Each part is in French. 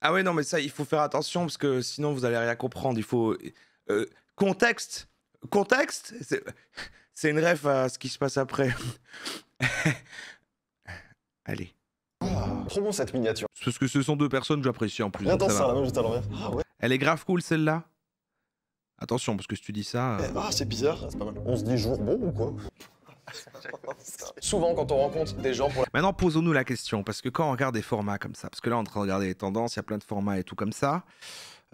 Ah ouais, non, mais ça, il faut faire attention parce que sinon vous allez rien comprendre. Il faut contexte. Contexte, c'est une ref à ce qui se passe après. Allez. Trop bon cette miniature. Parce que ce sont deux personnes que j'apprécie en plus. Attends, ça ça, va. la même juste à l'envers. Ah ouais. Elle est grave cool celle-là. Attention, parce que si tu dis ça. Ah, c'est bizarre. C'est pas mal. On se dit jour bon ou quoi? Souvent, quand on rencontre des gens pour Maintenant, posons-nous la question, parce que quand on regarde des formats comme ça, parce que là, on est en train de regarder les tendances, il y a plein de formats et tout comme ça.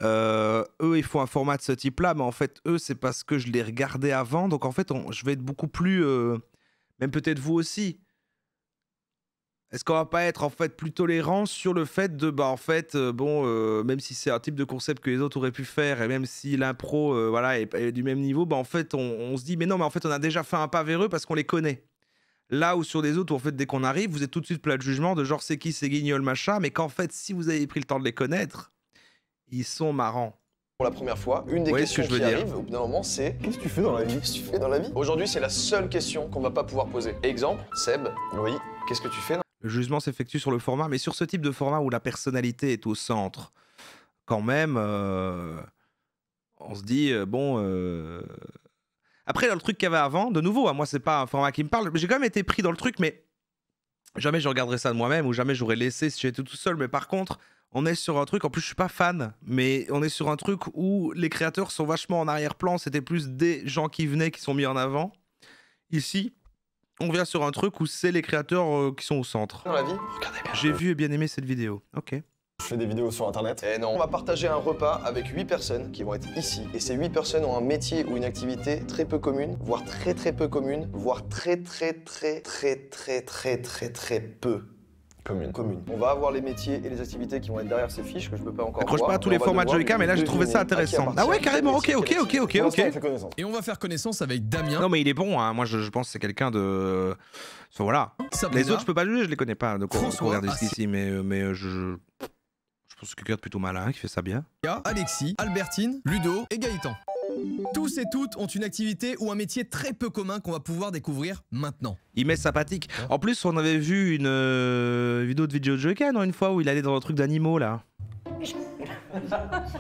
Eux, ils font un format de ce type-là, mais en fait, eux, c'est parce que je les regardais avant. Donc, en fait, je vais être beaucoup plus... même peut-être vous aussi. Est-ce qu'on va pas être, en fait, plus tolérant sur le fait de... Bah, en fait, même si c'est un type de concept que les autres auraient pu faire, et même si l'impro, voilà, est du même niveau, bah, en fait, on se dit, mais non, mais en fait, on a déjà fait un pas vers eux parce qu'on les connaît. Là où sur les autres, en fait, dès qu'on arrive, vous êtes tout de suite plat de jugement de genre, c'est qui, c'est Guignol, machin, mais qu'en fait, si vous avez pris le temps de les connaître... Ils sont marrants. pour la première fois, une des questions qui arrive au bout d'un moment, c'est qu'est-ce que tu fais dans la vie? Qu'est-ce que tu fais dans la vie? Aujourd'hui, c'est la seule question qu'on va pas pouvoir poser. Exemple, Seb. Oui. Qu'est-ce que tu fais? Le jugement s'effectue sur le format, mais sur ce type de format où la personnalité est au centre, quand même, on se dit, Après, dans le truc qu'il y avait avant, de nouveau, moi, c'est pas un format qui me parle, j'ai quand même été pris dans le truc, mais jamais je regarderais ça de moi-même, ou jamais j'aurais laissé si j'étais tout seul, mais par contre... On est sur un truc, en plus je suis pas fan, mais on est sur un truc où les créateurs sont vachement en arrière-plan, c'était plus des gens qui venaient qui sont mis en avant. Ici, on vient sur un truc où c'est les créateurs qui sont au centre. Dans la vie, regardez bien. J'ai vu et bien aimé cette vidéo, ok. Je fais des vidéos sur internet. Et non, on va partager un repas avec 8 personnes qui vont être ici. Et ces 8 personnes ont un métier ou une activité très peu commune, voire très peu commune, voire très peu commune. On va avoir les métiers et les activités qui vont être derrière ces fiches que je peux pas encore Accroche voir. pas à tous les formats de Joyka, mais là j'ai trouvé ça intéressant. Ah ouais, carrément, ok. Et on va faire connaissance avec Damien. Non mais il est bon, hein. Moi je pense que c'est quelqu'un de... Enfin, voilà. Sabrina, les autres je peux pas juger, je les connais pas, donc on François, regarde jusqu'ici, mais je pense que c'est quelqu'un de plutôt malin qui fait ça bien. Alexis, Albertine, Ludo et Gaëtan. Tous et toutes ont une activité ou un métier très peu commun qu'on va pouvoir découvrir maintenant. Il met sympathique. En plus, on avait vu une vidéo de Joyka, non, une fois où il allait dans un truc d'animaux là.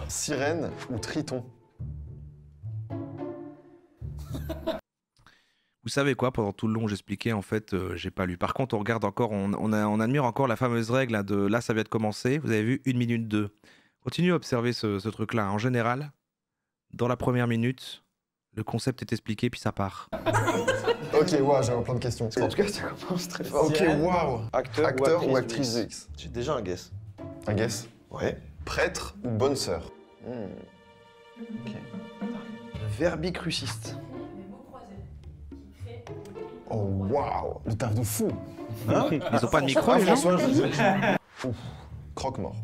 Sirène ou triton? Vous savez quoi, pendant tout le long j'expliquais, en fait, j'ai pas lu. Par contre, on regarde encore, on admire encore la fameuse règle là, de là ça vient de commencer. Vous avez vu 1 minute 2. Continuez à observer ce truc-là. En général, dans la première minute, le concept est expliqué puis ça part. Ok, waouh, j'ai plein de questions. En tout cas, ça commence très fort. Ok, waouh. Acteur ou actrice X? J'ai déjà un guess. Un guess? Ouais. Prêtre ou bonne sœur? Ok. Verbicruciste. Oh waouh, le taf de fou. Hein? Ils ont pas de micro, les gens? Croque-mort.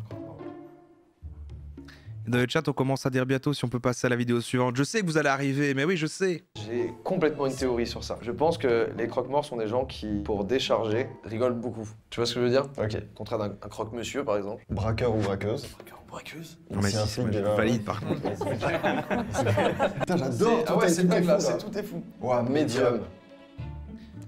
Dans le chat, on commence à dire bientôt si on peut passer à la vidéo suivante. Je sais que vous allez arriver, mais oui, je sais. J'ai complètement une théorie sur ça. Je pense que les croque-morts sont des gens qui, pour décharger, rigolent beaucoup. Tu vois ce que je veux dire? Ok. Contraire d'un croque-monsieur, par exemple. Braqueur ou braqueuse? Braqueur ou braqueuse? Non mais si, je valide par contre. Putain, j'adore. Ah ouais, c'est blague-là, tout est fou. Ouais, médium.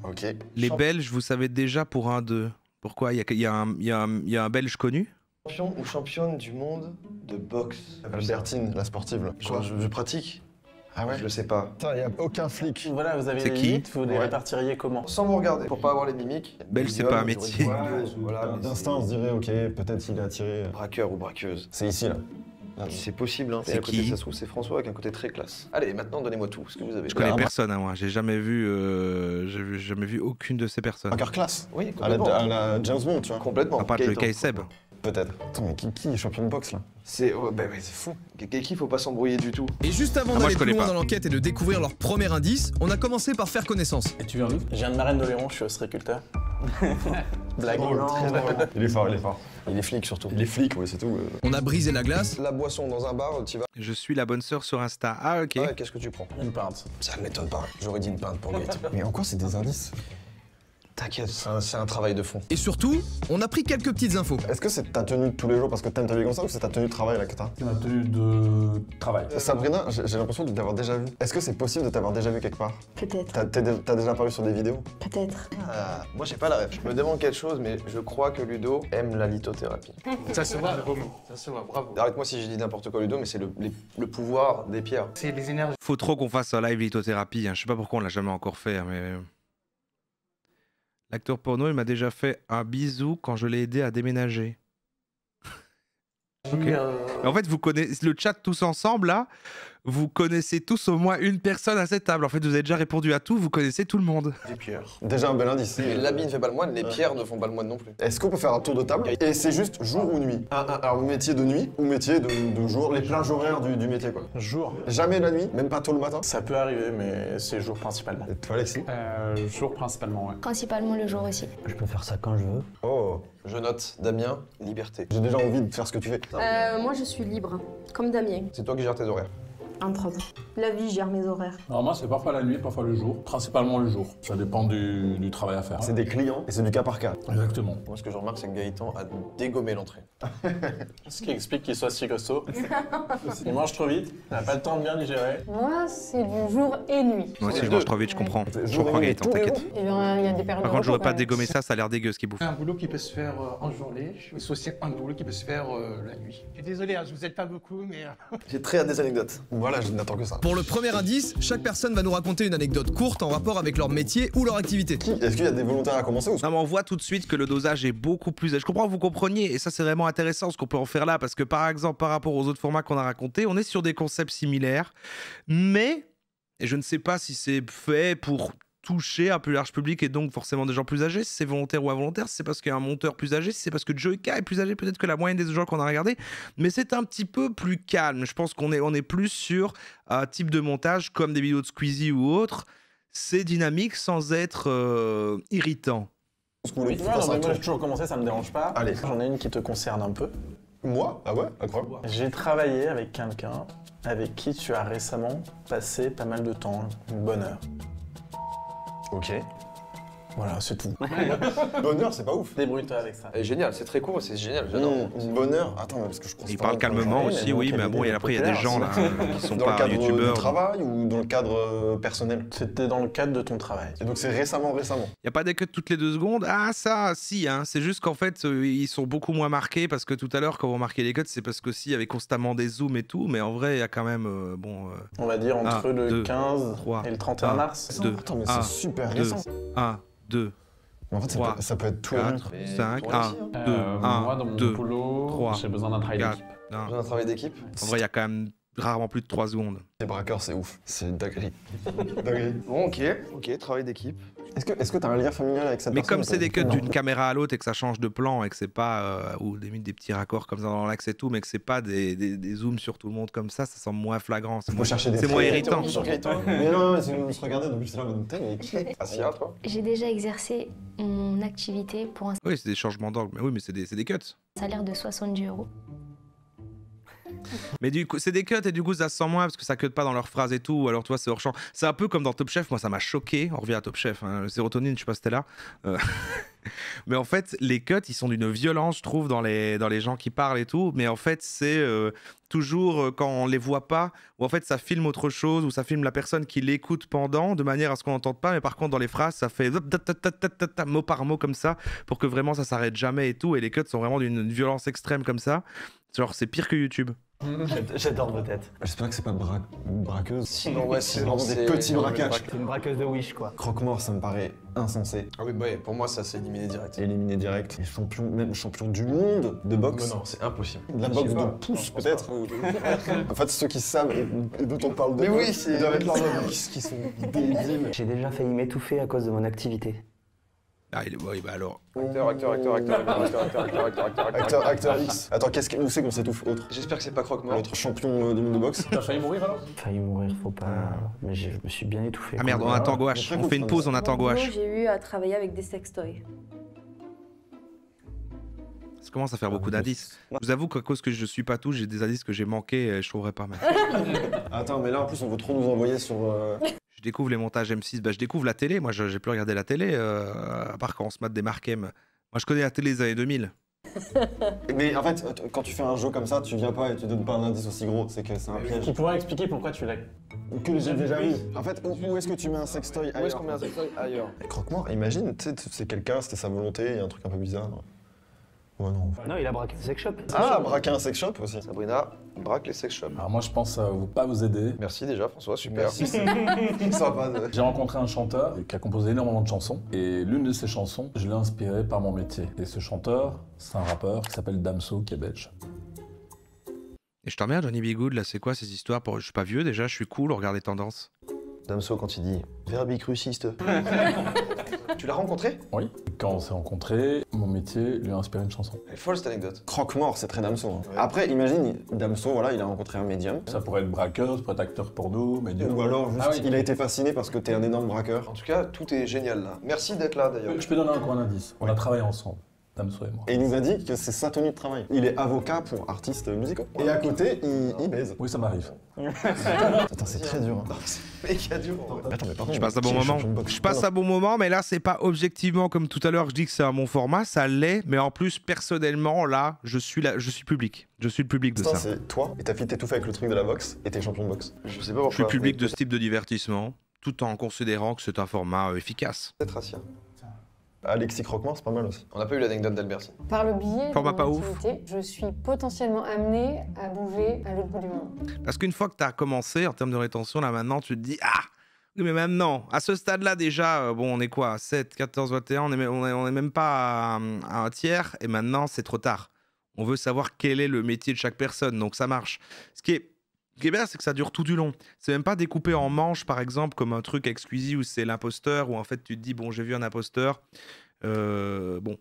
Ok. Les Belges, vous savez déjà pour un d'eux. Pourquoi? Il y a un Belge connu? Champion ou championne du monde de boxe? Albertine, la sportive là. Je pratique. Ah ouais? Je le sais pas. Putain, y a aucun flic. Voilà, vous avez C'est les qui? 8, vous les répartiriez comment? Sans vous regarder, pour pas avoir les mimiques. Belge, c'est pas un métier. Voilà, D'instinct, on se dirait, ok, peut-être il est attiré. Braqueur ou braqueuse. C'est ici, là. C'est possible, hein. C'est Et à côté, qui? ça se trouve, c'est François avec un côté très classe. Allez, maintenant, donnez-moi tout, ce que vous avez. Je connais personne, hein, moi. J'ai jamais vu aucune de ces personnes. Braqueur classe. Oui, À la complètement. James Bond, tu vois. Complètement. À part Joyka et Seb. Peut-être. Attends, mais qui est champion de boxe, là? C'est c'est fou. Qui faut pas s'embrouiller du tout. Et juste avant moi, d'aller je plus connais loin pas. dans l'enquête et de découvrir leur premier indice, on a commencé par faire connaissance. Et tu viens d'où? Je viens de Marraine d'Oléron, je suis ostréiculteur. Blague. Très drôle. Il est fort, il est fort. Il est flic surtout. Il est flic, oui, c'est tout. On a brisé la glace. La boisson dans un bar, tu vas. Je suis la bonne sœur sur Insta. Ah, ok. Ouais, qu'est-ce que tu prends? Une pinte. Ça ne m'étonne pas. J'aurais dit une pinte pour Gaëtan. Mais en quoi c'est des indices? T'inquiète, c'est un travail de fond. Et surtout, on a pris quelques petites infos. Est-ce que c'est ta tenue de tous les jours parce que t'aimes ta vie comme ça ou c'est ta tenue de travail là que t'as? C'est ma tenue de travail. Sabrina, j'ai l'impression de t'avoir déjà vu. Est-ce que c'est possible de t'avoir déjà vu quelque part? Peut-être. T'as déjà apparu sur des vidéos? Peut-être. Moi j'ai pas la ref. Je me demande quelque chose, mais je crois que Ludo aime la lithothérapie. Ça se voit, ça se voit, bravo. Arrête-moi si j'ai dit n'importe quoi Ludo, mais c'est le pouvoir des pierres. C'est les énergies. Faut trop qu'on fasse un live lithothérapie. Hein. Je sais pas pourquoi on l'a jamais encore fait, mais. L'acteur porno, il m'a déjà fait un bisou quand je l'ai aidé à déménager. Okay. En fait, vous connaissez le chat tous ensemble là. Vous connaissez tous au moins une personne à cette table. En fait, vous avez déjà répondu à tout. Vous connaissez tout le monde. Des pierres. Déjà un bel indice. Mais l'habit ne fait pas le moine, les pierres ne font pas le moine non plus. Est-ce qu'on peut faire un tour de table? Et c'est juste jour ou nuit? Alors métier de nuit ou métier de jour? Les plages horaires du métier quoi. Jour. Jamais la nuit, même pas tôt le matin? Ça peut arriver, mais c'est jour principalement. Et toi Alexis? Jour principalement, ouais. Principalement le jour aussi. Je peux faire ça quand je veux. Oh. Je note, Damien, liberté. J'ai déjà envie de faire ce que tu fais. Moi je suis libre, comme Damien. C'est toi qui gères tes horaires. Entre autres. La vie gère mes horaires. Normalement, c'est parfois la nuit, parfois le jour. Principalement le jour. Ça dépend du travail à faire. C'est des clients et c'est du cas par cas. Exactement. Moi ce que je remarque c'est que Gaëtan a dégommé l'entrée. Ce qui explique qu'il soit si costaud. Il mange trop vite, il n'a pas le temps de bien digérer. Moi c'est du jour et nuit. Moi aussi, je mange trop vite, je comprends. Je comprends, Gaëtan, t'inquiète. Et bien il y a des périodes Par de contre, j'aurais repos, pas quand dégommé ça, ça a l'air dégueu ce qu'il bouffe. Un boulot qui peut se faire en journée, c'est aussi un boulot qui peut se faire la nuit. Je suis désolé, hein, je vous aide pas beaucoup, mais... J'ai très hâte des anecdotes. Voilà, je n'attends que ça. Pour le premier indice, chaque personne va nous raconter une anecdote courte en rapport avec leur métier ou leur activité. Est-ce qu'il y a des volontaires à commencer ou... Non, mais on voit tout de suite que le dosage est beaucoup plus... Je comprends que vous compreniez, et ça c'est vraiment intéressant ce qu'on peut en faire là, parce que par exemple, par rapport aux autres formats qu'on a racontés, on est sur des concepts similaires, mais, et je ne sais pas si c'est fait pour toucher un plus large public et donc forcément des gens plus âgés, si c'est volontaire ou involontaire, si c'est parce qu'il y a un monteur plus âgé, si c'est parce que Joyka est plus âgé peut-être que la moyenne des gens qu'on a regardé, mais c'est un petit peu plus calme. Je pense qu'on est plus sur un type de montage comme des vidéos de Squeezie ou autre. C'est dynamique sans être irritant. Oui, non, mais moi j'ai toujours commencé, ça me dérange pas. Allez. J'en ai une qui te concerne un peu. Moi? Ah ouais? Incroyable. J'ai travaillé avec quelqu'un avec qui tu as récemment passé pas mal de temps, une bonne heure. Ok. Voilà, c'est tout. Bonheur, c'est pas ouf. Débrouille-toi avec ça. Génial, c'est très court, c'est génial, j'adore. Une bonne heure. Attends, parce que je pense. Il parle calmement aussi, oui, mais bon, et après il y a des gens là qui sont Dans le pas cadre du youtubeurs. travail ou dans le cadre personnel? C'était dans le cadre de ton travail. Et donc c'est récemment. Il n'y a pas des cuts toutes les 2 secondes. Ah ça, si, hein. C'est juste qu'en fait, ils sont beaucoup moins marqués parce que tout à l'heure, quand vous marquez les cuts, c'est parce qu'aussi il y avait constamment des zooms et tout, mais en vrai, il y a quand même, On va dire entre le 15 3, et le 31 mars. 2, Attends, mais c'est super récent. 1, 2, En fait, ça peut être tout à 4, l'heure. 5, 1, 2, 1, Moi, dans mon 2, boulot, 3, j'ai besoin d'un travail 4, d'équipe. Besoin d'un travail d'équipe. En vrai, il y a quand même rarement plus de 3 secondes. Les braqueurs, c'est ouf. C'est une dinguerie. Dinguerie. Bon, ok, travail d'équipe. Est-ce que t'as un lien familial avec cette Mais personne? comme c'est des cuts Non. d'une caméra à l'autre et que ça change de plan et que c'est pas, ou des petits raccords comme ça dans l'axe et tout, mais que c'est pas des zooms sur tout le monde comme ça semble moins flagrant. C'est Faut moins, chercher des c'est moins traits. irritant. Sur Gaëtan. Mais non, c'est on se regardait, donc j'étais là, mais qui? Asia, toi. J'ai déjà exercé mon activité pour un Oui, c'est des changements d'angle, mais oui, mais c'est des cuts. salaire de 70 €. Mais du coup, c'est des cuts et du coup, ça se sent moins parce que ça cut pas dans leurs phrases et tout. Ou alors, toi, c'est hors champ. C'est un peu comme dans Top Chef. Moi, ça m'a choqué. On revient à Top Chef. Hein. Le sérotonine, je sais pas si t'es là. Mais en fait, les cuts, ils sont d'une violence, je trouve, dans les gens qui parlent et tout. Mais en fait, c'est toujours quand on les voit pas, ou en fait, ça filme autre chose, ou ça filme la personne qui l'écoute pendant, de manière à ce qu'on n'entende pas. Mais par contre, dans les phrases, ça fait mot par mot comme ça, pour que vraiment ça s'arrête jamais et tout. Et les cuts sont vraiment d'une violence extrême comme ça. Genre, c'est pire que YouTube. J'adore vos têtes. J'espère que c'est pas braqueuse. Sinon, ouais, c'est vraiment des petits braquages. C'est une braqueuse de Wish, quoi. Croque-mort, ça me paraît insensé. Ah oui, bah pour moi, ça c'est éliminé direct. Éliminé direct. Et même champion du monde de boxe. Mais non, c'est impossible. De la boxe de pouce, peut-être. En fait, ceux qui savent et dont on parle de Mais oui, boxe, c'est- ils doivent être là en mode, qui sont débiles. J'ai déjà failli m'étouffer à cause de mon activité. Ah, il est bon, bah alors. Acteur. X. Attends, où c'est qu'on s'étouffe autre? J'espère que c'est pas croque-mort. L'autre champion du monde de boxe. T'as failli mourir alors? Failli mourir, faut pas. Mais je me suis bien étouffé. Ah merde, on attend gouache. On fait une pause, on attend gouache. J'ai eu à travailler avec des sextoys. Ça commence à faire beaucoup d'indices. Je vous avoue qu'à cause que je suis pas tout, j'ai des indices que j'ai manqués et je trouverais pas mal. Attends, mais là en plus on veut trop nous envoyer sur. Je découvre les montages M6. Bah, je découvre la télé. Moi, j'ai plus regardé la télé, à part quand on se mate des Markem. Moi, je connais la télé des années 2000. Mais en fait, quand tu fais un jeu comme ça, tu viens pas et tu donnes pas un indice aussi gros, c'est que c'est un piège. Tu pourrais expliquer pourquoi tu l'as. Que j'ai déjà eu. En fait, où est-ce que tu mets un sextoy ailleurs? Où est-ce qu'on met un sextoy ailleurs? Croque-mort, imagine, tu sais, c'est quelqu'un, c'était sa volonté, il y a un truc un peu bizarre. Ouais, non. Non, il a braqué un sex shop. Ah, braquer un sex shop aussi. Sabrina braque les sex shops. Alors moi je pense pas vous aider. Merci déjà François, super. Merci, c'est sympa. J'ai rencontré un chanteur qui a composé énormément de chansons et l'une de ses chansons, je l'ai inspirée par mon métier. Et ce chanteur, c'est un rappeur qui s'appelle Damso, qui est belge. Et je t'emmerde, Johnny B. Good, là, c'est quoi ces histoires Je suis pas vieux déjà, je suis cool, on regarde les tendances. Damso quand il dit verbicruciste. Tu l'as rencontré? Oui. Quand on s'est rencontrés, mon métier lui a inspiré une chanson. Elle est folle cette anecdote. Croque-mort, c'est très Damso. Hein. Après, imagine, Damso, voilà, il a rencontré un médium. Ça pourrait être braqueur, ça pourrait être acteur porno, médium. Ou alors, juste, il a été fasciné parce que t'es un énorme braqueur. En tout cas, tout est génial là. Merci d'être là d'ailleurs. Je peux donner un indice. On a travaillé ensemble, Damso et moi. Et il nous a dit que c'est sa tenue de travail. Il est avocat pour artistes musicaux. Et à côté, il baise. Oui, ça m'arrive. Attends, c'est très dur. Hein. C'est méga dur. Attends, mais pardon. Je passe un bon moment. Je passe un bon moment, mais là, c'est pas objectivement comme tout à l'heure. Je dis que c'est un bon format, ça l'est. Mais en plus, personnellement, là, je suis public. Je suis le public de ça. C'est toi et ta fille t'étouffe avec le truc de la boxe et t'es champion de boxe. Je sais pas pourquoi. Je suis le public de ce type de divertissement, tout en considérant que c'est un format efficace. Peut-être Assia. Alexis Croque-mort, c'est pas mal aussi. On n'a pas eu l'anecdote d'Albertine. Par le biais Format de pas mon ouf. activité, je suis potentiellement amenée à bouger à l'autre bout du monde. Parce qu'une fois que tu as commencé en termes de rétention, là maintenant, tu te dis ah, oui, mais maintenant, à ce stade-là déjà, bon, on est quoi, 7, 14, 21, on est même pas à un tiers, et maintenant, c'est trop tard. On veut savoir quel est le métier de chaque personne, donc ça marche. Ce qui est bien, c'est que ça dure tout du long. C'est même pas découpé en manches, par exemple, comme un truc avec Squeezie où c'est l'imposteur, où en fait tu te dis, bon, j'ai vu un imposteur, bon,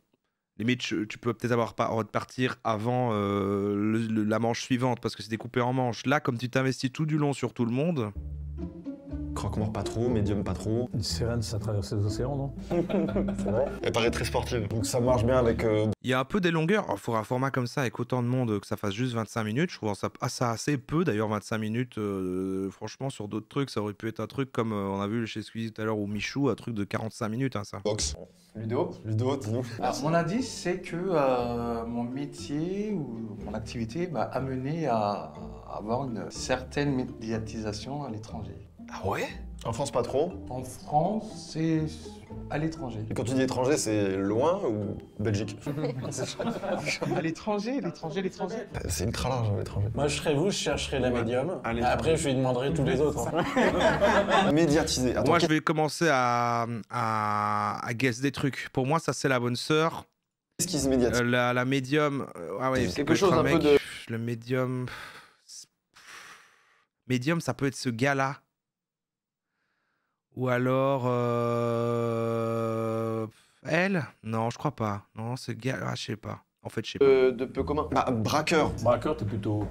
limite, tu peux peut-être avoir pas de partir avant la manche suivante parce que c'est découpé en manches. Là, comme tu t'investis tout du long sur tout le monde. Croque-mort pas trop, médium pas trop. Une sirène, ça traverse les océans, non? C'est vrai. Elle paraît très sportive. Donc ça marche bien avec. Il y a un peu des longueurs. Il faudra un format comme ça avec autant de monde que ça fasse juste 25 minutes. Je trouve ça assez peu d'ailleurs, 25 minutes. Franchement, sur d'autres trucs, ça aurait pu être un truc comme on a vu chez Squeezie tout à l'heure ou Michou, un truc de 45 minutes, hein, ça. Box. Ludo, dis-nous. Alors, mon indice, c'est que mon métier ou mon activité m'a amené à avoir une certaine médiatisation à l'étranger. Ah ouais? En France, pas trop. En France, c'est à l'étranger. Et quand tu dis étranger, c'est loin ou Belgique? À l'étranger. C'est ultra large, l'étranger. Moi, je serais vous, je chercherais la médium. Après, je lui demanderai tous les autres. Hein. Médiatisé. Attends, Moi, je vais commencer à guess des trucs. Pour moi, ça, c'est la bonne sœur. qu'est-ce qui se médiatise? La médium. Ah ouais, quelque chose un peu de. Le médium. Médium, ça peut être ce gars-là. Ou alors. Elle? Non, je crois pas. Non, ce gars. Ah, je sais pas. En fait, je sais pas. De peu commun. Bah, braqueur. Braqueur, t'es plutôt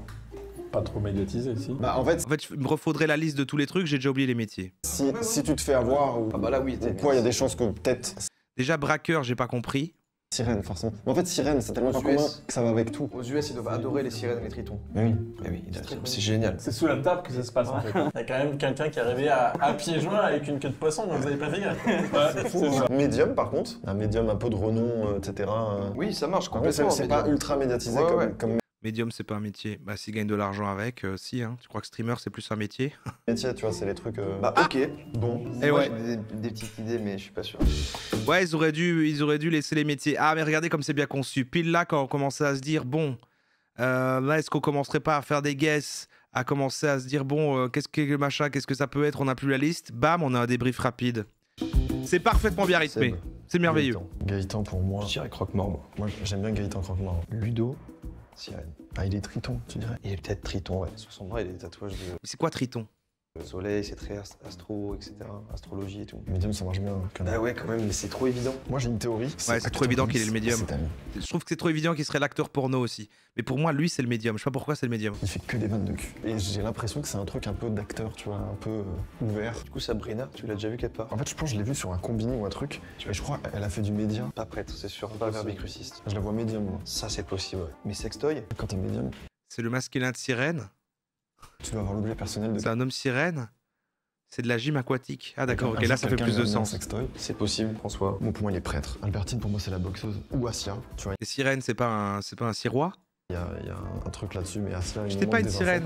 pas trop médiatisé ici. Bah, en fait, Il me refaudrait la liste de tous les trucs, j'ai déjà oublié les métiers. si tu te fais avoir ou Ah bah là oui. ou quoi, il y a des chances que peut-être. Déjà, braqueur, j'ai pas compris. Sirène, forcément. Mais en fait, sirène, c'est tellement Aux pas commun US. que ça va avec tout. Aux US, ils doivent adorer les sirènes et les tritons. Mais oui. Mais oui, c'est génial. C'est sous la table que ça se passe en fait. Il y a quand même quelqu'un qui est arrivé à pieds joints avec une queue de poisson, donc vous avez pas fait gaffe. Ouais, Fou, hein. Médium, par contre, un médium un peu de renom, etc. Oui, ça marche En fait, complètement. c'est pas ultra médiatisé Ouais, comme, ouais. comme Médium, c'est pas un métier. Bah, s'ils gagnent de l'argent avec, si, hein. Tu crois que streamer, c'est plus un métier? métier, tu vois, c'est les trucs. Bah ok. Bon. Et Moi, ouais. j'ai des petites idées, mais je suis pas sûr. Ouais, ils auraient dû laisser les métiers. Ah, mais regardez comme c'est bien conçu. Pile là, quand on commençait à se dire, bon, là, est-ce qu'on commencerait pas à faire des guesses, à commencer à se dire, bon, qu'est-ce que machin, qu'est-ce que ça peut être, on n'a plus la liste. Bam, on a un débrief rapide. C'est parfaitement bien rythmé. Seb. C'est merveilleux. Gaëtan pour moi. Je dirais croque-mort, moi. Moi, j'aime bien Gaëtan Croque-Mort. Ludo, sirène. Ah, il est triton, tu dirais. Il est peut-être triton, ouais. Sur son bras, il a des tatouages de C'est quoi Triton? soleil, c'est très astro, etc. Astrologie et tout. Médium, ça marche bien. Quand même. Bah ouais, quand même, mais c'est trop évident. Moi, j'ai une théorie. Ouais, c'est trop évident qu'il est le médium. C'est ami. Je trouve que c'est trop évident qu'il serait l'acteur porno aussi. Mais pour moi, lui, c'est le médium. Je sais pas pourquoi c'est le médium. Il fait que des vannes de cul. Et j'ai l'impression que c'est un truc un peu d'acteur, tu vois, un peu ouvert. Du coup, Sabrina, tu l'as déjà vu quelque part? En fait, je pense que je l'ai vu sur un combini ou un truc. Et je crois qu'elle a fait du médium. Pas prêtre, c'est sûr. Pas verbicruciste. Je la vois médium, moi. Ça, c'est possible, ouais. Mais sextoy? Quand t'es médium, C'est le masculin de sirène. tu dois avoir l'objet personnel de. C'est un homme sirène. C'est de la gym aquatique. Ah d'accord, ok, là ça fait plus de sens. C'est possible, François. Bon, pour moi, il est prêtre. Albertine, pour moi, c'est la boxeuse. Ou Asia, tu vois. Et sirène, c'est pas un sirois? Il y a un truc là-dessus, mais Asia... J'étais pas une sirène.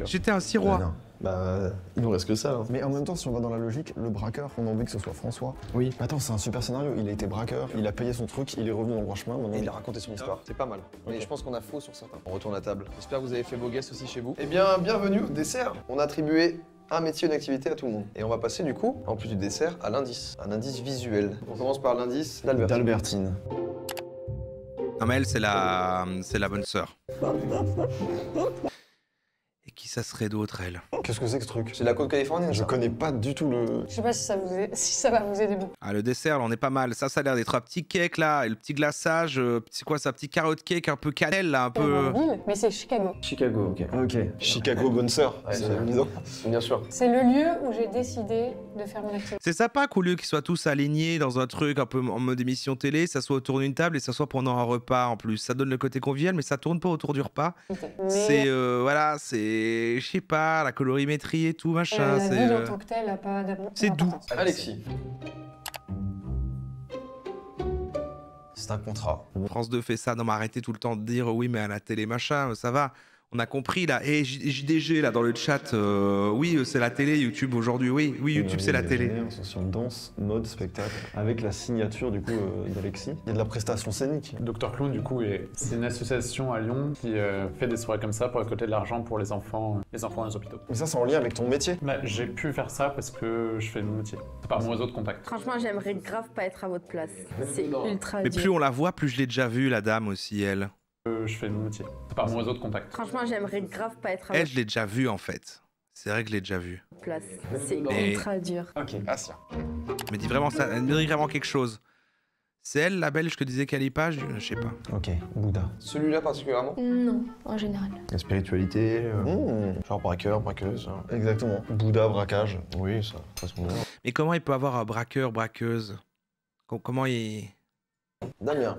J'étais un sirois. Non. Bah, il nous reste que ça. Hein. Mais en même temps, si on va dans la logique, le braqueur, on a envie que ce soit François. Oui. Mais attends, c'est un super scénario. Il a été braqueur, il a payé son truc, il est revenu dans le droit chemin. Et il a raconté son histoire. C'est pas mal. Mais je pense qu'on a faux sur certains. On retourne à table. J'espère que vous avez fait vos guesses aussi chez vous. Eh bien, bienvenue au dessert. On a attribué un métier, une activité à tout le monde. Et on va passer du coup, en plus du dessert, à l'indice. Un indice visuel. On commence par l'indice d'Albertine. Non mais elle, c'est la bonne sœur. Et qui ça serait d'autre, elle? Qu'est-ce que c'est que ce truc? C'est la côte californienne. Je connais pas du tout le... Je sais pas si ça va vous aider beaucoup. Ah, le dessert, là, on est pas mal. Ça a l'air d'être un petit cake, là, et le petit glaçage. C'est quoi ça? Petit carrot cake, un peu cannelle, là, un peu... Mais c'est Chicago. Chicago, ok. Ok. Chicago, bonne sœur. Ouais, c'est évident. Bien sûr. C'est le lieu où j'ai décidé de faire mon activité. C'est sympa qu'au lieu qu'ils soient tous alignés dans un truc un peu en mode émission télé, ça soit autour d'une table et ça soit pendant un repas en plus. Ça donne le côté convivial, mais ça tourne pas autour du repas. C'est, voilà, c'est, je sais pas, la colorimétrie et tout, machin. La ville en tant que telle a pas d'importance. C'est doux. Alexis. C'est un contrat. France 2 fait ça, non mais arrêtez tout le temps de dire oui mais à la télé machin, ça va. On a compris là, et JDG là dans le chat, oui c'est la télé, YouTube aujourd'hui, oui YouTube c'est la télé. Sur danse, mode, spectacle, avec la signature du coup d'Alexis. Il y a de la prestation scénique. Dr Clown du coup, c'est une association à Lyon qui fait des soirées comme ça pour récolter de l'argent pour les enfants dans les hôpitaux. Mais ça c'est en lien avec ton métier? Bah, j'ai pu faire ça parce que je fais mon métier, par mon réseau de contacts. Franchement j'aimerais grave pas être à votre place, c'est ultra dur. Mais plus on la voit, plus je l'ai déjà vue la dame aussi elle. Je fais mon métier, par mon réseau de contacts. Franchement, j'aimerais grave pas être à elle, je l'ai déjà vue en fait. C'est vrai que je l'ai déjà vue. Place. C'est ultra dur. Ok, Asia. Mais dis vraiment ça, elle me dit vraiment quelque chose. C'est elle, la belge que disait Kalipa, je sais pas. Ok, Bouddha. Celui-là particulièrement? Non, en général. La spiritualité, genre braqueur, braqueuse. Exactement. Bouddha, braquage. Oui, ça, façon de... Mais comment il peut avoir un braqueur, braqueuse? Comment il... Damien.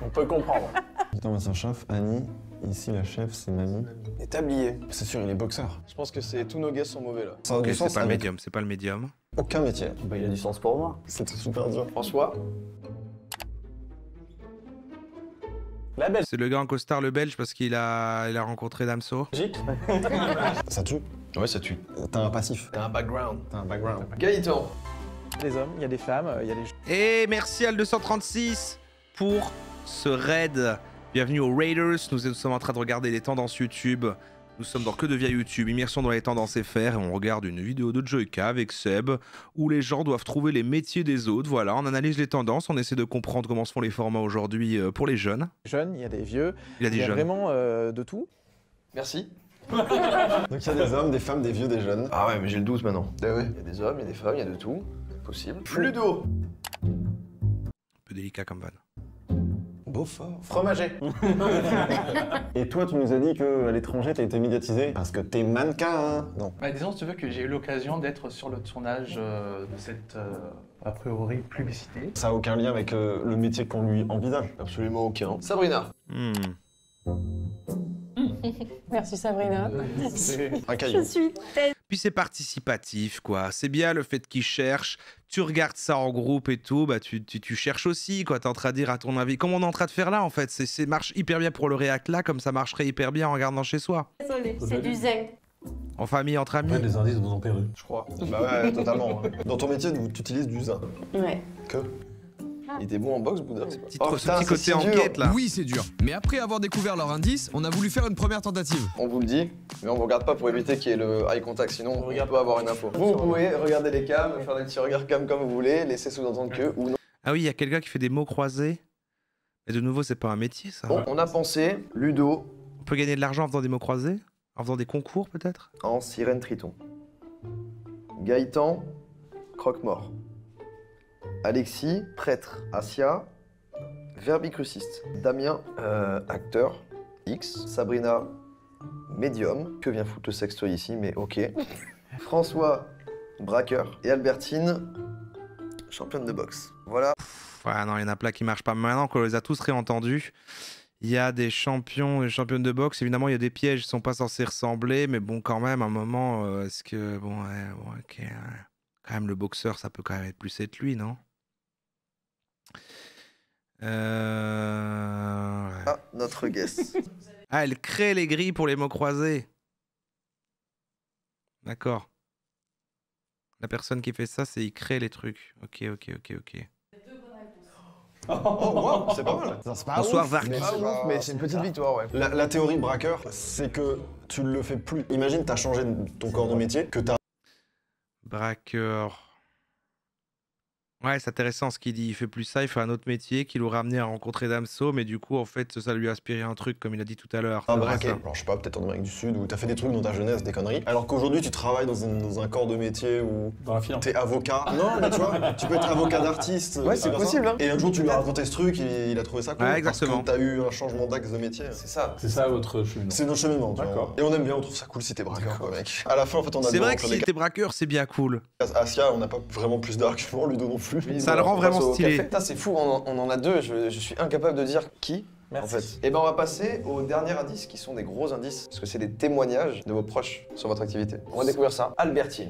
On peut comprendre. Attends, c'est un chef, Annie. Ici, la chef, c'est Mamie. Et tablier. C'est sûr, il est boxeur. Je pense que tous nos guests sont mauvais là. Ça a du sens c'est pas le avec médium, c'est pas le médium. aucun métier. Bah, il a du sens pour moi. C'est super dur. François. La belle. C'est le gars en costard, le belge, parce qu'il a rencontré Damso. Ça tue? Ouais, ça tue. T'as un passif. T'as un background. T'as un background. Gaëtan. Il y a des hommes, il y a des femmes, il y a des... Et merci Al236 pour ce raid. Bienvenue aux Raiders. Nous sommes en train de regarder les tendances YouTube. Nous sommes dans Que devient YouTube, immersion dans les tendances FR, et on regarde une vidéo de Joyka avec Seb, où les gens doivent trouver les métiers des autres. Voilà, on analyse les tendances, on essaie de comprendre comment se font les formats aujourd'hui pour les jeunes. Jeunes, il y a des vieux, Il y a des jeunes. vraiment de tout. Merci. Donc il y a des hommes, des femmes, des vieux, des jeunes. Ah ouais, mais j'ai le 12 maintenant. Eh ouais. Il y a des hommes, il y a des femmes, il y a de tout. Possible. Ludo. Un peu délicat comme van. Beaufort. Fromager. Et toi, tu nous as dit qu'à l'étranger, t'as été médiatisé parce que t'es mannequin, hein? Non. Bah, disons, si tu veux, que j'ai eu l'occasion d'être sur le tournage de cette, a priori, publicité. Ça a aucun lien avec le métier qu'on lui envisage? Absolument aucun. Sabrina. Merci Sabrina. Un caillou. Je suis tellement... Puis c'est participatif, quoi. C'est bien le fait qu'ils cherchent. Tu regardes ça en groupe et tout, bah tu cherches aussi, quoi. T'es en train de dire à ton avis. Comme on est en train de faire là, en fait. C'est marche hyper bien pour le réact là, comme ça marcherait hyper bien en regardant chez soi. Désolée, c'est du zen. En famille, entre amis. Ouais, les indices vous ont perdu. Je crois. Bah ouais, totalement. Dans ton métier, tu utilises du zin. Ouais. Que? Il était bon en boxe, Bouddha. Ce petit côté enquête là. Oui, c'est dur. Mais après avoir découvert leur indice, on a voulu faire une première tentative. On vous le dit, mais on vous regarde pas pour éviter qu'il y ait le eye contact, sinon on peut avoir une info. Vous pouvez regarder les cams, faire des petits regards cam comme vous voulez, laisser sous-entendre que ou non. Ah oui, il y a quelqu'un qui fait des mots croisés. Mais de nouveau, c'est pas un métier ça. Bon, on a pensé, Ludo. On peut gagner de l'argent en faisant des mots croisés? En faisant des concours peut-être? En sirène triton. Gaëtan, croque-mort. Alexis, prêtre. Asia, verbicruciste. Damien, acteur. X. Sabrina, médium. Que vient foutre le sextoy ici, mais ok. François, braqueur. Et Albertine, championne de boxe. Voilà. Ouais, non, il y en a plein qui marchent pas. Maintenant qu'on les a tous réentendus, Il y a des champions et championnes de boxe. Évidemment, il y a des pièges, ils sont pas censés ressembler, mais bon, quand même, à un moment, est-ce que bon, ouais, bon, ok, ouais. Quand même, le boxeur, ça peut quand même plus être lui, non? Ouais. Ah, notre guest. Ah, elle crée les grilles pour les mots croisés. D'accord. La personne qui fait ça, c'est il crée les trucs. Ok. Oh, wow, c'est pas mal. Bonsoir, Vark. Mais c'est une petite victoire, ouais. La théorie braqueur, c'est que tu le fais plus. Imagine, t'as changé ton corps de métier, que t'as... Braqueur. Ouais, c'est intéressant ce qu'il dit. Il fait plus ça, il fait un autre métier qui l'aura amené à rencontrer Damso, mais du coup, en fait, ça lui a inspiré un truc, comme il a dit tout à l'heure. Un braquet. Alors, je sais pas, peut-être en Amérique du Sud, où t'as fait des trucs dans ta jeunesse, des conneries. Alors qu'aujourd'hui, tu travailles dans un corps de métier où t'es avocat. Non, mais tu vois, tu peux être avocat d'artiste. Ouais, c'est possible. Hein. Et un jour, tu lui as raconté ce truc, il a trouvé ça cool. Ouais, exactement. Parce que t'as eu un changement d'axe de métier. C'est ça. C'est ça votre cheminement. C'est notre cheminement. D'accord. Et on aime bien, on trouve ça cool si t'es braqueur, quoi, mec. À la fin, en fait, on a C'est vrai que si t'es braqueur, c'est bien cool. Asia, on n'a pas vraiment plus d'arguments, Ludo non plus. Ça le rend vraiment stylé. Putain, c'est fou, on en a deux, je suis incapable de dire qui. Merci. En fait. Et ben on va passer au dernier indice qui sont des gros indices, parce que c'est des témoignages de vos proches sur votre activité. On va découvrir ça. Albertine.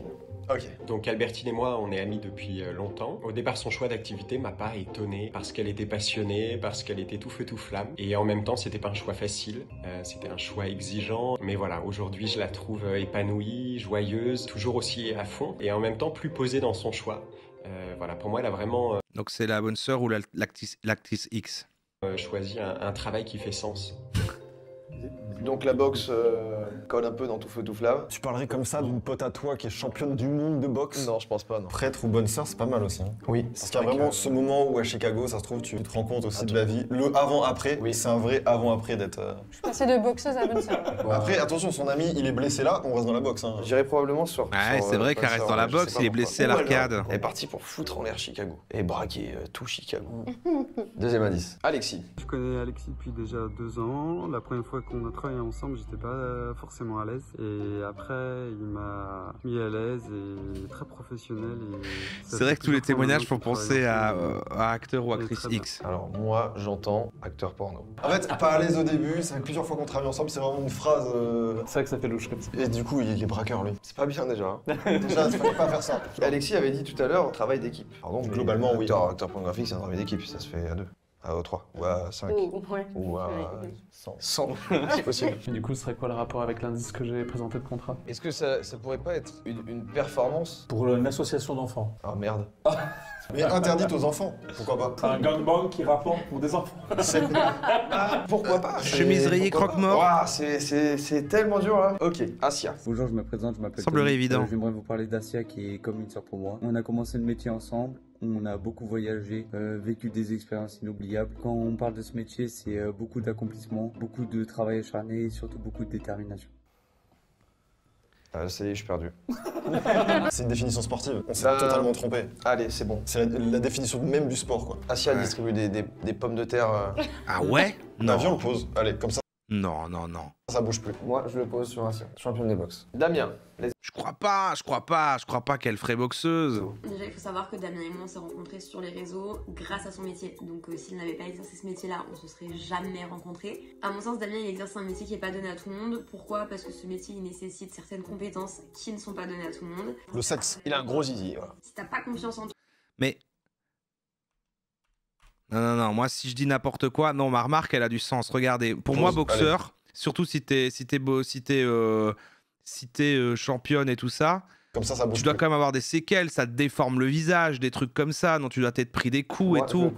Ok. Donc Albertine et moi, on est amis depuis longtemps. Au départ, son choix d'activité m'a pas étonné parce qu'elle était passionnée, parce qu'elle était tout feu tout flamme. Et en même temps, c'était pas un choix facile, c'était un choix exigeant. Mais voilà, aujourd'hui, je la trouve épanouie, joyeuse, toujours aussi à fond et en même temps plus posée dans son choix. Voilà, pour moi, elle a vraiment Donc c'est la bonne sœur ou l'actrice X? choisi un travail qui fait sens. Donc la boxe colle un peu dans tout feu tout flamme. Tu parlerais comme ça d'une pote à toi qui est championne du monde de boxe? Non, je pense pas, non. Prêtre ou bonne sœur, c'est pas mal aussi. Hein. Oui. Parce qu'il y a vraiment ce moment où à Chicago, ça se trouve, tu te rends compte aussi de la vie. Le avant-après, oui. C'est un vrai avant-après d'être... Je suis passée de boxeuse à bonne sœur. Ouais. Après, attention, son ami, il est blessé là, on reste dans la boxe. Hein. J'irai probablement sur... Ouais, c'est vrai qu'elle reste dans la boxe, il est blessé à l'arcade. Elle est partie pour foutre en l'air Chicago. Et braquer tout Chicago. Deuxième indice. Alexis. Je connais Alexis depuis déjà 2 ans. La première fois qu'on a travaillé ensemble, j'étais pas forcément à l'aise. Et après, il m'a mis à l'aise et très professionnel. C'est vrai que tous les témoignages font penser à acteur ou actrice X. Alors moi, j'entends acteur porno. En fait, pas à l'aise au début, ça fait plusieurs fois qu'on travaille ensemble, c'est vraiment une phrase... C'est vrai que ça fait louche comme ça. Et du coup, il est braqueur, lui. C'est pas bien déjà. Hein. Déjà, il fallait pas faire ça. Alexis avait dit tout à l'heure, travail d'équipe. Pardon, globalement, oui. Acteur pornographique, c'est un travail d'équipe, ça se fait à 2. À 3 ou à 5 ou à 100. C'est possible. Et du coup, ce serait quoi le rapport avec l'indice que j'ai présenté de contrat? Est-ce que ça pourrait pas être une performance? Pour une association d'enfants. Ah merde. Mais interdite aux enfants, pourquoi pas? Un gangbang qui rapporte pour des enfants. Pourquoi pas? Chemise rayée croque-mort. Wow, c'est tellement dur là. Ok, Asia. Bonjour, je me présente, je m'appelle Semblerait évident. J'aimerais vous parler d'Asia qui est comme une sœur pour moi. On a commencé le métier ensemble. On a beaucoup voyagé, vécu des expériences inoubliables. Quand on parle de ce métier, c'est beaucoup d'accomplissement, beaucoup de travail acharné et surtout beaucoup de détermination. Ça y est, je suis perdu. C'est une définition sportive, on s'est totalement trompé. Allez, c'est bon. C'est la définition même du sport, quoi. Asia distribue des pommes de terre. Ah ouais? Non. Viens, on le pose. Allez, comme ça. Non. Ça bouge plus. Moi, je le pose sur Asia, champion des boxe. Damien. Je crois pas qu'elle ferait boxeuse. Déjà, il faut savoir que Damien et moi, on s'est rencontrés sur les réseaux grâce à son métier. Donc, s'il n'avait pas exercé ce métier-là, on se serait jamais rencontrés. À mon sens, Damien, il exerce un métier qui n'est pas donné à tout le monde. Pourquoi? Parce que ce métier, il nécessite certaines compétences qui ne sont pas données à tout le monde. Le sexe. Il a un gros zizi, voilà. Si t'as pas confiance en toi... Mais... Non, moi, si je dis n'importe quoi, non, ma remarque, elle a du sens. Regardez, pour moi, boxeur, surtout si t'es championne et tout ça, comme ça bouge tu dois quand même avoir des séquelles, ça te déforme le visage, des trucs comme ça, non, tu dois t'être pris des coups et tout.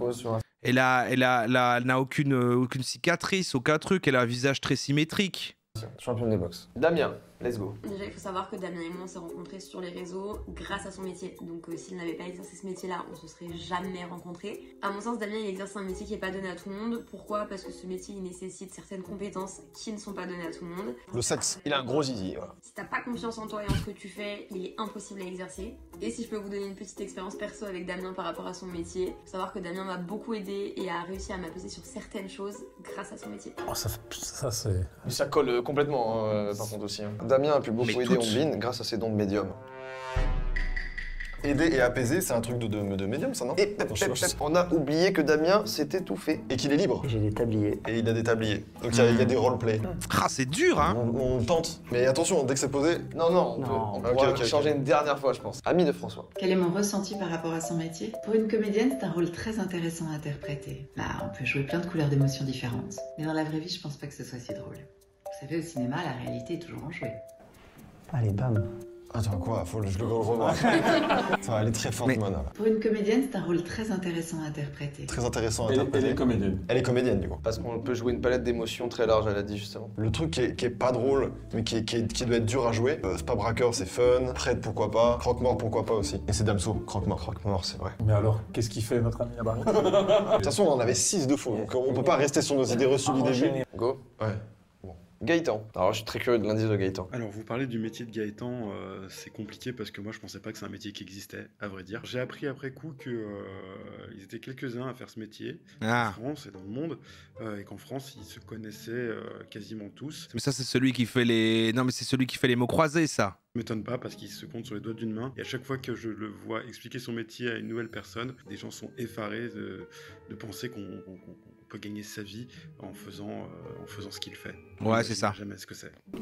Elle n'a aucune cicatrice, aucun truc, elle a un visage très symétrique. Champion des boxe. Damien, let's go. Déjà, il faut savoir que Damien et moi, on s'est rencontrés sur les réseaux grâce à son métier. Donc, s'il n'avait pas exercé ce métier-là, on se serait jamais rencontrés. À mon sens, Damien, il exerce un métier qui n'est pas donné à tout le monde. Pourquoi? Parce que ce métier, il nécessite certaines compétences qui ne sont pas données à tout le monde. Le sexe. Il a un gros zizi, voilà. Si t'as pas confiance en toi et en ce que tu fais, il est impossible à exercer. Et si je peux vous donner une petite expérience perso avec Damien par rapport à son métier, il faut savoir que Damien m'a beaucoup aidé et a réussi à m'apaiser sur certaines choses grâce à son métier. Oh, ça c'est... Ça colle complètement, par contre aussi. Hein. Damien a pu beaucoup aider Omblin grâce à ses dons de médium. Aider et apaiser, c'est un truc de médium, ça, non? Et on a oublié que Damien s'est étouffé. Et qu'il est libre. J'ai des tabliers. Et il a des tabliers. Donc il y a des roleplay. Ah, c'est dur, hein. On tente. Mais attention, dès que c'est posé... Non, on pourra changer une dernière fois, je pense. Ami de François. Quel est mon ressenti par rapport à son métier? Pour une comédienne, c'est un rôle très intéressant à interpréter. Bah, on peut jouer plein de couleurs d'émotions différentes. Mais dans la vraie vie, je pense pas que ce soit si drôle. Vous savez, au cinéma, la réalité est toujours enjouée. Allez, bam. Attends, quoi? Faut que je le revoie. Elle est très forte, Mona. Pour une comédienne, c'est un rôle très intéressant à interpréter. Très intéressant à interpréter. Elle est comédienne. Elle est comédienne, du coup. Parce qu'on peut jouer une palette d'émotions très large, elle a dit justement. Le truc qui est pas drôle, mais qui doit être dur à jouer, c'est pas braqueur, c'est fun. Prêtre, pourquoi pas. Croque-mort, pourquoi pas aussi. Et c'est Damso, croque-mort. Croque-mort, c'est vrai. Mais alors, qu'est-ce qu'il fait notre ami là-bas? De toute façon, on en avait 6 de faux, donc on peut pas rester sur nos idées reçues du début. Go. Ouais. Gaëtan. Alors je suis très curieux de l'indice de Gaëtan. Alors vous parlez du métier de Gaëtan, c'est compliqué parce que moi je pensais pas que c'est un métier qui existait, à vrai dire. J'ai appris après coup que ils étaient quelques-uns à faire ce métier en France et dans le monde, et qu'en France ils se connaissaient quasiment tous. Mais ça c'est celui qui fait les... Non mais c'est celui qui fait les mots croisés, ça. Ça m'étonne pas parce qu'il se compte sur les doigts d'une main, et à chaque fois que je le vois expliquer son métier à une nouvelle personne, des gens sont effarés de penser qu'on peut gagner sa vie en faisant ce qu'il fait. Ouais, c'est ça. Jamais ce que c'est. Oui.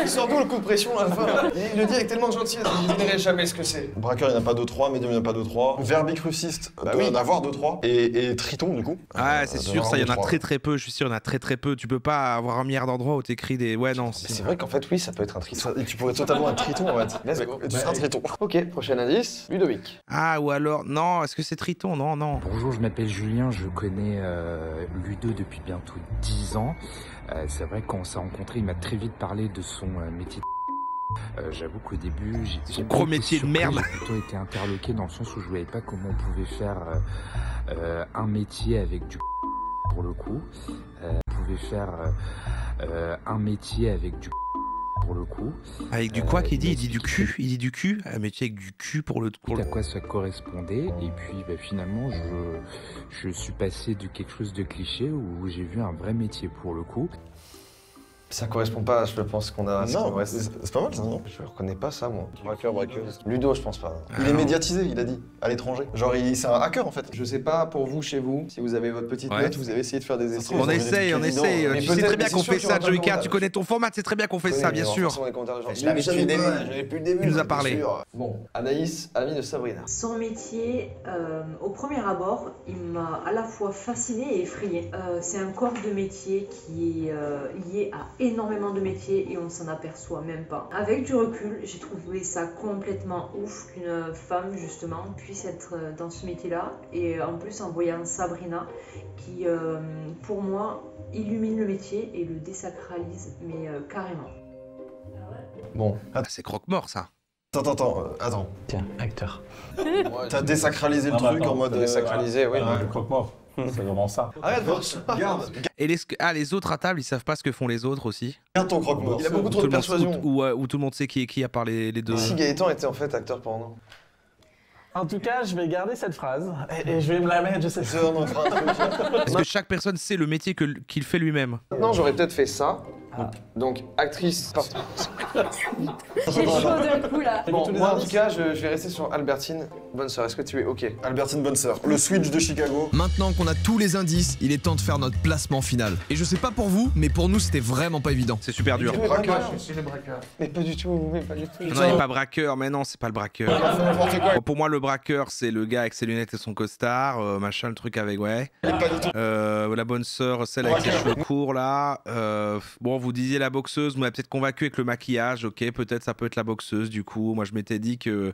Il sort d'où le coup de pression à la fin? Il le dit avec tellement de gentillesse, il ne dirait jamais ce que c'est. Braqueur, il n'y en a pas 2-3, médium, il n'y en a pas 2-3. Verbicruciste, il doit y en avoir 2-3. Et Triton, du coup. Ouais, c'est sûr, ça, il y en a très peu. Je suis sûr, il y en a très peu. Tu peux pas avoir un milliard d'endroits où t'écris des... Ouais, non. C'est vrai qu'en fait, oui, ça peut être un Triton. Tu pourrais totalement être Triton, en fait. Tu seras Triton. Ok, prochain indice, Ludovic. Ah, ou alors... Non, est-ce que c'est Triton? Non. Bonjour, je m'appelle Julien, je connais Ludo depuis bientôt 10 ans. C'est vrai que quand on s'est rencontrés, il m'a très vite parlé de son métier de... J'avoue qu'au début, j'ai gros métier de merde. J'ai plutôt été interloqué dans le sens où je voyais pas comment on pouvait faire un métier avec du pour le coup. On pouvait faire un métier avec du pour le coup. Avec du quoi qu'il dit? Il dit du cul. Il dit du cul. Un métier avec du cul pour le... À quoi ça correspondait. Et puis finalement, je suis passé de quelque chose de cliché où j'ai vu un vrai métier pour le coup. Ça correspond pas, je pense qu'on a... Non, c'est pas mal ça, non? Je reconnais pas ça, moi. Braqueur, braqueuse. Ludo, je pense pas. Il est médiatisé, il a dit, à l'étranger. Genre, c'est un hacker, en fait. Je sais pas, pour vous, chez vous, si vous avez votre petite note, vous avez essayé de faire des essais. On essaye. Tu sais très bien qu'on fait ça, Joyka. Tu connais ton format, c'est très bien qu'on fait ça, bien sûr. Je l'avais depuis le début. Il nous a parlé. Bon, Anaïs, amie de Sabrina. Son métier, au premier abord, il m'a à la fois fasciné et effrayé. C'est un corps de métier qui est lié à énormément de métiers et on s'en aperçoit même pas. Avec du recul, j'ai trouvé ça complètement ouf qu'une femme justement puisse être dans ce métier-là, et en plus en voyant Sabrina qui pour moi illumine le métier et le désacralise, mais carrément. Bon, c'est croque-mort ça. Attends. Tiens, acteur. T'as désacralisé le truc en mode... Désacralisé, oui. Le croque-mort. C'est vraiment ça. Arrête, garde. Et les autres à table, ils savent pas ce que font les autres aussi. Garde ton croque-mort. Il a beaucoup trop de persuasion. Ou tout le monde sait qui est qui à part les deux. Et si Gaëtan était en fait acteur porno? En tout cas, je vais garder cette phrase et je vais me la mettre, je sais pas. Est-ce que chaque personne sait le métier qu'il fait lui-même? Non, j'aurais peut-être fait ça. Donc, actrice. J'ai chaud d'un coup là. Bon, moi en tout cas, je vais rester sur Albertine Bonne Sœur. Est-ce que tu es OK? Albertine Bonne Sœur, le switch de Chicago. Maintenant qu'on a tous les indices, il est temps de faire notre placement final. Et je sais pas pour vous, mais pour nous, c'était vraiment pas évident. C'est super dur. C'est le braqueur. Mais pas du tout, Non, il est pas braqueur, mais non, c'est pas le braqueur. Bon, pour moi, le braqueur, c'est le gars avec ses lunettes et son costard, machin, le truc avec, ouais. La bonne sœur, celle avec les cheveux courts, là. Bon, vous disiez la boxeuse, vous m'avez peut-être convaincu avec le maquillage, ok, peut-être ça peut être la boxeuse, du coup. Moi, je m'étais dit que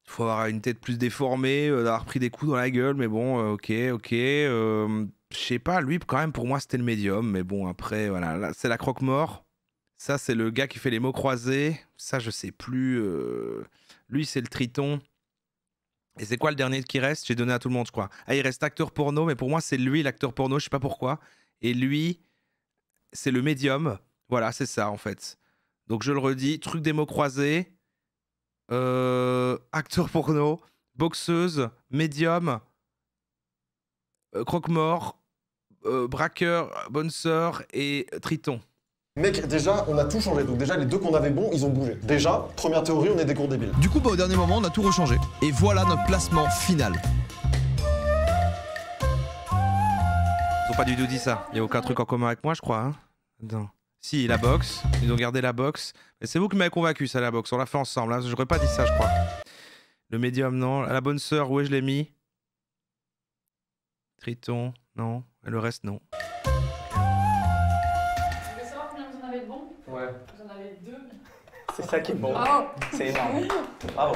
faut avoir une tête plus déformée, d'avoir pris des coups dans la gueule, mais bon, ok. Je sais pas, lui, quand même, pour moi, c'était le médium, mais bon, après, voilà, là, c'est la croque-mort. Ça, c'est le gars qui fait les mots croisés. Ça, je sais plus. Lui, c'est le Triton. Et c'est quoi le dernier qui reste? J'ai donné à tout le monde, je crois. Ah, il reste acteur porno, mais pour moi, c'est lui, l'acteur porno, je sais pas pourquoi. Et lui, c'est le médium. Voilà, c'est ça, en fait. Donc, je le redis, truc des mots croisés, acteur porno, boxeuse, médium, croque-mort, braqueur, bonne sœur et Triton. Mec, déjà, on a tout changé. Donc déjà, les deux qu'on avait bons, ils ont bougé. Déjà, première théorie, on est des cours débiles. Du coup, au dernier moment, on a tout rechangé. Et voilà notre placement final. Ils ont pas du tout dit ça. Il y a aucun truc en commun avec moi, je crois. Hein. Non. Si, la boxe. Ils ont gardé la boxe. Mais c'est vous qui m'avez convaincu, ça, la boxe. On l'a fait ensemble. Hein. J'aurais pas dit ça, je crois. Le médium, non. La bonne sœur, où est-ce que je l'ai mis? Triton, non. Et le reste, non. Vous voulez savoir combien vous en avez de bons? Ouais. Vous en avez 2. C'est ça qui est bon. Bravo. C'est énorme. Bravo.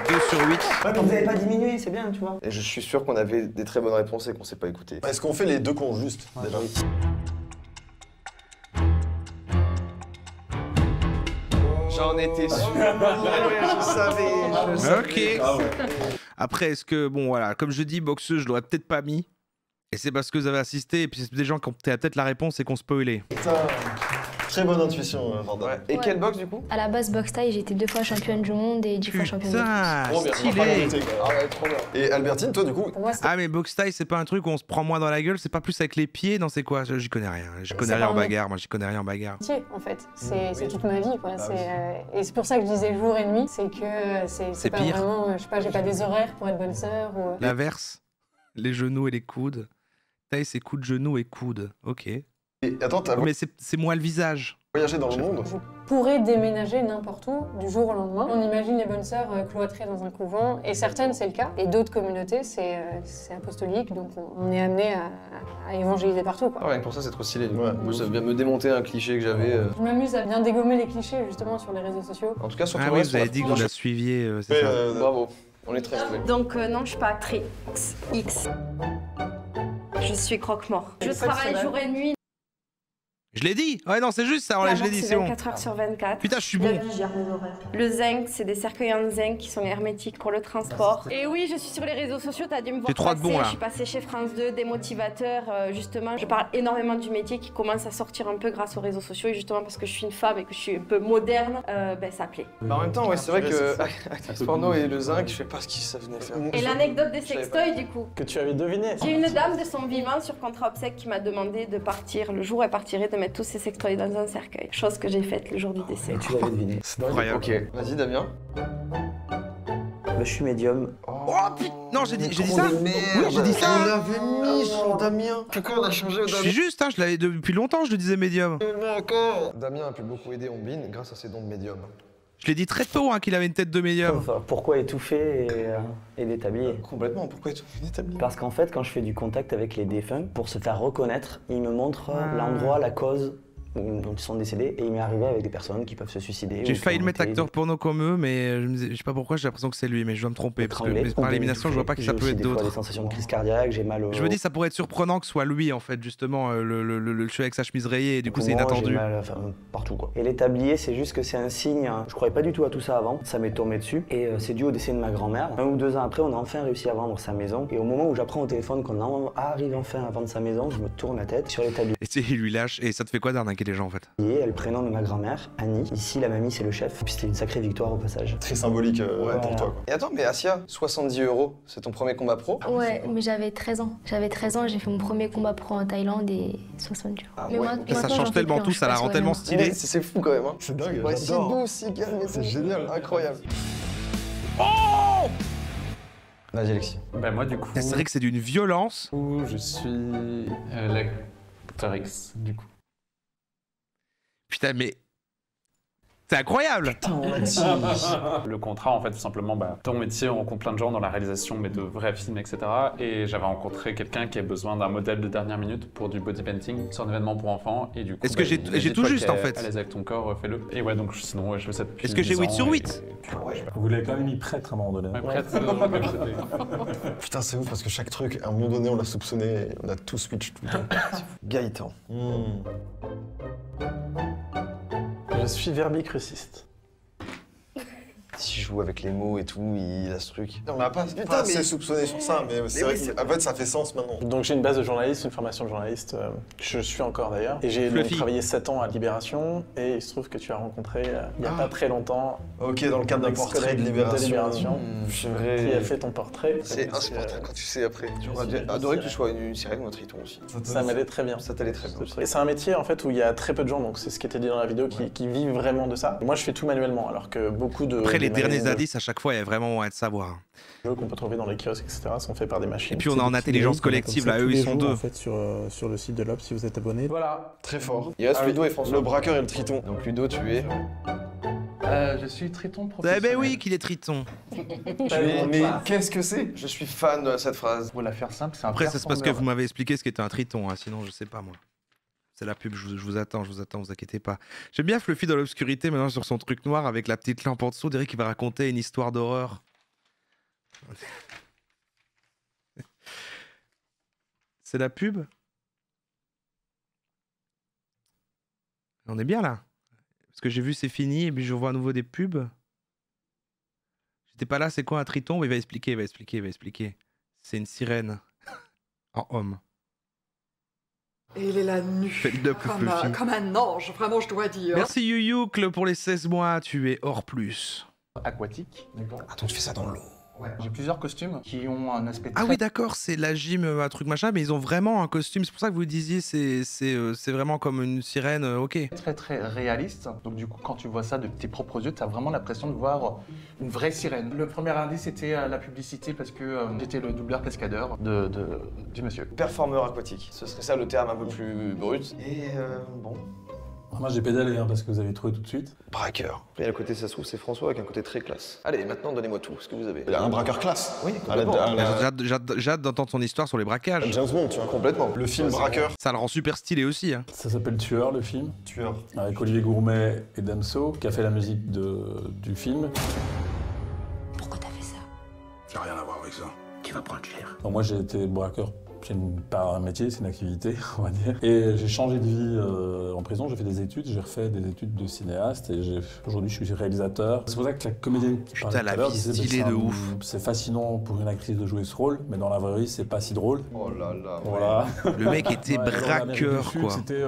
2 sur 8. Ouais, vous n'avez pas diminué, c'est bien, tu vois. Et je suis sûr qu'on avait des très bonnes réponses et qu'on s'est pas écouté. Est-ce qu'on fait les deux cons juste déjà? J'en étais sûr. Je savais. Ok. Après, est-ce que, bon, voilà, comme je dis, boxeuse, je l'aurais peut-être pas mis. Et c'est parce que vous avez assisté, et puis c'est des gens qui ont peut-être la réponse et qu'on spoilé. Putain, très bonne intuition, Varda. Ouais. Et quelle boxe du coup? À la base, boxe taille, j'étais 2 fois championne du monde et 10 fois championne de France. Trop bien. Stylé. Ah ouais, trop bien. Et Albertine, toi du coup? Ah mais boxe taille, c'est pas un truc où on se prend moins dans la gueule, c'est pas plus avec les pieds, non c'est quoi? J'y connais rien. Je connais rien en bagarre, moi j'y connais rien en bagarre. En fait, c'est toute ma vie, quoi. Et c'est pour ça que je disais jour et nuit, c'est que c'est pas pire. vraiment, je sais pas, j'ai pas des horaires pour être bonne sœur ou. L'inverse, les genoux et les coudes. Taille, c'est coudes, genoux et coudes. Ok. Et attends, mais c'est moi le visage. Voyager dans le monde. Je pourrais déménager n'importe où du jour au lendemain. On imagine les bonnes sœurs cloîtrées dans un couvent, et certaines c'est le cas, et d'autres communautés c'est apostolique, donc on est amené à évangéliser partout, quoi. Ouais, pour ça c'est trop stylé. Ouais. Ça vient me démonter un cliché que j'avais. Je m'amuse à bien dégommer les clichés justement sur les réseaux sociaux. En tout cas sur Ah oui, vous avez dit que vous la suiviez, c'est ça. Bravo, on est très doués. Donc non, je suis pas actrice X. Je suis croque-mort. Je travaille jour et nuit. Je l'ai dit. Ouais non, c'est juste ça, je l'ai dit, c'est bon. 24 heures sur 24. Putain, je suis bon. Le zinc, c'est des cercueils en zinc qui sont hermétiques pour le transport. Et oui, je suis sur les réseaux sociaux, t'as dû me voir passer. Bon, là. Je suis passée chez France 2, des motivateurs, justement. Je parle énormément du métier qui commence à sortir un peu grâce aux réseaux sociaux. Et justement, parce que je suis une femme et que je suis un peu moderne, ça plaît. Bah, en même temps, ouais, c'est vrai que actrice porno et le zinc, je sais pas ce qu'ils ça venait faire. Et l'anecdote des sextoys, du coup. Que tu avais deviné. J'ai une dame de son vivant sur contrat obsèque qui m'a demandé de partir le jour où elle partirait, de mettre tous ses sextoys dans un cercueil. Chose que j'ai faite le jour du décès. Tu l'avais deviné. C'est incroyable. Ok, vas-y Damien. Je suis médium. Oh putain, non j'ai dit ça. Oui, j'ai dit ça. On l'avait mis sur Damien. Pourquoi on a changé au Damien? Je suis juste, hein, je l'avais depuis longtemps, je le disais médium. Encore. Damien a pu beaucoup aider Ombine grâce à ses dons de médium. Je l'ai dit très tôt hein, qu'il avait une tête de médium. Enfin, pourquoi étouffer et l'établir? Complètement, pourquoi étouffer et l'établir? Parce qu'en fait, quand je fais du contact avec les défunts, pour se faire reconnaître, ils me montrent l'endroit, la cause dont ils sont décédés, et il m'est arrivé avec des personnes qui peuvent se suicider. J'ai failli le mettre acteur porno comme eux, mais je sais pas pourquoi, j'ai l'impression que c'est lui, mais je dois me tromper. Parce que par élimination, je vois pas que ça peut être d'autres. J'ai des sensations de crise cardiaque, j'ai mal au... Je me dis, ça pourrait être surprenant que ce soit lui, en fait, justement, le cheveu avec sa chemise rayée, et du coup, c'est inattendu. J'ai mal, enfin, partout, quoi. Et l'établier, c'est juste que c'est un signe. Je croyais pas du tout à tout ça avant, ça m'est tombé dessus, et c'est dû au décès de ma grand-mère. 1 ou 2 ans après, on a enfin réussi à vendre sa maison, et au moment où j'apprends au téléphone qu'on arrive enfin à vendre sa maison, je me tourne la tête sur l'établier. Et il lui lâche, et ça te fait quoi d'arnaquer les gens, en fait? Le prénom de ma grand-mère, Annie. Ici, la mamie, c'est le chef. Puis c'était une sacrée victoire au passage. Très symbolique pour toi, quoi. Et attends, mais Asia, 70 €, c'est ton premier combat pro? Ouais, mais j'avais 13 ans. J'avais 13 ans, j'ai fait mon premier combat pro en Thaïlande et 60 €. Ah, mais ouais. Ça change tellement tout, ça la rend tellement stylée. C'est fou quand même. Hein. C'est dingue. Ouais, si beau, si calme, c'est génial. Incroyable. Oh! Vas-y, Alexis. Bah, moi, du coup. C'est vrai que c'est d'une violence. Je suis l'acteur X, du coup. Putain, mais. C'est incroyable! Le contrat, en fait, tout simplement, ton métier, on rencontre plein de gens dans la réalisation, mais de vrais films, etc. Et j'avais rencontré quelqu'un qui a besoin d'un modèle de dernière minute pour du body painting. C'est un événement pour enfants, et du coup. Est-ce que j'ai tout juste, en fait? À l'aise avec ton corps, fais-le. Et ouais, donc sinon, je fais ça depuis. Est-ce que j'ai 8 sur 8? Vous l'avez quand même mis prêtre à un moment donné. Ouais, prêtre, Putain, c'est ouf parce que chaque truc, à un moment donné, on l'a soupçonné et on a tout switch tout le temps. Gaëtan. Je suis verbicruciste. Si je joue avec les mots et tout, il a ce truc. On m'a pas assez soupçonné sur ça, mais c'est vrai que en fait ça fait sens maintenant. Donc j'ai une base de journaliste, une formation de journaliste, je suis encore d'ailleurs. Et j'ai donc travaillé 7 ans à Libération, et il se trouve que tu as rencontré il n'y a pas très longtemps. Ok, dans le cadre d'un portrait de Libération. Qui a fait ton portrait. C'est insupportable quand tu sais après. J'aurais adoré que tu sois une sirène ou un triton aussi. Ça m'allait très bien. Ça t'allait très bien. Et c'est un métier en fait où il y a très peu de gens, donc c'est ce qui était dit dans la vidéo, qui vivent vraiment de ça. Moi je fais tout manuellement, alors que beaucoup de... Après les derniers indices, à chaque fois, il y a vraiment moyen de savoir. Les jeux qu'on peut trouver dans les kiosques, etc. sont faits par des machines. Et puis on est en intelligence collective, là, eux ils sont 2. En fait, sur le site de l'Obs, si vous êtes abonné. Voilà. Très fort. Il reste Ludo et François. Le braqueur et le triton. Donc Ludo, tu es... Je suis triton Eh professionnel. ben oui, qu'il est triton. Mais qu'est-ce que c'est? Je suis fan de cette phrase. Pour la faire simple, c'est un Après, c'est parce que vous m'avez expliqué ce qu'était un triton, hein, sinon je sais pas moi. C'est la pub, je vous attends, vous inquiétez pas. J'aime bien Fluffy dans l'obscurité, maintenant sur son truc noir avec la petite lampe en dessous, on dirait qu'il va raconter une histoire d'horreur. C'est la pub? On est bien là. Parce que j'ai vu c'est fini et puis je vois à nouveau des pubs. J'étais pas là, c'est quoi un triton? Il va expliquer. C'est une sirène. En homme. Et il est là nu, comme un ange, vraiment je dois dire. Merci Yuyuk pour les 16 mois, tu es hors plus. Aquatique. Attends, tu fais ça dans l'eau. Ouais. J'ai plusieurs costumes qui ont un aspect Ah oui d'accord, c'est la gym, un truc machin, mais ils ont vraiment un costume, c'est pour ça que vous disiez c'est vraiment comme une sirène, ok. Très très réaliste, donc du coup quand tu vois ça de tes propres yeux, tu as vraiment l'impression de voir une vraie sirène. Le premier indice c'était la publicité parce que j'étais le doubleur cascadeur du monsieur. Performeur aquatique, ce serait ça le terme un peu plus brut. Et bon... Moi j'ai pédalé parce que vous avez trouvé tout de suite. Braqueur. Et à côté ça se trouve c'est François avec un côté très classe. Allez maintenant donnez-moi tout, ce que vous avez. Il y a un braqueur classe. Oui, J'ai hâte d'entendre ton histoire sur les braquages. James Bond, tu vois. Complètement. Le film Braqueur. Ça le rend super stylé aussi. Hein. Ça s'appelle Tueur le film. Tueur. Avec Olivier Gourmet et Damso qui a fait la musique du film. Pourquoi t'as fait ça? Ça n'a rien à voir avec ça. Tu vas prendre cher. Donc moi j'ai été braqueur. C'est pas un métier, c'est une activité, on va dire. Et j'ai changé de vie en prison, j'ai fait des études, j'ai refait des études de cinéaste et aujourd'hui je suis réalisateur. C'est pour ça que la comédienne qui parlait tout à l'heure disait de ouf. C'est fascinant pour une actrice de jouer ce rôle, mais dans la vraie vie c'est pas si drôle. Oh là là. Voilà. Le mec était braqueur quoi. C'était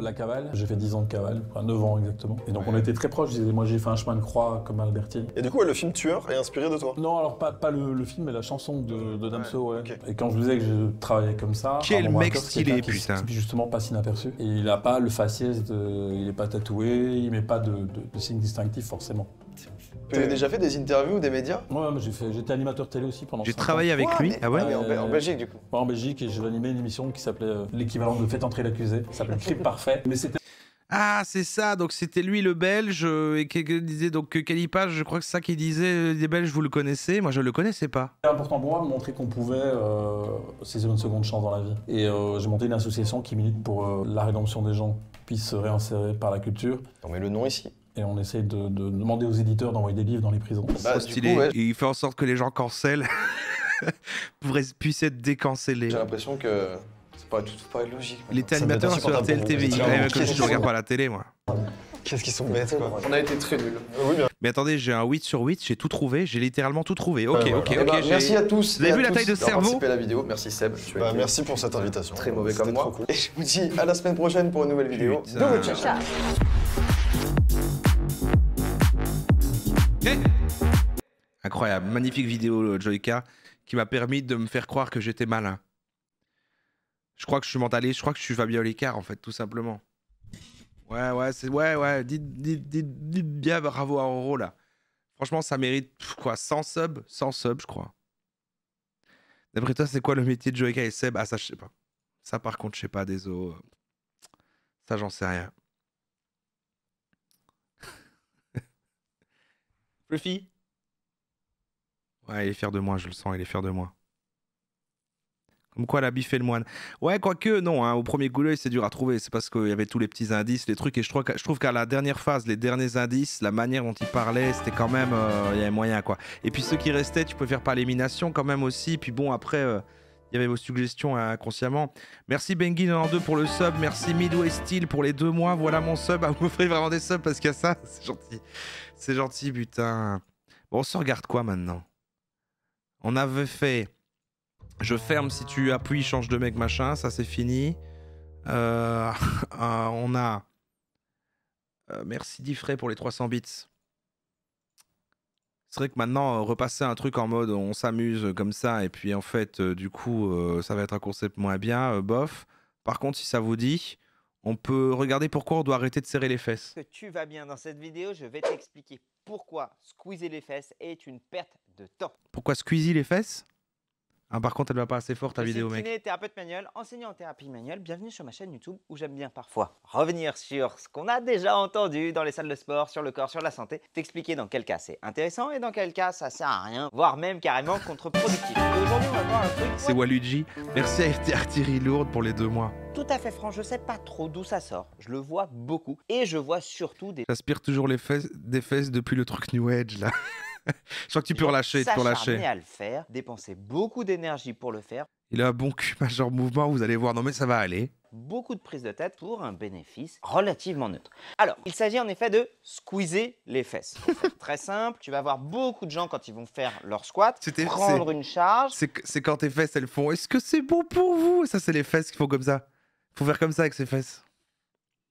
la cavale. J'ai fait 10 ans de cavale, enfin 9 ans exactement. Et donc on était très proches, moi j'ai fait un chemin de croix comme Albertine. Et du coup le film Tueur est inspiré de toi? Non alors pas le film mais la chanson de Damso, ouais. Okay. Et quand je vous disais que je travaillais comme ça. Quel mec stylé, putain. Qui justement passe inaperçu. Et il a pas le faciès, il est pas tatoué, il met pas de signe distinctif forcément. Tu avais déjà fait des interviews ou des médias? Ouais, j'étais animateur télé aussi pendant 5 ans. J'ai travaillé avec lui. Ah ouais, en Belgique du coup. Ouais, en Belgique, et j'ai animé une émission qui s'appelait l'équivalent de Faites entrer l'accusé. Ça s'appelle Crime Parfait. Mais c'était... Ah, c'est ça, donc c'était lui le belge, et qui disait, donc Calipage, je crois que c'est ça qu'il disait, les Belges, vous le connaissez, moi je le connaissais pas. C'est important pour moi de montrer qu'on pouvait saisir une seconde chance dans la vie. Et j'ai monté une association qui milite pour la rédemption des gens qui puissent se réinsérer par la culture. On met le nom ici. Et on essaye de demander aux éditeurs d'envoyer des livres dans les prisons. Bah, stylé. Coup, ouais. Il fait en sorte que les gens cancellent puissent être décancellés. J'ai l'impression que... tout pas logique. Il était animateur sur RTL TV. Je regarde pas la télé, moi. Qu'est-ce qu'ils sont bêtes, quoi. On a été très nuls. Oui, bien. Mais attendez, j'ai un 8 sur 8, j'ai tout trouvé, j'ai littéralement tout trouvé. Ok. Merci à tous. Vous avez vu la taille de cerveau? À la vidéo. Merci Seb. Merci pour cette invitation. Très mauvais comme moi. Cool. Et je vous dis à la semaine prochaine pour une nouvelle vidéo. Ciao. Incroyable, magnifique vidéo, Joyka, qui m'a permis de me faire croire que j'étais malin. Je crois que je suis mentaliste, je crois que je suis Fabien Olicard en fait, tout simplement. Ouais, dites bien bravo à Oro là. Franchement, ça mérite quoi, 100 subs, je crois. D'après toi, c'est quoi le métier de Joyka et Seb? Ah, ça, je sais pas. Ça, par contre, je sais pas, désolé. Ça, j'en sais rien. Fluffy? Ouais, il est fier de moi, je le sens, il est fier de moi. Comme quoi la bif fait le moine. Ouais, quoique, non, hein, au premier coup d'œil, c'est dur à trouver. C'est parce qu'il y avait tous les petits indices, les trucs. Et je trouve qu'à la dernière phase, les derniers indices, la manière dont il parlait, c'était quand même... il y avait moyen, quoi. Et puis ceux qui restaient, tu peux faire par élimination quand même aussi. Puis bon, après, Il y avait vos suggestions inconsciemment. Merci Bengi92 pour le sub. Merci Midway Steel pour les 2 mois. Voilà mon sub. Ah, vous m'offrez vraiment des subs parce qu'il y a ça. C'est gentil. C'est gentil, putain. Bon, on se regarde quoi maintenant? On avait fait... Je ferme si tu appuies, change de mec, machin. Ça, c'est fini. On a... merci Diffray pour les 300 bits. C'est vrai que maintenant, repasser un truc en mode on s'amuse comme ça, et puis en fait, du coup, ça va être un concept moins bien, bof. Par contre, si ça vous dit, on peut regarder pourquoi on doit arrêter de serrer les fesses. Que tu vas bien dans cette vidéo, je vais t'expliquer pourquoi squeezer les fesses est une perte de temps. Pourquoi squeezie les fesses? Ah, par contre, elle va pas assez fort ta vidéo, mec. Kiné, thérapeute manuel, enseignant en thérapie manuelle. Bienvenue sur ma chaîne YouTube où j'aime bien parfois revenir sur ce qu'on a déjà entendu dans les salles de sport, sur le corps, sur la santé, t'expliquer dans quel cas c'est intéressant et dans quel cas ça sert à rien, voire même carrément contre-productif. Et aujourd'hui, on va voir un truc. C'est Waluigi. Merci à FT Artillerie Lourde pour les 2 mois. Tout à fait franc, je sais pas trop d'où ça sort. Je le vois beaucoup et je vois surtout des. J'aspire toujours des fesses depuis le truc New Age là. Je crois que tu peux relâcher, S'acharner à le faire, dépenser beaucoup d'énergie pour le faire. Il a un bon cul majeur mouvement, vous allez voir. Non mais ça va aller. Beaucoup de prises de tête pour un bénéfice relativement neutre. Alors, il s'agit en effet de squeezer les fesses. Très simple, tu vas voir beaucoup de gens quand ils vont faire leur squat, prendre une charge. C'est quand tes fesses elles font « Est-ce que c'est bon pour vous ?» Ça c'est les fesses qui font comme ça. Il faut faire comme ça avec ses fesses.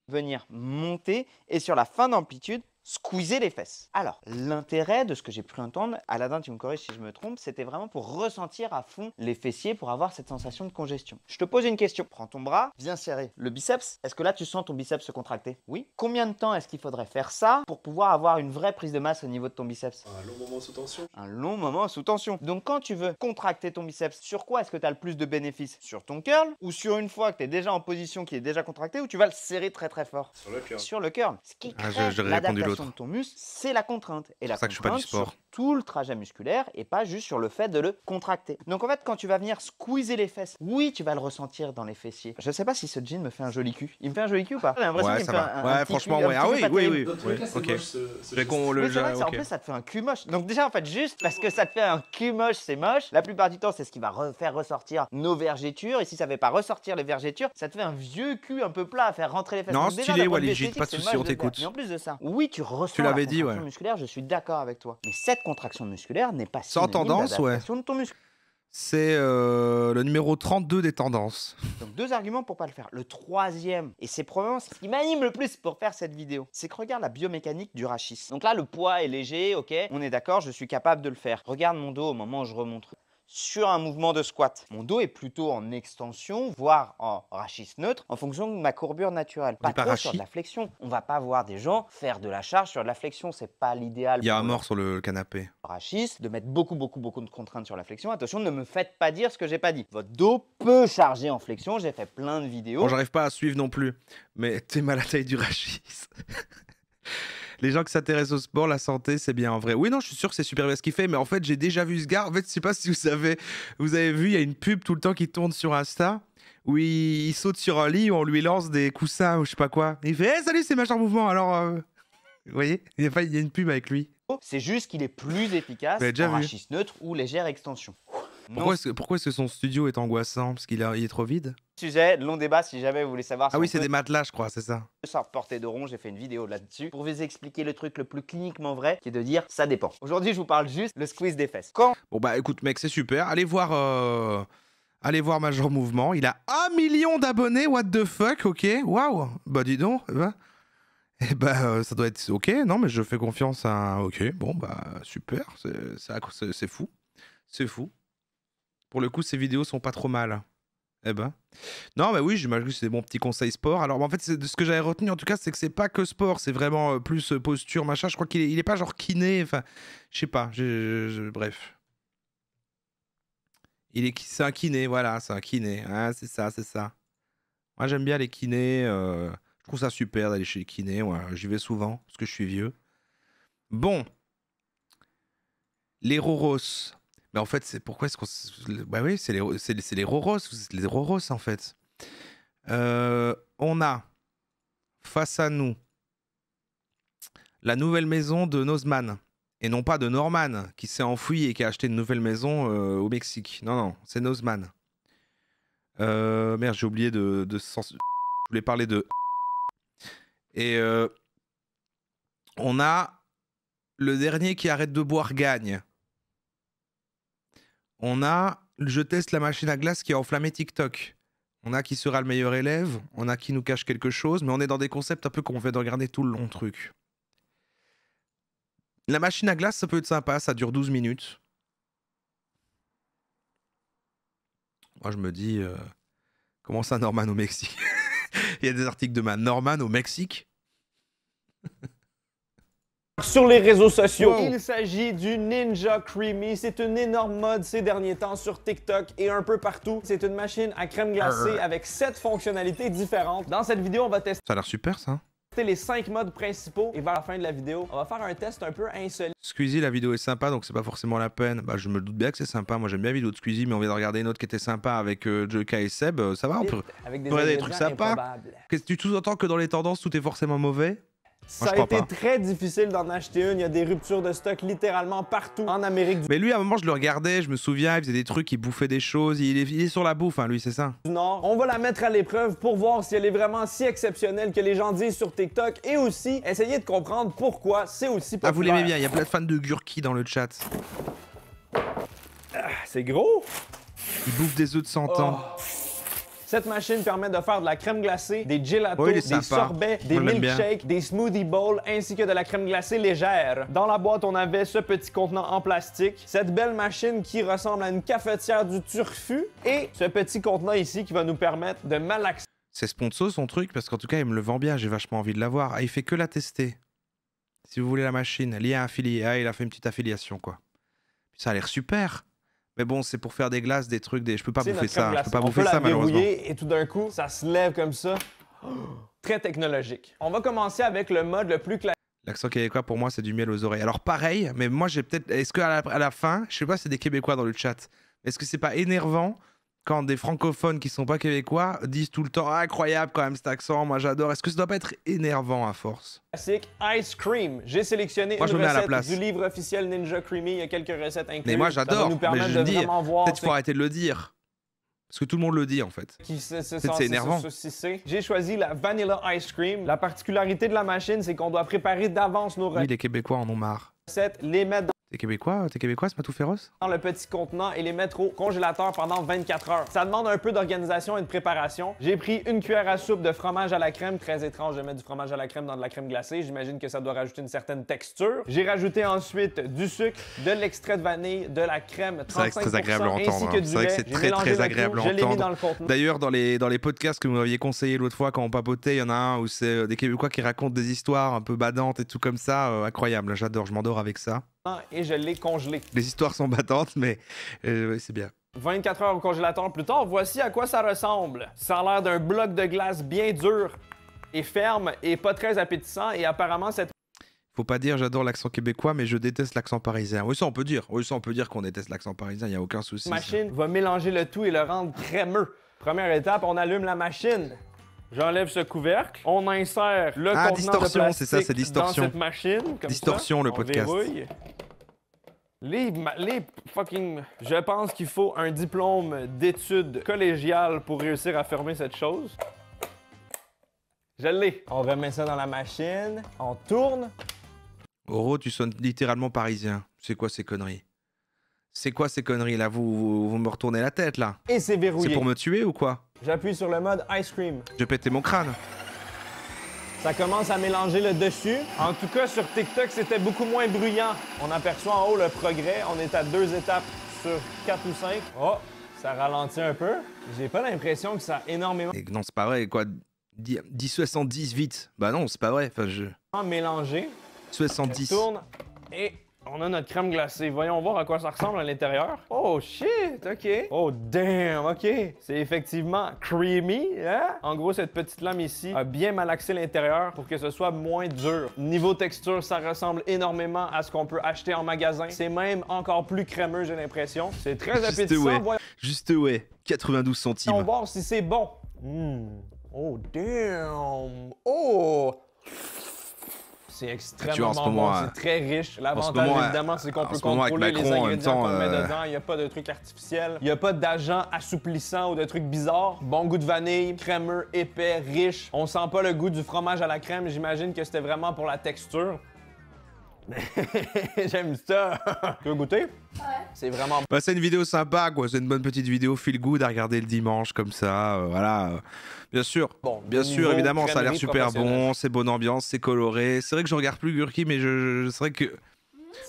Venir monter et sur la fin d'amplitude, squeezer les fesses. Alors, l'intérêt de ce que j'ai pu entendre, Aladin, tu me corriges si je me trompe, c'était vraiment pour ressentir à fond les fessiers, pour avoir cette sensation de congestion. Je te pose une question. Prends ton bras, viens serrer le biceps. Est-ce que là, tu sens ton biceps se contracter? Oui. Combien de temps est-ce qu'il faudrait faire ça pour pouvoir avoir une vraie prise de masse au niveau de ton biceps? Un long moment sous tension. Un long moment sous tension. Donc, quand tu veux contracter ton biceps, sur quoi est-ce que tu as le plus de bénéfices? Sur ton curl ou sur une fois que tu es déjà en position qui est déjà contractée ou tu vas le serrer très très fort? Sur le curl. Sur le curl. Ce qui crée l'adaptation de ton muscle, c'est la contrainte. Et la contrainte sur tout le trajet musculaire et pas juste sur le fait de le contracter. Donc en fait, quand tu vas venir squeezer les fesses, oui, tu vas le ressentir dans les fessiers. Je sais pas si ce jean me fait un joli cul. Il me fait un joli cul ou pas? J'ai l'impression qu'il me fait un franchement, petit ouais. Ah oui, oui. Ok. C'est vrai en plus, ça te fait un cul moche. Donc déjà, en fait, juste parce que ça te fait un cul moche, c'est moche. La plupart du temps, c'est ce qui va faire ressortir nos vergetures. Et si ça ne fait pas ressortir les vergetures, ça te fait un vieux cul un peu plat à faire rentrer les fesses. Non, donc, stylé, Waluigi, pas de soucis, on t'écoute. Mais en plus de ça, oui, tu ressens tu l'avais dit, musculaire, je suis d'accord avec toi. Mais cette contraction musculaire n'est pas sans tendance, d'adaptation de ton muscle. C'est le numéro 32 des tendances. Donc 2 arguments pour pas le faire. Le troisième, et c'est probablement ce qui m'anime le plus pour faire cette vidéo, c'est que regarde la biomécanique du rachis. Donc là, le poids est léger, ok, on est d'accord, je suis capable de le faire. Regarde mon dos au moment où je remonte. Sur un mouvement de squat, mon dos est plutôt en extension, voire en rachis neutre, en fonction de ma courbure naturelle. Pas trop sur de la flexion. On va pas voir des gens faire de la charge sur de la flexion, c'est pas l'idéal. Il y a un mort sur le canapé. Rachis, de mettre beaucoup de contraintes sur la flexion. Attention, ne me faites pas dire ce que j'ai pas dit. Votre dos peut charger en flexion, j'ai fait plein de vidéos. Bon, j'arrive pas à suivre non plus, mais t'es mal à la taille du rachis. Les gens qui s'intéressent au sport, la santé, c'est bien en vrai. Oui, non, je suis sûr que c'est super bien ce qu'il fait, mais en fait, j'ai déjà vu ce gars. En fait, je sais pas si vous avez vu, il y a une pub tout le temps qui tourne sur Insta où il saute sur un lit où on lui lance des coussins ou je sais pas quoi. Et il fait hey, salut, c'est Machin Mouvement. Alors, vous voyez, il y a une pub avec lui. C'est juste qu'il est plus efficace en rachis neutre ou légère extension. Pourquoi est-ce que son studio est angoissant? Parce qu'il est trop vide? Sujet, long débat si jamais vous voulez savoir. Ah oui, c'est des matelas, je crois, c'est ça. Sans portée de rond, j'ai fait une vidéo là-dessus pour vous expliquer le truc le plus cliniquement vrai, qui est de dire ça dépend. Aujourd'hui, je vous parle juste le squeeze des fesses. Quand Bon bah écoute mec, c'est super. Allez voir Major Mouvement. Il a 1 million d'abonnés. What the fuck? Ok. Waouh. Bah dis donc. Ça doit être ok. Non mais je fais confiance à. Ok. Bon bah super. C'est fou. C'est fou. Pour le coup, ces vidéos sont pas trop mal. Eh ben. Non, mais oui, j'imagine que c'est des bons petits conseils sport. Alors, en fait, ce que j'avais retenu, en tout cas, c'est que c'est pas que sport, c'est vraiment plus posture, machin. Je crois qu'il est pas genre kiné, enfin, je sais pas. Bref. C'est un kiné, voilà, c'est un kiné. Hein, c'est ça. Moi, j'aime bien les kinés. Je trouve ça super d'aller chez les kinés. Ouais, j'y vais souvent, parce que je suis vieux. Bon. Les roros. Mais en fait, c'est pourquoi est-ce qu'on... Bah oui, c'est les roros, les roros en fait. On a face à nous la nouvelle maison de Nozman. Et non pas de Norman, qui s'est enfui et qui a acheté une nouvelle maison au Mexique. Non, c'est Nozman. Merde, j'ai oublié de je voulais parler de... Et on a le dernier qui arrête de boire gagne. On a je teste la machine à glace qui a enflammé TikTok. On a qui sera le meilleur élève, on a qui nous cache quelque chose, mais on est dans des concepts un peu qu'on fait de regarder tout le long truc. La machine à glace, ça peut être sympa, ça dure 12 minutes. Moi, je me dis, comment ça, Norman au Mexique? Il y a des articles de Norman au Mexique. Sur les réseaux sociaux, il s'agit du Ninja Creamy. C'est une énorme mode ces derniers temps sur TikTok et un peu partout. C'est une machine à crème glacée avec 7 fonctionnalités différentes. Dans cette vidéo, on va tester Ça a l'air super, ça. Les 5 modes principaux et vers la fin de la vidéo, on va faire un test un peu insolite. Squeezie, la vidéo est sympa, donc c'est pas forcément la peine. Bah, je me doute bien que c'est sympa. Moi, j'aime bien la vidéo de Squeezie, mais on vient de regarder une autre qui était sympa avec Joka et Seb. Ça va, on peut regarder des trucs sympas. Qu'est-ce que tu sous-entends que dans les tendances, tout est forcément mauvais? Ça a été très difficile d'en acheter une. Il y a des ruptures de stock littéralement partout en Amérique du Nord. Mais lui, à un moment, je le regardais, je me souviens, il faisait des trucs, il bouffait des choses. Il est sur la bouffe, hein, lui, c'est ça. On va la mettre à l'épreuve pour voir si elle est vraiment si exceptionnelle que les gens disent sur TikTok et aussi essayer de comprendre pourquoi c'est aussi populaire. Ah, vous l'aimez bien, il y a plein de fans de Gurki dans le chat. C'est gros. Il bouffe des œufs de 100 ans. Cette machine permet de faire de la crème glacée, des gelatos, des sorbets, des milkshakes, des smoothie bowls, ainsi que de la crème glacée légère. Dans la boîte, on avait ce petit contenant en plastique, cette belle machine qui ressemble à une cafetière du Turfu, et ce petit contenant ici qui va nous permettre de malaxer. C'est sponsor son truc, parce qu'en tout cas, il me le vend bien, j'ai vachement envie de l'avoir. Ah, il fait que la tester. Si vous voulez la machine, liée à un affilié. Ah, il a fait une petite affiliation, quoi. Ça a l'air super. Mais bon, c'est pour faire des glaces, des trucs, je peux pas bouffer ça. Je peux pas bouffer ça, malheureusement. Et tout d'un coup, ça se lève comme ça. Très technologique. On va commencer avec le mode le plus classique. L'accent québécois, pour moi, c'est du miel aux oreilles. Alors pareil, mais moi, j'ai peut-être... Est-ce qu'à la fin, je sais pas si c'est des Québécois dans le chat, est-ce que c'est pas énervant quand des francophones qui sont pas québécois disent tout le temps « Ah, incroyable quand même cet accent, moi j'adore ». Est-ce que ça doit pas être énervant à force? Classique Ice Cream. J'ai sélectionné une recette du livre officiel Ninja Creamy. Il y a quelques recettes incluses. Mais moi j'adore, mais je veux dire, peut-être qu'il faut arrêter de le dire. Parce que tout le monde le dit en fait. C'est énervant. J'ai choisi la Vanilla Ice Cream. La particularité de la machine, c'est qu'on doit préparer d'avance nos recettes. Oui, les Québécois en ont marre. Les mettre dans... T'es québécois, c'est pas tout féroce? Dans le petit contenant et les mettre au congélateur pendant 24 heures. Ça demande un peu d'organisation et de préparation. J'ai pris une cuillère à soupe de fromage à la crème. Très étrange de mettre du fromage à la crème dans de la crème glacée. J'imagine que ça doit rajouter une certaine texture. J'ai rajouté ensuite du sucre, de l'extrait de vanille, de la crème 35%, c'est vrai que c'est très agréable à entendre. C'est vrai que c'est très agréable à entendre. D'ailleurs, dans les podcasts que vous m'aviez conseillé l'autre fois quand on papotait, il y en a un où c'est des Québécois qui racontent des histoires un peu badantes et tout comme ça. Incroyable, j'adore, je m'endors avec ça. Et je l'ai congelé. Les histoires sont battantes, mais c'est bien. 24 heures au congélateur plus tard, voici à quoi ça ressemble. Ça a l'air d'un bloc de glace bien dur et ferme et pas très appétissant. Et apparemment, cette... Faut pas dire j'adore l'accent québécois, mais je déteste l'accent parisien. Oui, ça on peut dire. Oui, ça on peut dire qu'on déteste l'accent parisien, il n'y a aucun souci. La machine va mélanger le tout et le rendre crémeux. Première étape, on allume la machine. J'enlève ce couvercle, on insère le contenant distorsion, de plastique c'est ça, c'est distorsion. dans cette machine. Comme distorsion, ça, le podcast. Verrouille. Les fucking... Je pense qu'il faut un diplôme d'études collégiales pour réussir à fermer cette chose. Je l'ai. On remet ça dans la machine, on tourne. Oro, tu sonnes littéralement parisien. C'est quoi ces conneries? C'est quoi ces conneries là? Vous me retournez la tête là. Et c'est verrouillé. C'est pour me tuer ou quoi? J'appuie sur le mode Ice Cream. Je vais péter mon crâne. Ça commence à mélanger le dessus. En tout cas, sur TikTok, c'était beaucoup moins bruyant. On aperçoit en haut le progrès. On est à 2 étapes sur 4 ou 5. Oh, ça ralentit un peu. J'ai pas l'impression que ça a énormément... Et non, c'est pas vrai, quoi. 10-70 vite. Bah non, c'est pas vrai. Enfin, Mélangé. 70. On tourne et... On a notre crème glacée. Voyons voir à quoi ça ressemble à l'intérieur. Oh shit, ok. Oh damn, ok. C'est effectivement creamy, hein? En gros, cette petite lame ici a bien malaxé l'intérieur pour que ce soit moins dur. Niveau texture, ça ressemble énormément à ce qu'on peut acheter en magasin. C'est même encore plus crémeux, j'ai l'impression. C'est très appétissant. Juste ouais. 92 centimes. On va voir si c'est bon. Oh damn. Oh. C'est Tu extrêmement vois, en ce moment, bon, c'est très riche. L'avantage, moment, évidemment, c'est qu'on en peut ce moment, avec contrôler les Macron, en même ingrédients temps, qu'on met dedans. Il n'y a pas de trucs artificiels. Il n'y a pas d'agents assouplissants ou de trucs bizarres. Bon goût de vanille, crémeux, épais, riche. On sent pas le goût du fromage à la crème. J'imagine que c'était vraiment pour la texture. J'aime ça. Tu veux goûter? Ouais. C'est vraiment... Bah, c'est une vidéo sympa, quoi. C'est une bonne petite vidéo feel good à regarder le dimanche, comme ça. Voilà. Bien sûr. Bon, bien sûr, évidemment, ça a l'air crèmerie super bon. professionnelle. C'est bonne ambiance, c'est coloré. C'est vrai que je regarde plus Gurki, mais c'est vrai que...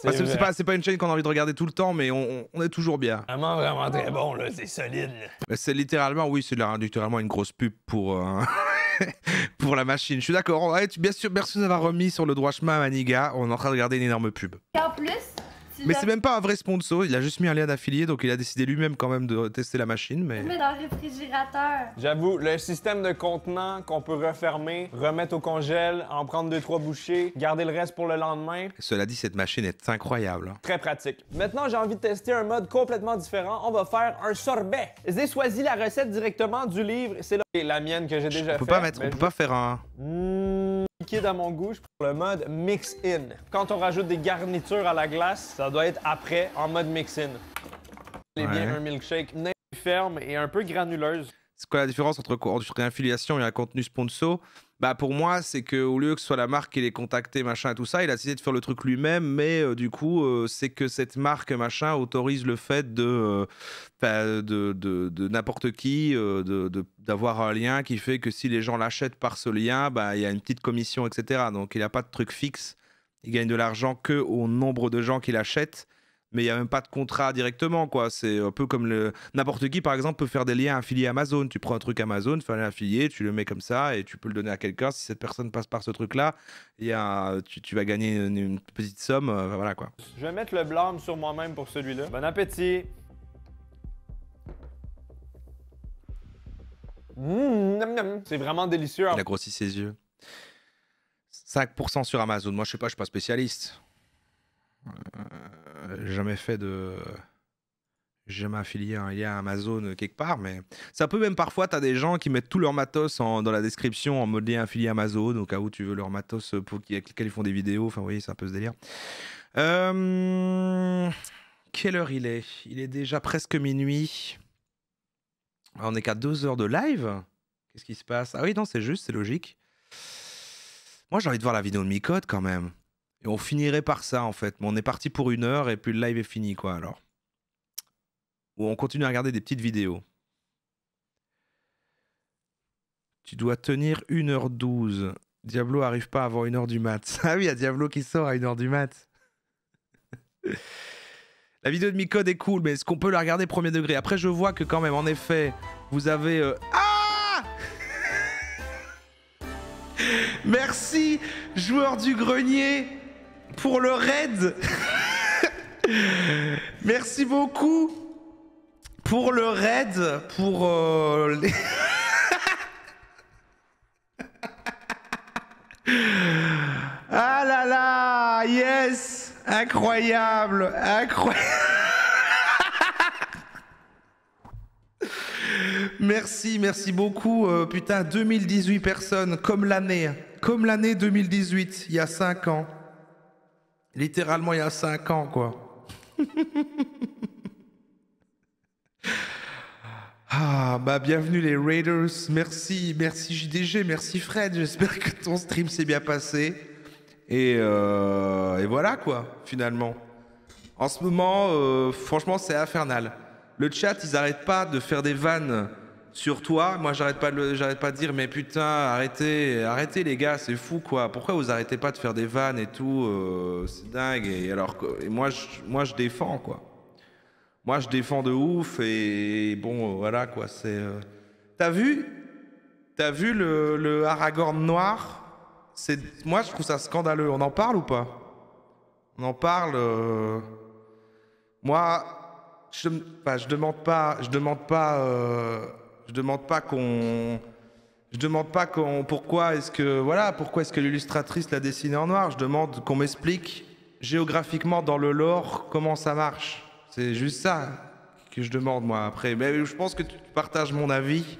C'est pas une chaîne qu'on a envie de regarder tout le temps, mais on est toujours bien. Vraiment très bon, là. C'est solide. Bah, c'est littéralement, oui, c'est littéralement une grosse pub pour... pour la machine. Je suis d'accord. Ouais, bien sûr, merci de nous avoir remis sur le droit chemin, Maniga. On est en train de regarder une énorme pub. Et en plus, Mais c'est même pas un vrai sponsor, il a juste mis un lien d'affilié, donc il a décidé lui-même quand même de tester la machine. Mais mets dans le réfrigérateur. J'avoue, le système de contenant qu'on peut refermer, remettre au congèle, en prendre 2-3 bouchées, garder le reste pour le lendemain. Cela dit, cette machine est incroyable. Hein. Très pratique. Maintenant, j'ai envie de tester un mode complètement différent. On va faire un sorbet. J'ai choisi la recette directement du livre. C'est la mienne que j'ai déjà On fait. peut pas faire un... Liquide à mon goût, je prends le mode mix-in. Quand on rajoute des garnitures à la glace, ça doit être après, en mode mix-in. C'est bien un milkshake ferme et un peu granuleuse. C'est quoi la différence entre une affiliation et un contenu sponsor? Bah pour moi, c'est qu'au lieu que ce soit la marque qui les contacté, machin et tout ça, il a décidé de faire le truc lui-même, mais du coup, c'est que cette marque, machin, autorise le fait de n'importe qui, d'avoir un lien qui fait que si les gens l'achètent par ce lien, bah il y a une petite commission, etc. Donc il n'a pas de truc fixe, il gagne de l'argent que au nombre de gens qui l'achètent. Mais il n'y a même pas de contrat directement, quoi. C'est un peu comme n'importe qui, par exemple, peut faire des liens affiliés Amazon. Tu prends un truc Amazon, fais un lien affilié, tu le mets comme ça et tu peux le donner à quelqu'un. Si cette personne passe par ce truc-là, tu vas gagner une petite somme. Voilà, quoi. Je vais mettre le blâme sur moi-même pour celui-là. Bon appétit! C'est vraiment délicieux. Il a grossi ses yeux. 5% sur Amazon. Moi, je sais pas, je suis pas spécialiste. Jamais fait de... Jamais affilié un lien à Amazon quelque part, mais ça peut même parfois, tu as des gens qui mettent tout leur matos dans la description en mode lien affilié Amazon, au cas où tu veux leur matos avec lequel ils font des vidéos, enfin vous voyez, c'est un peu ce délire. Quelle heure il est? Il est déjà presque minuit. On est qu'à 2 heures de live. Qu'est-ce qui se passe? Ah oui, non, c'est juste, c'est logique. Moi, j'ai envie de voir la vidéo de Micode quand même. Et on finirait par ça, en fait. Mais on est parti pour 1 heure et puis le live est fini, quoi, alors. Ou on continue à regarder des petites vidéos. Tu dois tenir 1h12. Diablo arrive pas avant 1h du mat. Ah oui, il y a Diablo qui sort à 1h du mat. La vidéo de Micode est cool, mais est-ce qu'on peut la regarder premier degré? Après, je vois que quand même, en effet, vous avez... Ah Merci, joueur du grenier, pour le raid. Merci beaucoup pour le raid, pour les... Ah là là, yes, incroyable, incroyable. Merci, merci beaucoup. Putain, 2018 personnes, comme l'année 2018, il y a 5 ans. Littéralement, il y a 5 ans, quoi. Ah, bah bienvenue les Raiders. Merci, merci JDG, merci Fred. J'espère que ton stream s'est bien passé. Et voilà, quoi, finalement. En ce moment, franchement, c'est infernal. Le chat, ils arrêtent pas de faire des vannes sur toi. Moi, j'arrête pas de dire, mais putain, arrêtez les gars, c'est fou quoi. Pourquoi vous arrêtez pas de faire des vannes et tout? C'est dingue. Et moi, je défends quoi. Moi, je défends de ouf et bon, voilà quoi. C'est. T'as vu le Aragorn noir? Moi, je trouve ça scandaleux. On en parle ou pas? On en parle. Moi. Je demande pas pourquoi est-ce que l'illustratrice l'a dessiné en noir. Je demande qu'on m'explique géographiquement dans le lore comment ça marche. C'est juste ça que je demande moi après. Mais je pense que tu partages mon avis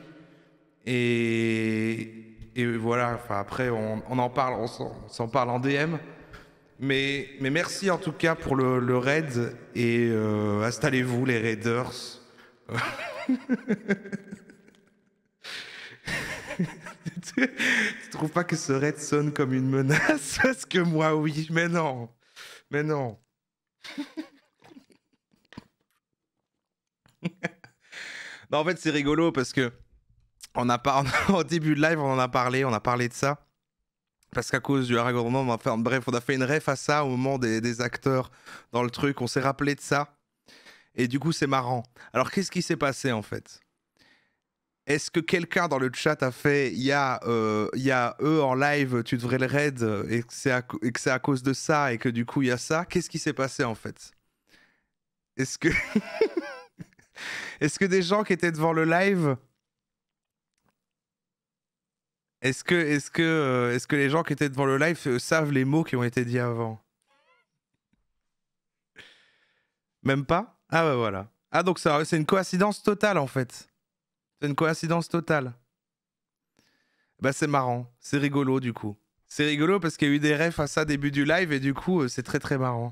et voilà, enfin après on en parle, on s'en parle en DM. Mais merci en tout cas pour le raid et installez-vous les raiders. Tu trouves pas que ce raid sonne comme une menace? Parce que moi oui, mais non. Mais non. Non, en fait c'est rigolo parce que au début de live on a parlé de ça. Parce qu'à cause du raccordement, bref, on a fait une ref à ça au moment des acteurs dans le truc, on s'est rappelé de ça. Et du coup, c'est marrant. Alors, qu'est-ce qui s'est passé en fait? Est-ce que quelqu'un dans le chat a fait il y a eux en live, tu devrais le raid et que c'est à cause de ça et que du coup il y a ça? Qu'est-ce qui s'est passé en fait? Est-ce que est-ce que des gens qui étaient devant le live, est-ce que les gens qui étaient devant le live savent les mots qui ont été dits avant? Même pas? Ah bah voilà. Ah donc c'est une coïncidence totale en fait. C'est une coïncidence totale. Bah c'est marrant, c'est rigolo du coup. C'est rigolo parce qu'il y a eu des refs à ça début du live et du coup c'est très très marrant.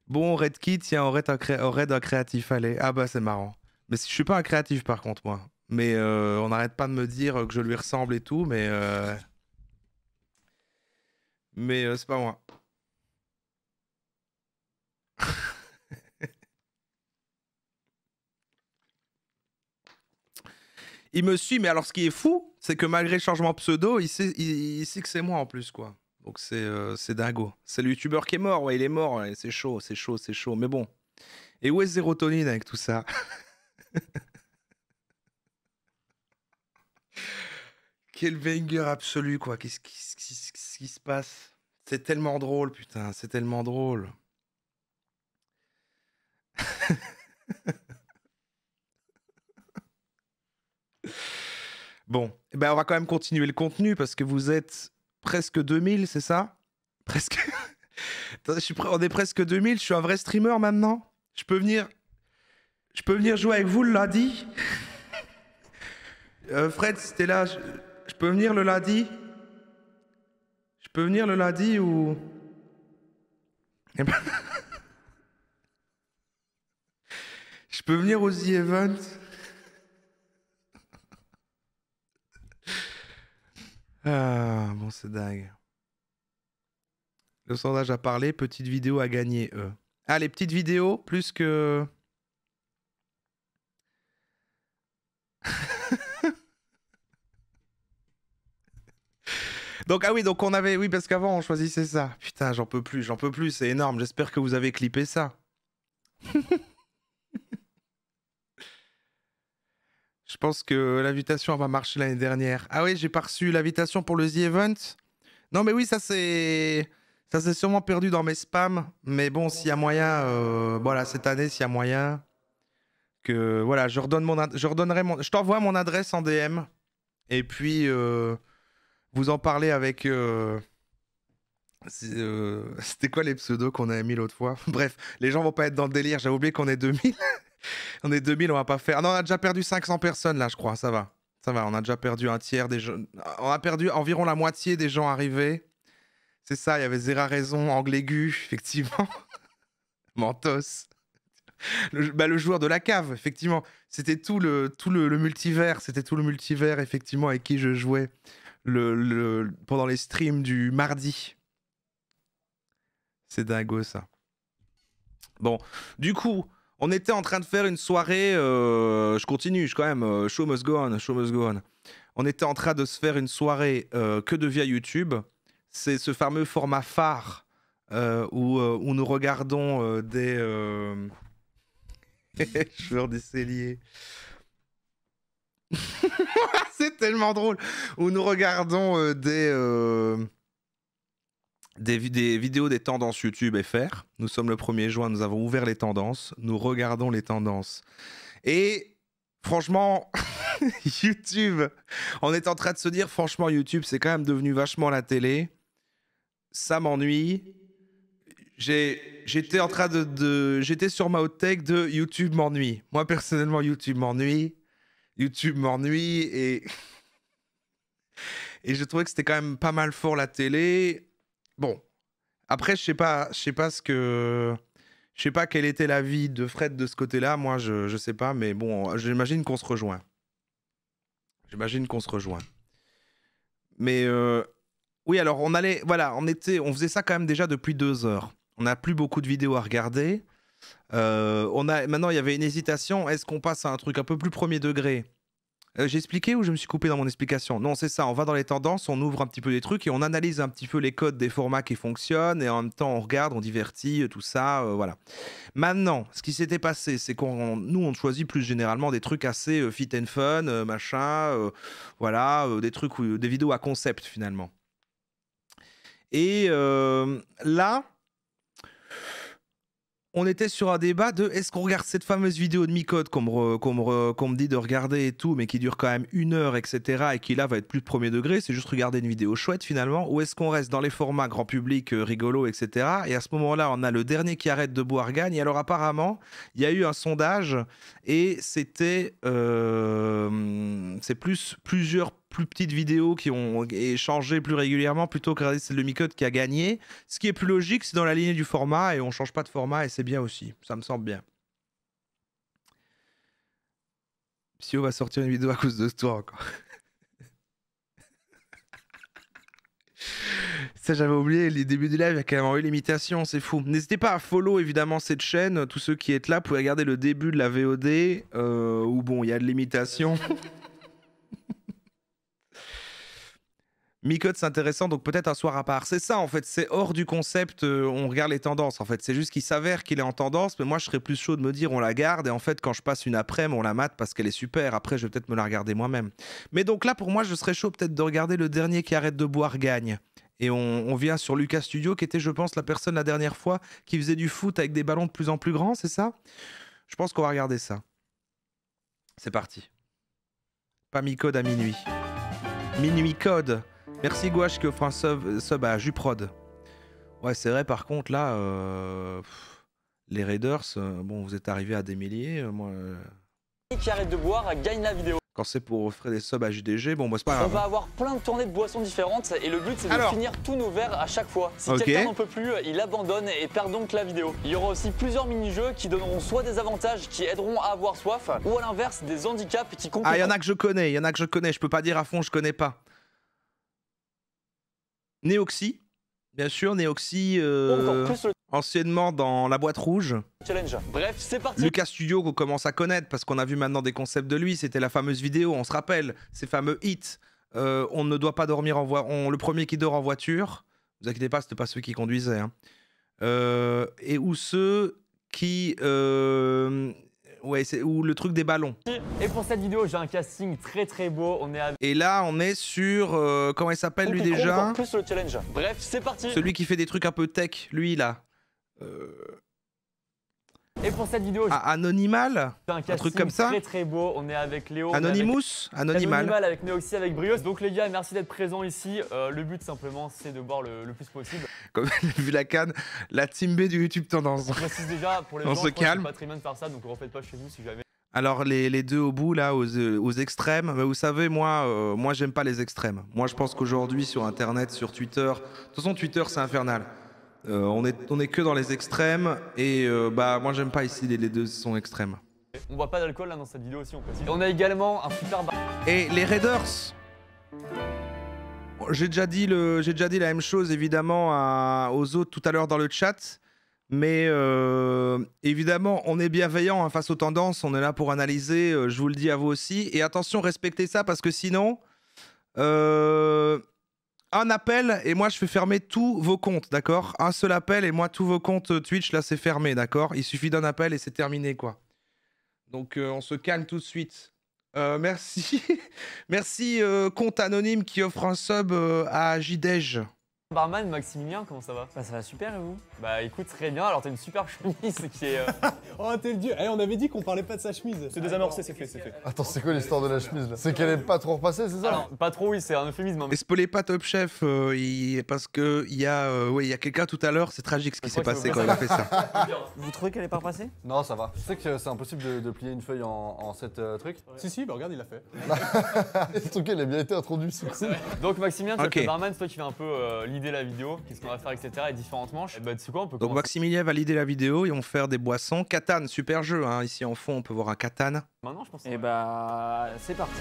Bon, Red Kit, tiens, on raid un créatif, allez. Ah bah c'est marrant. Mais je suis pas un créatif par contre moi. Mais on n'arrête pas de me dire que je lui ressemble et tout, mais c'est pas moi. Il me suit, mais alors ce qui est fou, c'est que malgré le changement de pseudo, il sait que c'est moi en plus, quoi. Donc c'est dingo. C'est le youtubeur qui est mort, ouais, il est mort, ouais, c'est chaud, c'est chaud, c'est chaud. Mais bon. Et où est Zérotonine avec tout ça? Quel banger absolu, quoi. Qu'est-ce qui se passe? C'est tellement drôle, putain. C'est tellement drôle. Bon, eh ben on va quand même continuer le contenu parce que vous êtes presque 2000, c'est ça? Presque. On est presque 2000, je suis un vrai streamer maintenant. Je peux venir jouer avec vous le lundi? Fred, si t'es là, je peux venir le lundi? Je peux venir le lundi ou... Eh ben... Je peux venir aux The Event? Ah, bon, c'est dingue. Le sondage a parlé, petite vidéo à gagner, eux. Ah, les petites vidéos, plus que... Donc, ah oui, donc on avait... Oui, parce qu'avant, on choisissait ça. Putain, j'en peux plus, c'est énorme. J'espère que vous avez clippé ça. Je pense que l'invitation va marcher l'année dernière. Ah oui, j'ai pas reçu l'invitation pour le The Event. Non, mais oui, ça c'est sûrement perdu dans mes spams. Mais bon, s'il y a moyen, voilà, cette année, s'il y a moyen, que voilà, je t'envoie mon adresse en DM. Et puis, vous en parlez avec... c'était quoi les pseudos qu'on avait mis l'autre fois? Bref, les gens vont pas être dans le délire. J'avais oublié qu'on est 2000. On est 2000, on va pas faire... Ah non, on a déjà perdu 500 personnes là, je crois. Ça va. Ça va, on a déjà perdu un tiers des gens. On a perdu environ la moitié des gens arrivés. C'est ça, il y avait Zera Raison, Angle Aigu, effectivement. Mentos. Le joueur de la cave, effectivement. C'était tout le multivers. C'était tout le multivers, effectivement, avec qui je jouais pendant les streams du mardi. C'est dingo, ça. Bon, du coup, on était en train de faire une soirée... je continue, quand même. Show must go on, show must go on. On était en train de se faire une soirée que de via YouTube. C'est ce fameux format phare où nous regardons des... joueurs des celliers. C'est tellement drôle. Où nous regardons des vidéos des tendances YouTube FR. Nous sommes le 1er juin, nous avons ouvert les tendances. Nous regardons les tendances. Et franchement, YouTube, on est en train de se dire, franchement, YouTube, c'est quand même devenu vachement la télé. Ça m'ennuie. J'étais en train j'étais sur ma hot take de YouTube m'ennuie. Moi, personnellement, YouTube m'ennuie. YouTube m'ennuie et... Et je trouvais que c'était quand même pas mal fort la télé. Bon, après, je sais pas ce que... Je sais pas quel était l'avis de Fred de ce côté-là. Moi, je sais pas, mais bon, j'imagine qu'on se rejoint. J'imagine qu'on se rejoint. Mais oui, alors on allait... Voilà, on faisait ça quand même déjà depuis 2 heures. On n'a plus beaucoup de vidéos à regarder. Maintenant, il y avait une hésitation. Est-ce qu'on passe à un truc un peu plus premier degré? J'ai expliqué ou je me suis coupé dans mon explication? Non, c'est ça. On va dans les tendances, on ouvre un petit peu les trucs et on analyse un petit peu les codes des formats qui fonctionnent et en même temps, on regarde, on divertit, tout ça. Voilà. Maintenant, ce qui s'était passé, c'est on choisit plus généralement des trucs assez fit and fun, machin, voilà, des trucs, des vidéos à concept finalement. Et là... On était sur un débat de est-ce qu'on regarde cette fameuse vidéo de Micode qu'on me dit de regarder et tout, mais qui dure quand même 1 heure, etc. et qui là va être plus de premier degré, c'est juste regarder une vidéo chouette finalement, ou est-ce qu'on reste dans les formats grand public, rigolo, etc. Et à ce moment-là, on a le dernier qui arrête de boire gagne. Et alors apparemment, il y a eu un sondage et c'était c'est plusieurs plus petites vidéos qui ont échangé plus régulièrement plutôt que celle de Micode qui a gagné. Ce qui est plus logique, c'est dans la lignée du format et on change pas de format et c'est bien aussi. Ça me semble bien. Psyo va sortir une vidéo à cause de toi encore. Ça, j'avais oublié, les débuts du live, il y a quand même eu l'imitation, c'est fou. N'hésitez pas à follow évidemment cette chaîne. Tous ceux qui êtes là, vous pouvez regarder le début de la VOD où bon, il y a de l'imitation. Micode, c'est intéressant, donc peut-être un soir à part. C'est ça, en fait, c'est hors du concept, on regarde les tendances, en fait. C'est juste qu'il s'avère qu'il est en tendance, mais moi, je serais plus chaud de me dire on la garde, et en fait, quand je passe une après-midi, on la mate parce qu'elle est super. Après, je vais peut-être me la regarder moi-même. Mais donc là, pour moi, je serais chaud peut-être de regarder le dernier qui arrête de boire gagne. Et on vient sur Lucas Studio, qui était, je pense, la personne la dernière fois qui faisait du foot avec des ballons de plus en plus grands, c'est ça? Je pense qu'on va regarder ça. C'est parti. Pas Micode à minuit. Minuit code. Merci Gouache qui offre un sub à Juprod. Ouais, c'est vrai, par contre, là, les Raiders, bon, vous êtes arrivés à des milliers. Moi, qui arrête de boire gagne la vidéo. Quand c'est pour offrir des subs à JDG, bon, bah, c'est pas grave. On va avoir plein de tournées de boissons différentes et le but, c'est de finir tous nos verres à chaque fois. Si quelqu'un n'en peut plus, il abandonne et perd donc la vidéo. Il y aura aussi plusieurs mini-jeux qui donneront soit des avantages qui aideront à avoir soif, ou à l'inverse, des handicaps qui compliqueront. Ah, il y en a que je connais, je peux pas dire à fond, je connais pas. Neoxy, bien sûr, Neoxy, anciennement dans la boîte rouge. Challenge. Bref, c'est parti. Lucas Studio qu'on commence à connaître parce qu'on a vu maintenant des concepts de lui. C'était la fameuse vidéo, on se rappelle, ces fameux hits. On ne doit pas dormir en voiture. Le premier qui dort en voiture, ne vous inquiétez pas, c'était pas ceux qui conduisaient. Hein. Et ou ceux qui... ouais, ou le truc des ballons. Et pour cette vidéo, j'ai un casting très très beau. On est avec... Et là, on est sur... comment il s'appelle lui déjà? Plus le challenge. Bref, c'est parti. Celui qui fait des trucs un peu tech, lui là. Et pour cette vidéo, Anonymal, un truc comme ça. Très très beau. On est avec Léo. Anonymous, Anonymal. Avec Neoxy, avec Brios. Donc les gars, merci d'être présents ici. Le but simplement, c'est de boire le plus possible. Comme vu la canne, la team B du YouTube Tendance. Je précise déjà pour les gens, se calme. c'est pas très bien de faire ça, donc ne refaites pas chez vous si jamais. Alors les deux au bout là, aux extrêmes. Mais vous savez, moi j'aime pas les extrêmes. Moi je pense qu'aujourd'hui sur Internet, sur Twitter, de toute façon Twitter c'est infernal. On est que dans les extrêmes et bah moi j'aime pas ici les deux sont extrêmes. On boit pas d'alcool là dans cette vidéo aussi on précise. On a également un super bar. Et les Raiders. J'ai déjà dit la même chose évidemment aux autres tout à l'heure dans le chat. Mais évidemment, on est bienveillant hein, face aux tendances, on est là pour analyser, je vous le dis à vous aussi. Et attention, respectez ça parce que sinon, un appel et moi je fais fermer tous vos comptes, d'accord? Un seul appel et moi tous vos comptes Twitch, là c'est fermé, d'accord? Il suffit d'un appel et c'est terminé, quoi. Donc on se calme tout de suite. Merci. Merci compte anonyme qui offre un sub à JDEJ. Barman, Maximilien, comment ça va? Bah ça va super et vous? Bah écoute, très bien, alors t'as une super chemise qui est... Oh t'es le dieu. Eh, on avait dit qu'on parlait pas de sa chemise. C'est désamorcé, c'est fait, Attends, c'est quoi l'histoire de la chemise là? C'est qu'elle est pas trop repassée, c'est ça? Alors, pas trop, oui, c'est un euphémisme. Et spoilez pas Top Chef, parce que il y a quelqu'un tout à l'heure, c'est tragique ce qui s'est passé quand il a fait ça. Vous trouvez qu'elle est pas repassée? Non, ça va. Tu sais que c'est impossible de plier une feuille en 7 trucs? Si, bah regarde, il l'a fait. Ce truc, il a bien été introduit, c'est cool. Donc Maximilien, c'est le barman, c'est toi qui vas un peu l'idée la vidéo, qu'est-ce qu'on va faire, etc. et différentes manches. Et bah tu sais quoi, on peut Donc Maximilien va l'idée la vidéo, ils vont faire des boissons. Catan, super jeu, hein. Ici en fond on peut voir un Catan. Maintenant je pense. Et bah c'est parti.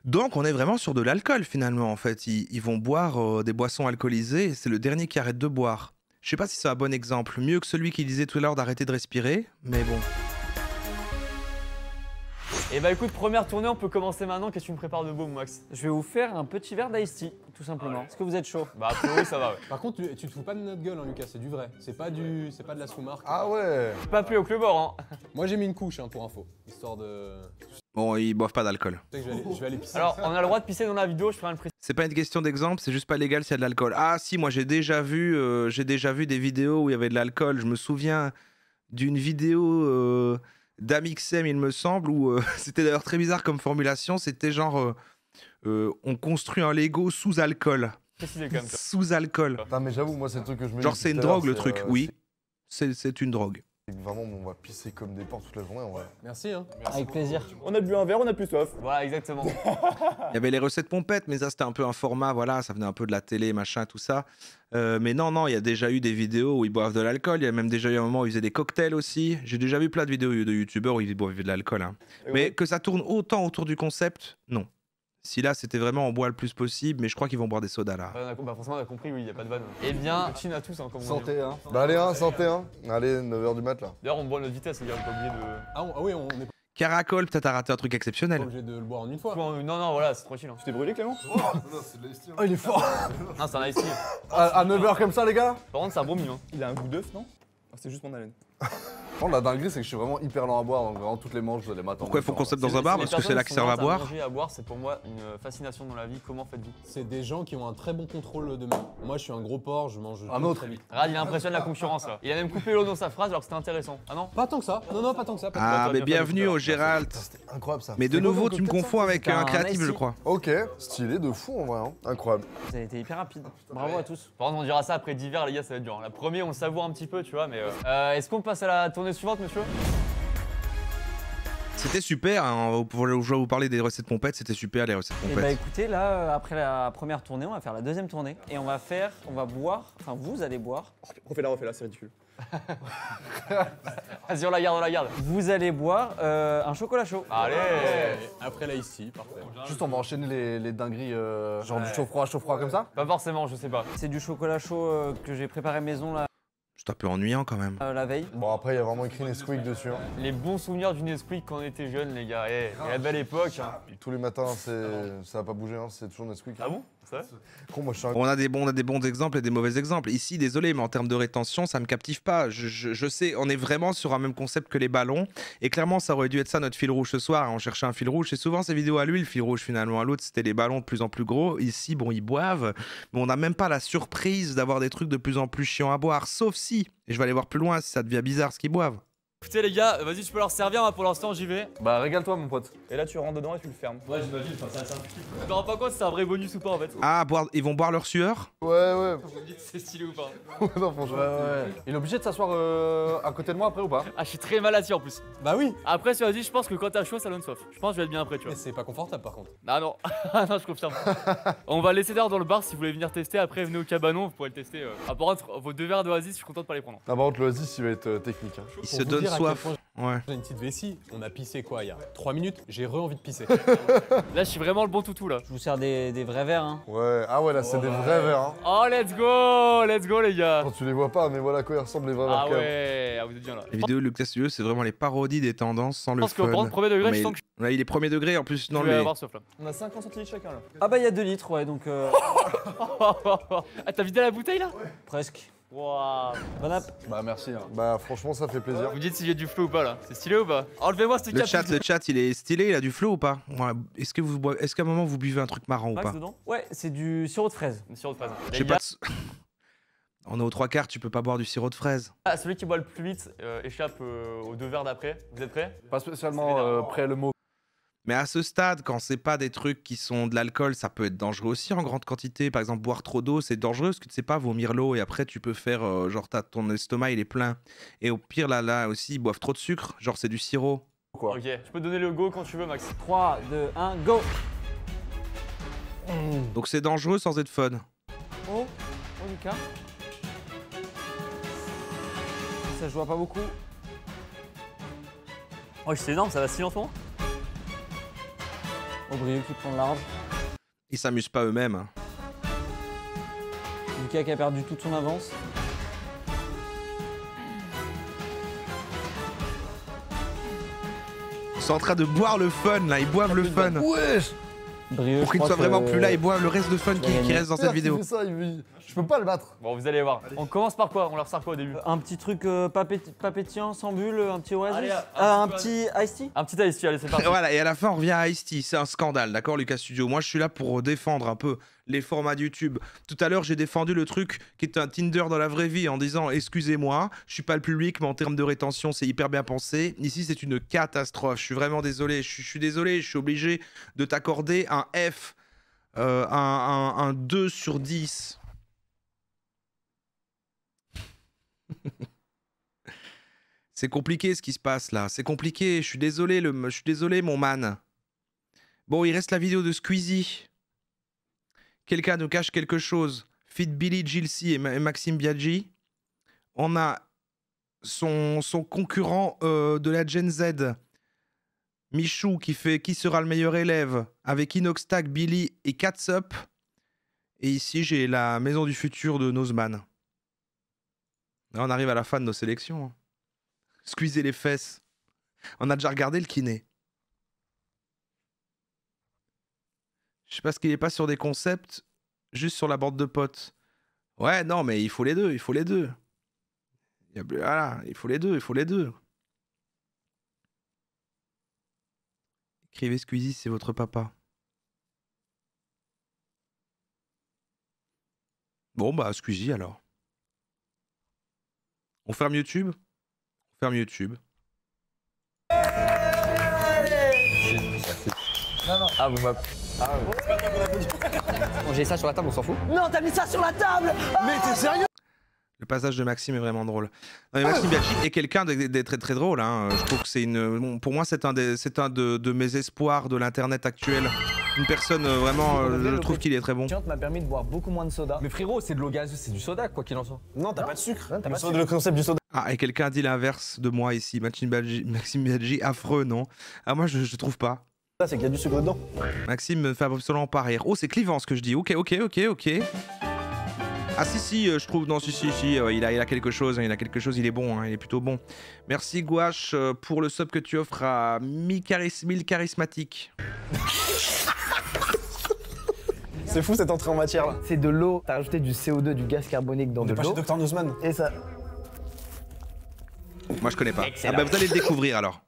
Donc on est vraiment sur de l'alcool finalement en fait. Ils vont boire des boissons alcoolisées et c'est le dernier qui arrête de boire. Je sais pas si c'est un bon exemple, mieux que celui qui disait tout à l'heure d'arrêter de respirer, mais bon. Et bah écoute, première tournée, on peut commencer maintenant. Qu'est-ce que tu me prépares de beau, Max? Je vais vous faire un petit verre d'ice tea, tout simplement. Est-ce que vous êtes chaud? Bah a priori ça va, ouais. Par contre, tu te fous pas de notre gueule, hein, Lucas, c'est du vrai. C'est pas de la sous-marque. Ah ouais. Pas appelé au club or, hein. Moi j'ai mis une couche pour info, histoire de... Bon, ils boivent pas d'alcool. Je vais aller pisser. Alors, on a le droit de pisser dans la vidéo, je ferai le préciser. C'est pas une question d'exemple, c'est juste pas légal s'il y a de l'alcool. Ah si, moi j'ai déjà vu des vidéos où il y avait de l'alcool. Je me souviens d'une vidéo d'Amixem, il me semble, où c'était d'ailleurs très bizarre comme formulation. C'était genre, on construit un Lego sous alcool. Précisé comme ça. Sous alcool. Non mais j'avoue, moi c'est le truc que je me dis. Genre c'est une drogue le truc, oui. C'est une drogue. Vraiment, on va pisser comme des porcs toute la journée en vrai. Merci, hein. Avec plaisir. On a bu un verre, on a plus soif. Voilà, exactement. Il y avait les recettes pompettes, mais ça c'était un peu un format, voilà, ça venait un peu de la télé, machin, tout ça. Mais non, il y a déjà eu des vidéos où ils boivent de l'alcool. Il y a même déjà eu un moment où ils faisaient des cocktails aussi. J'ai déjà vu plein de vidéos de youtubeurs où ils boivent de l'alcool. Hein. Mais que ça tourne autant autour du concept, non. Si là c'était vraiment on boit le plus possible, mais je crois qu'ils vont boire des sodas là. Bah forcément on a compris, oui, il n'y a pas de vanne. Eh bien, chine à tous, hein, comme on dit. Santé, hein. Bah allez, hein, santé, hein. Allez, 9h du mat là. D'ailleurs, on boit notre vitesse, les gars, on peut oublier de. Ah oui, on est Caracol, peut-être à rater un truc exceptionnel. pas obligé de le boire en une fois. Non, voilà, c'est tranquille. Hein. Tu t'es brûlé, Clément? Non, c'est de l'ice tea. Oh, il est fort. Non, c'est un ice tea. À 9h comme ça, les gars? Par contre, c'est un beau mieux. Hein. Il a un goût d'œuf, non? C'est juste mon haleine. Par contre, la dinguerie, c'est que je suis vraiment hyper lent à boire, donc vraiment toutes les manches, je dois les m'attendre. Pourquoi il faut qu'on se dans un bar? Parce que c'est là que servent à boire. Manger à boire, c'est pour moi une fascination dans la vie. Comment faites-vous? C'est des gens qui ont un très bon contrôle de main. Moi, je suis un gros porc, je mange Un autre. très vite. Regarde, il impressionne la concurrence là. Il a même coupé l'eau dans sa phrase alors que c'était intéressant. Ah non? Pas tant que ça. Non, pas tant que ça. Ah, mais bienvenue au Gérald. C'était incroyable ça. Mais de nouveau, tu me confonds avec un créatif, je crois. Ok, stylé de fou en vrai, hein. Incroyable. Vous avez été hyper rapide. Bravo à tous. Par contre, on dira ça après 10 verres, les gars, ça va être dur. La première, on le savoure un petit peu, tu vois, mais. Est-ce qu'on passe à la tournée suivante, monsieur? C'était super, hein. Pour vous parler des recettes pompettes, c'était super les recettes Et pompettes. bah écoutez, là, après la première tournée, on va faire la deuxième tournée. Et on va boire, enfin vous allez boire. Refais-la, c'est ridicule. Vas-y, on la garde. Vous allez boire un chocolat chaud. Allez. Après l'ice tea, parfait. Juste, on va enchaîner les dingueries, genre du chaud-froid comme ça? Pas forcément, je sais pas. C'est du chocolat chaud que j'ai préparé maison là, C'est un peu ennuyant quand même. la veille. Bon, après, il y a vraiment écrit Nesquik dessus. Hein. Les bons souvenirs du Nesquik quand on était jeunes, les gars. Et la belle époque. Hein. Tous les matins, ça va pas bouger, hein. C'est toujours Nesquik. Ah bon? Ça moi, je suis On a des bons exemples et des mauvais exemples. Ici, désolé, mais en termes de rétention, ça me captive pas. Je sais, on est vraiment sur un même concept que les ballons. Et clairement, ça aurait dû être ça notre fil rouge ce soir. On cherchait un fil rouge. C'est souvent ces vidéos à lui, le fil rouge finalement. À l'autre, c'était les ballons de plus en plus gros. Ici, bon, ils boivent. Mais on n'a même pas la surprise d'avoir des trucs de plus en plus chiants à boire. Sauf si, et je vais aller voir plus loin si ça devient bizarre ce qu'ils boivent. Écoutez les gars, vas-y tu peux leur servir, moi pour l'instant j'y vais. Bah régale-toi mon pote. Et là tu rentres dedans et tu le fermes. Ouais j'imagine, ça c'est un petit. Je me rends pas compte si c'est un vrai bonus ou pas en fait. Ah, ils vont boire leur sueur? Ouais. Vous me dites si c'est stylé ou pas? Non franchement. Ouais. Il est obligé de s'asseoir à côté de moi après ou pas? Ah je suis très mal assis en plus. Bah oui. Après tu vas dire, je pense que quand t'as chaud ça donne soif. Je pense que je vais être bien après tu vois. Mais c'est pas confortable par contre. Ah non, non je confirme. On va laisser d'ailleurs dans le bar si vous voulez venir tester, après venez au cabanon, vous pourrez le tester. Ah par contre vos 2 verres d'Oasis, je suis content de pas les prendre. Ah par contre l'Oasis il va être technique. Hein. Il se donne soif. Ouais. J'ai une petite vessie, on a pissé quoi il y a 3 minutes, j'ai envie de pisser. Là je suis vraiment le bon toutou là. Je vous sers des vrais verres hein. Ouais, ah ouais là c'est des vrais verres hein. Oh let's go les gars. Quand tu les vois pas mais voilà à quoi ils ressemblent les vrais verres. Ah ouais, vous êtes bien là. Les vidéos de Lucas Studio, c'est vraiment les parodies des tendances sans le fun. Je pense qu'au premier degré, je sens que là, il est premier degré en plus dans le. Avoir soif, là. On a 50 centilitres chacun là. Ah bah il y a 2 litres ouais donc Ah t'as vidé la bouteille là? Presque. Waouh. Bon app. Bah merci. Bah franchement ça fait plaisir. Vous dites s'il y a du flow ou pas là? C'est stylé ou pas? Enlevez-moi ce cap. Le chat, il est stylé, il a du flow ou pas? Est-ce qu'à un moment vous buvez un truc marrant ou pas? Ouais, c'est du sirop de fraise. Du sirop de fraise. Je sais pas. On est aux 3/4, tu peux pas boire du sirop de fraise. Ah, celui qui boit le plus vite échappe aux 2 verres d'après. Vous êtes prêts? Pas spécialement prêt le mot. Mais à ce stade, quand c'est pas des trucs qui sont de l'alcool, ça peut être dangereux aussi en grande quantité. Par exemple, boire trop d'eau, c'est dangereux parce que tu sais pas vomir l'eau et après tu peux faire genre ton estomac il est plein. Et au pire là aussi ils boivent trop de sucre, genre c'est du sirop. Ok, tu peux donner le go quand tu veux, Max. 3, 2, 1, go. Donc c'est dangereux sans être fun. Oh, Lucas. Ça je vois pas beaucoup. Oh, c'est énorme, ça va si lentement. Aubrieux qui prend le large. Ils s'amusent pas eux-mêmes. Lucas qui a perdu toute son avance. Ils sont en train de boire le fun là, ils boivent le fun. Wesh. Pour qu'ils ne soient vraiment plus là, ils boivent le reste de fun qui reste dans cette vidéo. Je peux pas le battre. Bon, vous allez voir. On commence par quoi? On leur sert quoi au début? Un petit truc pas pétillant, sans bulle, un petit oasis. Allez, un petit iced tea. Un petit iced tea, allez, c'est parti. Voilà, et à la fin, on revient à Ice-T. C'est un scandale, d'accord, Lucas Studio? Moi, je suis là pour défendre un peu les formats de YouTube. Tout à l'heure, j'ai défendu le truc qui est un Tinder dans la vraie vie en disant excusez-moi, je suis pas le public, mais en termes de rétention, c'est hyper bien pensé. Ici, c'est une catastrophe. Je suis vraiment désolé. Je suis désolé, je suis obligé de t'accorder un F, un 2 sur 10. C'est compliqué ce qui se passe là, c'est compliqué, je suis désolé, mon man. Bon, il reste la vidéo de Squeezie. Quelqu'un nous cache quelque chose. Fit Billy Gilsey et Maxime Biaggi. On a son concurrent de la Gen Z, Michou, qui fait Qui sera le meilleur élève, avec Inoxtag, Billy et Catsup. Et ici, j'ai la maison du futur de Nozman. Là, on arrive à la fin de nos sélections. Squeezer les fesses. On a déjà regardé le kiné. Je sais pas ce qu'il est pas sur des concepts, juste sur la bande de potes. Ouais, non, mais il faut les deux, il faut les deux. Voilà, il faut les deux, il faut les deux. Écrivez Squeezie, c'est votre papa. Bon, bah, Squeezie alors. On ferme YouTube? On ferme YouTube. Non, non. Ah, vous m'avez... Bon, j'ai ça sur la table, on s'en fout. Non, t'as mis ça sur la table. Mais t'es sérieux? Le passage de Maxime est vraiment drôle. Non, mais Maxime Biaggi est quelqu'un de très très drôle. Hein. Je trouve que c'est une... Bon, pour moi, c'est un de mes espoirs de l'internet actuel. Une personne vraiment, je trouve qu'il est très bon. m'a permis de boire beaucoup moins de soda. Mais frérot, c'est de l'eau gazeuse, c'est du soda quoi qu'il en soit. Non, t'as pas de sucre. T'as pas Le concept du soda. Ah, et quelqu'un a dit l'inverse de moi ici. Maxime Biaggi, affreux, non? Ah, moi, je trouve pas. Ça, c'est qu'il y a du sucre dedans. Maxime me fait absolument pas rire. Oh, c'est clivant ce que je dis. Ok. Ah si, je trouve, non, si, il a quelque chose, il est bon, hein, il est plutôt bon. Merci Gouache pour le sub que tu offres à Mille Charismatique. C'est fou cette entrée en matière là. C'est de l'eau, t'as rajouté du CO2, du gaz carbonique dans de l'eau. Pas chez Dr Nozman. Et ça... Moi je connais pas. Excellent. Ah bah vous allez le découvrir alors.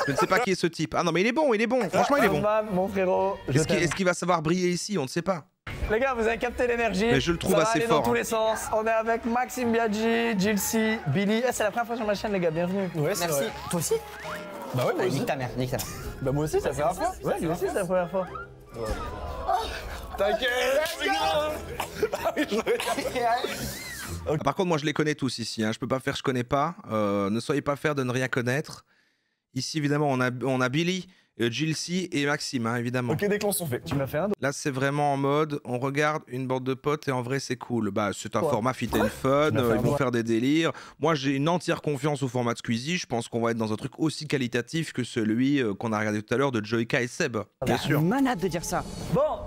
Je ne sais pas qui est ce type. Ah non mais il est bon, franchement il est bon. Mon frérot, est-ce qu'il va savoir briller ici? On ne sait pas. Les gars, vous avez capté l'énergie. Mais je le trouve assez fort. Dans tous les sens. On est avec Maxime Biaggi, Gilsey, Billy. C'est la première fois sur ma chaîne, les gars. Bienvenue. Ouais, merci. Vrai. Toi aussi? Bah ouais, moi aussi. Nique ta mère. Bah moi aussi, ça fait la première fois. Ouais, lui aussi, c'est la première fois. Par contre, moi je les connais tous ici. Hein. Je peux pas faire, je connais pas. Ne soyez pas fiers de ne rien connaître. Ici, évidemment, on a Billy, Gilsey et Maxime, hein, évidemment. Ok, des clans sont faits. Tu m'as fait un. Là, c'est vraiment en mode, on regarde une bande de potes et en vrai, c'est cool. Bah, c'est un format fit and fun, ils vont faire des délires. Moi, j'ai une entière confiance au format de Squeezie. Je pense qu'on va être dans un truc aussi qualitatif que celui qu'on a regardé tout à l'heure de Joyka et Seb. Bien sûr. Malade de dire ça. Bon.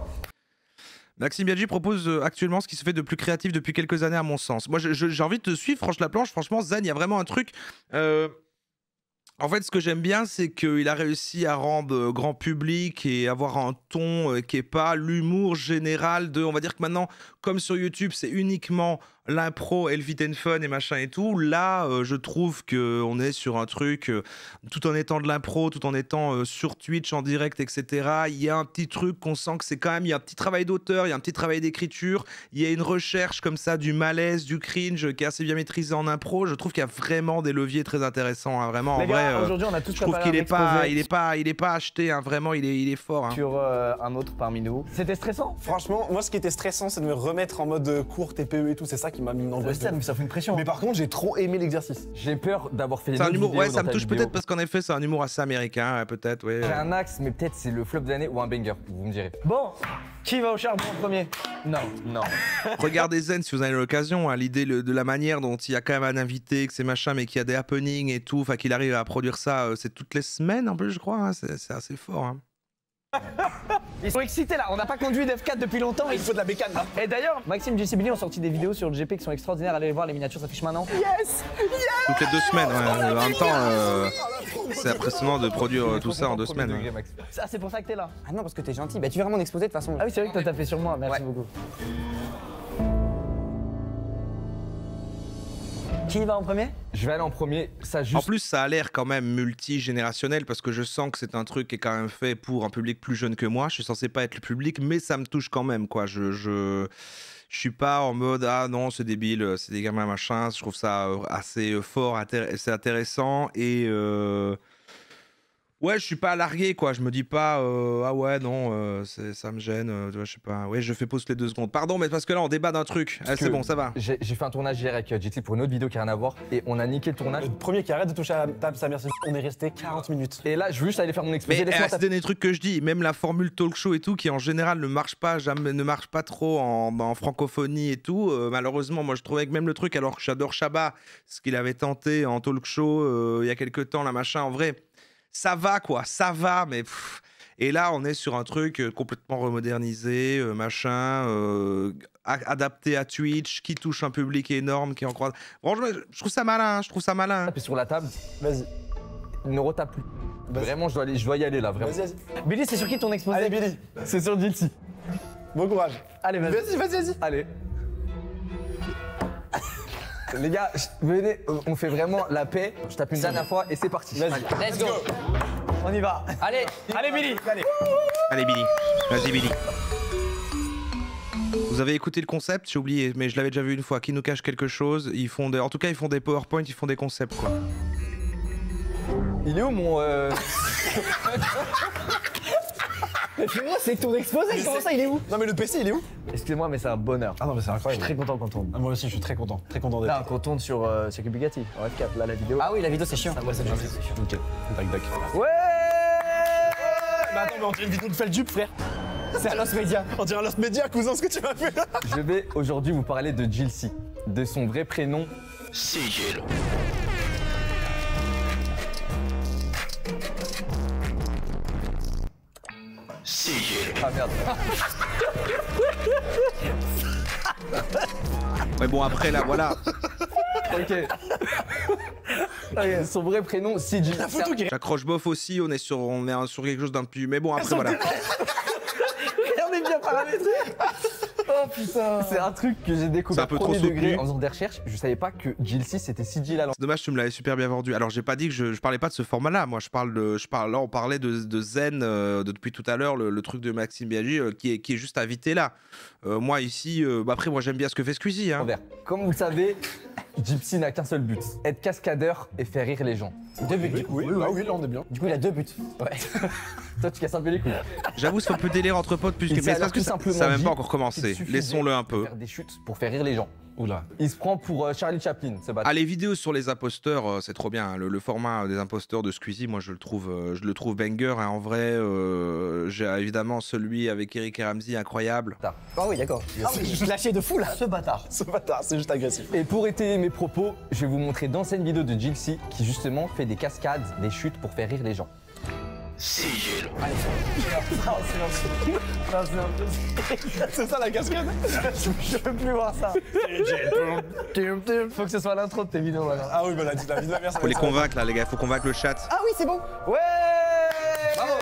Maxime Biaggi propose actuellement ce qui se fait de plus créatif depuis quelques années, à mon sens. Moi, j'ai envie de te suivre, Franche la planche. Franchement, Zen, il y a vraiment un truc. En fait, ce que j'aime bien, c'est qu'il a réussi à rendre grand public et avoir un ton qui n'est pas l'humour général de... On va dire que maintenant, comme sur YouTube, c'est uniquement l'impro et le fit and fun et machin et tout. Là, je trouve qu'on est sur un truc, tout en étant de l'impro, tout en étant sur Twitch, en direct, etc. Il y a un petit truc qu'on sent que c'est quand même, il y a un petit travail d'auteur, il y a un petit travail d'écriture, il y a une recherche comme ça du malaise, du cringe qui est assez bien maîtrisé en impro. Je trouve qu'il y a vraiment des leviers très intéressants, hein. Vraiment, en vrai, aujourd'hui, on a tous je trouve qu'il est pas acheté, hein. Vraiment, il est fort. Hein. Sur un autre parmi nous. C'était stressant? Franchement, moi, ce qui était stressant, c'est de me remettre en mode cours, TPE et tout. C'est ça qui m'a mis une angoisse. Mais ça fait une pression. Mais par contre, j'ai trop aimé l'exercice. J'ai peur d'avoir fait une autre vidéo. Ouais, ça me touche peut-être parce qu'en effet, c'est un humour assez américain, peut-être. Ouais. J'ai un axe, mais peut-être c'est le flop de l'année ou un banger, vous me direz. Bon, qui va au charbon en premier? Non. Regardez Zen si vous avez l'occasion. Hein, l'idée de la manière dont il y a quand même un invité, que c'est machin, mais qu'il y a des happenings et tout, enfin qu'il arrive à produire ça, c'est toutes les semaines en plus, je crois. Hein, c'est assez fort. Hein. Ils sont excités là, on n'a pas conduit d'F4 depuis longtemps. Il faut de la bécane là. Et d'ailleurs, Maxime JCBD ont sorti des vidéos sur le GP qui sont extraordinaires. Allez voir, les miniatures s'affichent maintenant. Yes. Toutes les 2 semaines, ouais. En même temps, c'est impressionnant de produire tout ça en 2 semaines. Degré, ah, c'est pour ça que t'es là? Ah non, parce que t'es gentil. Bah, tu veux vraiment m'exposer de toute façon. Ah oui, c'est vrai que toi t'as fait sur moi, merci beaucoup. Qui va en premier? Je vais aller en premier, ça juste... En plus, ça a l'air quand même multigénérationnel parce que je sens que c'est un truc qui est quand même fait pour un public plus jeune que moi. Je suis censé pas être le public, mais ça me touche quand même, quoi. Je suis pas en mode ah non, c'est débile, c'est des gamins machin. Je trouve ça assez fort, c'est intéressant et ouais, je suis pas largué, quoi. Je me dis pas ah ouais non, ça me gêne. Je sais pas. Ouais, je fais pause les 2 secondes. Pardon, mais parce que là on débat d'un truc. Ah, c'est bon, ça va. J'ai fait un tournage hier avec JT pour une autre vidéo qui n'a rien à voir et on a niqué le tournage. Le premier qui arrête de toucher à la table, Samir, on est resté 40 minutes. Et là, je veux juste aller faire mon exposé. Mais c'est des trucs que je dis. Même la formule talk show et tout, qui en général ne marche pas trop en francophonie et tout. Malheureusement, moi je trouvais que même le truc, alors que j'adore Chabat, ce qu'il avait tenté en talk show il y a quelques temps, là machin, en vrai. Ça va, quoi, ça va, mais... Et là, on est sur un truc complètement remodernisé, machin, adapté à Twitch, qui touche un public énorme, qui en croise... Franchement, je trouve ça malin, Puis sur la table, vas-y, ne retape plus. Vraiment, je dois y aller, là, vraiment. Vas-y. Billy, c'est sur qui ton exposé? Allez, Billy. C'est sur JT. Bon courage. Allez, vas-y. Allez. Les gars, venez, on fait vraiment la paix. Je tape une dernière fois et c'est parti. Vas-y, let's go. On y va. Allez, Billy. Allez, Billy. Vas-y, Billy. Vous avez écouté le concept? J'ai oublié, mais je l'avais déjà vu une fois. Qui nous cache quelque chose? En tout cas, ils font des PowerPoint, ils font des concepts, quoi. Il est où mon... Mais fais-moi, c'est ton exposé, comment ça, il est où? Non mais le PC, il est où? Excusez-moi, mais c'est un bonheur. Ah non mais c'est incroyable. Je suis très content qu'on tourne. Ah, moi aussi, je suis très content d'être là. Là, qu'on tourne sur Bugatti, en F4, là, la vidéo. Ah oui, la vidéo, c'est chiant. Ah ouais, c'est chiant. Ok, tac. Ouais. Mais attends, mais on dirait une vidéo de Feldup, frère. C'est un Lost Media. On dirait un Lost Media, cousin, ce que tu m'as fait là. Je vais aujourd'hui vous parler de JLC, de son vrai prénom. Sigil. Ah merde. Ouais, bon, après, là, voilà. Ok. Son vrai prénom, Sigil. J'accroche bof aussi, on est sur quelque chose d'un plus... Mais bon, après, voilà. On est bien paramétré. Oh putain. C'est un truc que j'ai découvert au premier degré en faisant des recherches. Je savais pas que JLC c'était Sigil à l'envers. C'est dommage, tu me l'avais super bien vendu. Alors j'ai pas dit que je parlais pas de ce format-là. Moi là on parlait de Zen depuis tout à l'heure, le truc de Maxime Biaggi qui est juste invité là. Moi ici, après moi j'aime bien ce que fait Squeezie. Hein. Comme vous le savez, Gypsy n'a qu'un seul but, être cascadeur et faire rire les gens. 2 buts du coup. Oui, là on est bien. Du coup il a 2 buts. Ouais. Toi tu casses un peu les couilles. J'avoue c'est un peu délire entre potes plus que... Mais parce que ça n'a même pas encore commencé. Laissons-le un peu. Faire des chutes pour faire rire les gens. Oula. Il se prend pour Charlie Chaplin, ce bâtard. Ah, les vidéos sur les imposteurs, c'est trop bien. Le format des imposteurs de Squeezie, moi je le trouve banger. Hein. En vrai, j'ai évidemment celui avec Eric et Ramsey, incroyable. Ah oui, d'accord. Lâché de fou là. Ce bâtard, c'est juste agressif. Et pour étayer mes propos, je vais vous montrer d'anciennes vidéos de JLC qui justement fait des cascades, des chutes pour faire rire les gens. Sigil. C'est ça la cascade. Je peux plus voir ça. Faut que ce soit l'intro de tes vidéos maintenant. Ah oui, bah la vidéo de la merde. Faut les convaincre là, les gars, faut convaincre le chat. Ah oui, c'est bon. Ouais. Bravo.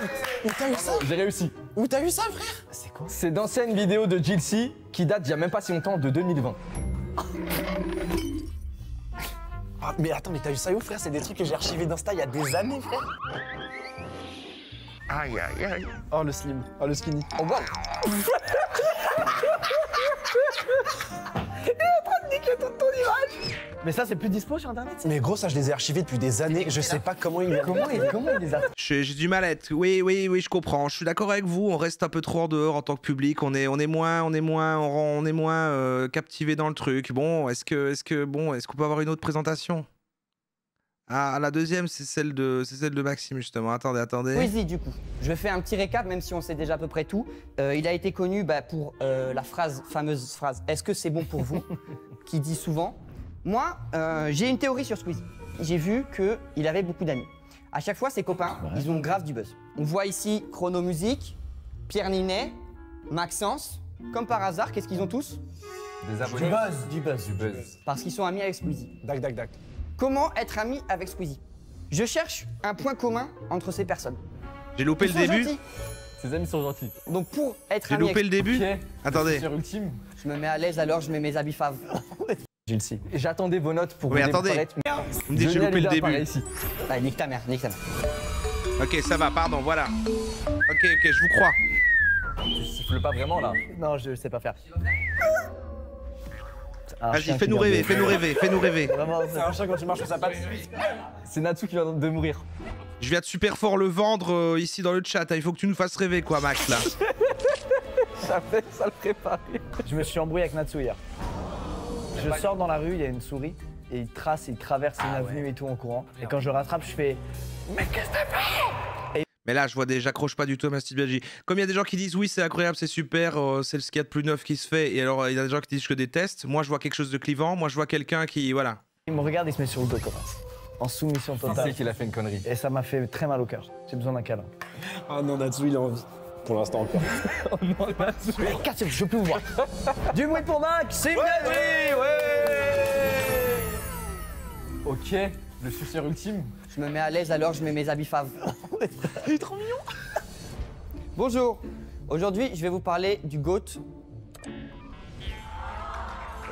Où t'as eu ça? J'ai réussi. Où t'as eu ça, frère? C'est quoi? C'est d'anciennes vidéos de JLC qui datent il y a même pas si longtemps, de 2020. Ah, mais attends, mais t'as vu ça où, frère? C'est des trucs que j'ai archivés d'Insta il y a des années, frère. Aïe, aïe, aïe. Oh, le slim. Oh, le skinny. Oh, wow. Il est en train de niquer toute ton image. Mais ça, c'est plus dispo sur internet? Mais gros, ça, je les ai archivés depuis des années. Je sais pas comment ils Comment il les a? J'ai du mal à être. Oui, je comprends. Je suis d'accord avec vous. On reste un peu trop en dehors en tant que public. On est moins captivé dans le truc. Bon, est-ce qu'on peut avoir une autre présentation? Ah, la deuxième, c'est celle de Maxime, justement. Attendez. Squeezie, du coup. Je fais un petit récap, même si on sait déjà à peu près tout. Il a été connu pour la fameuse phrase « Est-ce que c'est bon pour vous ?» qui dit souvent. Moi, j'ai une théorie sur Squeezie. J'ai vu qu'il avait beaucoup d'amis. À chaque fois, ses copains, ils ont grave du buzz. On voit ici Chrono Music, Pierre Ninet, Maxence. Comme par hasard, qu'est-ce qu'ils ont tous? Des abonnés. Du buzz. Parce qu'ils sont amis avec Squeezie. Dac. Comment être ami avec Squeezie? Je cherche un point commun entre ces personnes. J'ai loupé le début. Ses amis sont gentils. Donc pour être ami J'ai loupé le début. Attendez. Ultime. Je me mets à l'aise alors je mets mes habits faves. J'attendais vos notes pour mais attendez. Vous me dites j'ai loupé le début. Ici. Ah, nique ta mère. Ok, ça va, pardon, voilà. Ok, je vous crois. Tu siffles pas vraiment là? Non, je sais pas faire. Vas-y, fais-nous rêver. Vraiment, c'est un chien quand tu marches sur sa patte. C'est Natsu qui vient de mourir. Je viens de super fort le vendre ici dans le chat. Il faut que tu nous fasses rêver, quoi, Max, là. J'avais ça le préparer. Je me suis embrouillé avec Natsu hier. Je sors dans la rue, il y a une souris, et il traverse une avenue et tout en courant. Et quand je rattrape, je fais « Mais qu'est-ce que t'as fait ?» Mais là, j'accroche pas du tout à Masty Biaggi. Comme il y a des gens qui disent oui, c'est incroyable, c'est super, c'est ce qu'il y a de plus neuf qui se fait. Et alors, il y a des gens qui disent je déteste. Moi, je vois quelque chose de clivant. Moi, je vois quelqu'un qui, voilà. Il me regarde, il se met sur le dos comme ça, en soumission totale. C'est qu'il a fait une connerie. Et ça m'a fait très mal au cœur. J'ai besoin d'un câlin. Oh non, Natsu, il a envie. Pour l'instant encore. Oh non, Natsu. Je peux vous voir. Du bruit pour Maxime Biaggi, ouais. Ok, le suceur ultime. Je me mets à l'aise alors je mets mes habits faves. Il est trop mignon. Bonjour. Aujourd'hui, je vais vous parler du GOAT.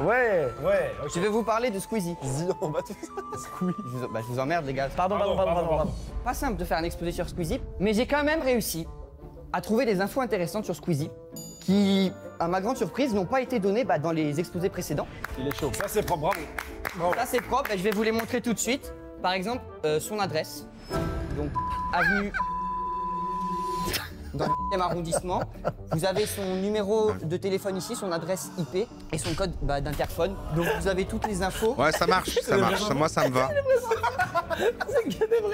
Ouais. Je vais vous parler de Squeezie. On va tout Squeezie. Je vous emmerde, les gars. Pardon. Pas simple de faire un exposé sur Squeezie, mais j'ai quand même réussi à trouver des infos intéressantes sur Squeezie qui, à ma grande surprise, n'ont pas été données dans les exposés précédents. Il est chaud. Ça, c'est propre, bravo. Ça, c'est propre, et je vais vous les montrer tout de suite. Par exemple, son adresse, donc avenue dans le 8e arrondissement. Vous avez son numéro de téléphone ici, son adresse IP et son code d'interphone. Donc vous avez toutes les infos. Ouais, ça marche. Moi, ça me va.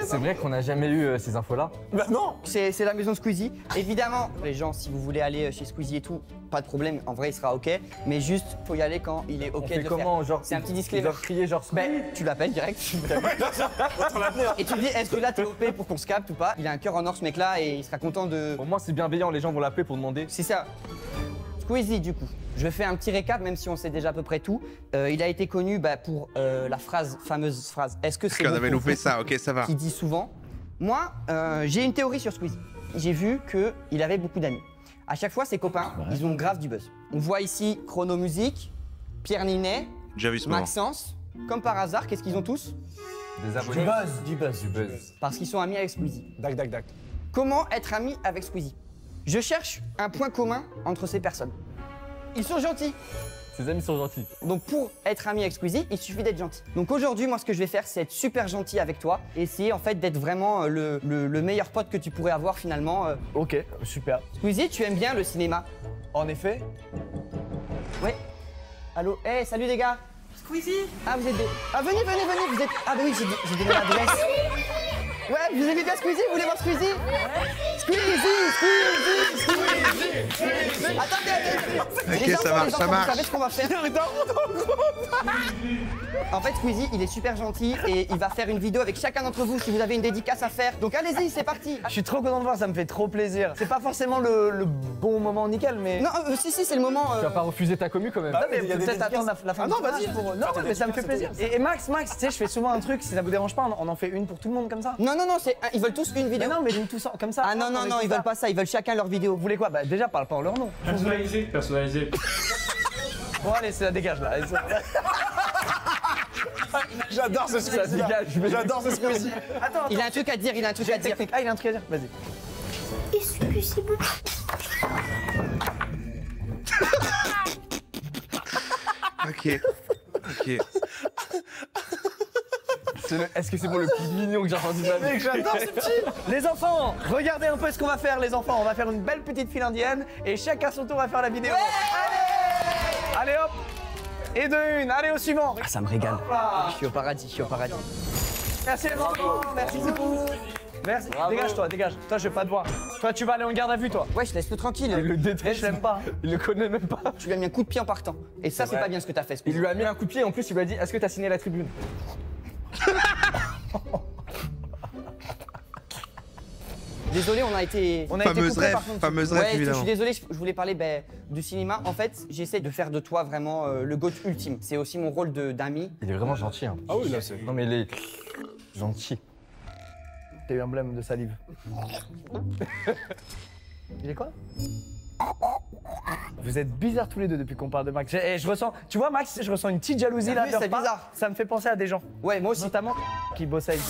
C'est vrai qu'on n'a jamais eu ces infos-là. Bah non. C'est la maison Squeezie. Évidemment, les gens, si vous voulez aller chez Squeezie et tout, pas de problème, en vrai il sera ok. Mais juste, faut y aller quand il est ok de le comment, faire. Genre, c'est un petit disclaimer. Ils doivent crier genre tu l'appelles direct. Et tu dis, est-ce que là t'es OP pour qu'on se capte ou pas? Il a un cœur en or ce mec là et il sera content de... Au moins c'est bienveillant, les gens vont l'appeler pour demander. C'est ça. Squeezie du coup. Je fais un petit récap même si on sait déjà à peu près tout. Il a été connu pour la fameuse phrase « Est-ce que c'est bon avait loupé ça, ok ça va. Qui dit souvent. Moi, j'ai une théorie sur Squeezie. J'ai vu qu'il avait beaucoup d'amis. À chaque fois, ses copains, ils ont grave du buzz. On voit ici Chrono Music, Pierre Ninet, Maxence. Comme par hasard, qu'est-ce qu'ils ont tous? Des abonnés. Du buzz. Parce qu'ils sont amis avec Squeezie. Dac. Comment être ami avec Squeezie? Je cherche un point commun entre ces personnes. Ils sont gentils. Ses amis sont gentils. Donc pour être ami avec Squeezie, il suffit d'être gentil. Donc aujourd'hui, moi ce que je vais faire, c'est être super gentil avec toi et essayer en fait d'être vraiment le meilleur pote que tu pourrais avoir finalement. Ok, super. Squeezie, tu aimes bien le cinéma? En effet. Ouais. Allô? Hey, salut les gars. Squeezie. Ah vous êtes des... Ah venez, vous êtes... Ah bah oui, j'ai donné l'adresse. Ouais, vous aimez bien Squeezie? Vous voulez voir Squeezie? Squeezie. Attendez. Ok, ça marche. Vous savez ce qu'on va faire? En fait, Squeezie, il est super gentil et il va faire une vidéo avec chacun d'entre vous si vous avez une dédicace à faire. Donc allez-y, c'est parti. Je suis trop content de voir, ça me fait trop plaisir. C'est pas forcément le bon moment nickel, mais... Non, si, c'est le moment... Tu vas pas refuser ta commu quand même. Non, mais peut-être attendre la fin. Ah non, vas-y. Non, mais ça me fait plaisir. Et Max, tu sais, je fais souvent un truc, si ça vous dérange pas, on en fait une pour tout le monde comme ça? Non, ils veulent tous une vidéo. Mais non, mais tous comme ça. Ah non, ils veulent pas ça, ils veulent chacun leur vidéo. Vous voulez quoi? Bah déjà, parle pas en leur nom. Personnalisé. Bon allez, ça dégage là. J'adore ce Squeezie. J'adore ce Squeezie. Attends, il a un truc à dire, Ah, il a un truc à dire, vas-y. Est-ce que c'est bon? Ok. Est-ce que c'est pour le plus mignon que j'ai entendu de ma vie? Mec, j'adore ce petit. Les enfants, regardez un peu ce qu'on va faire, les enfants. On va faire une belle petite file indienne et chacun son tour va faire la vidéo. Allez hop. Et de une, allez au suivant. Ah, ça me régale. Je suis au paradis, Merci les enfants, merci beaucoup. Merci. Bravo. Dégage-toi, dégage. Toi, je vais pas te voir. Toi, tu vas aller en garde à vue, toi. Ouais, je laisse-le tranquille. Il le déteste, je l'aime pas. Il le connaît même pas. Tu lui as mis un coup de pied en partant. Et ça, c'est pas bien ce que t'as fait. Il lui a mis un coup de pied et en plus, il lui a dit est-ce que t'as signé la tribune? Désolé, on a été Fameuse rêve, ouais, évidemment. je suis désolé, je voulais parler du cinéma. En fait, j'essaie de faire de toi vraiment le GOAT ultime. C'est aussi mon rôle d'ami. Il est vraiment gentil. Hein. Ah oui, là, c'est. Non, mais il est gentil. T'as eu un blême de salive. Il est quoi? Vous êtes bizarres tous les deux depuis qu'on parle de Max. Je ressens, tu vois Max, je ressens une petite jalousie là. C'est bizarre. Ça me fait penser à des gens. Ouais, moi aussi. Notamment qui bossent avec.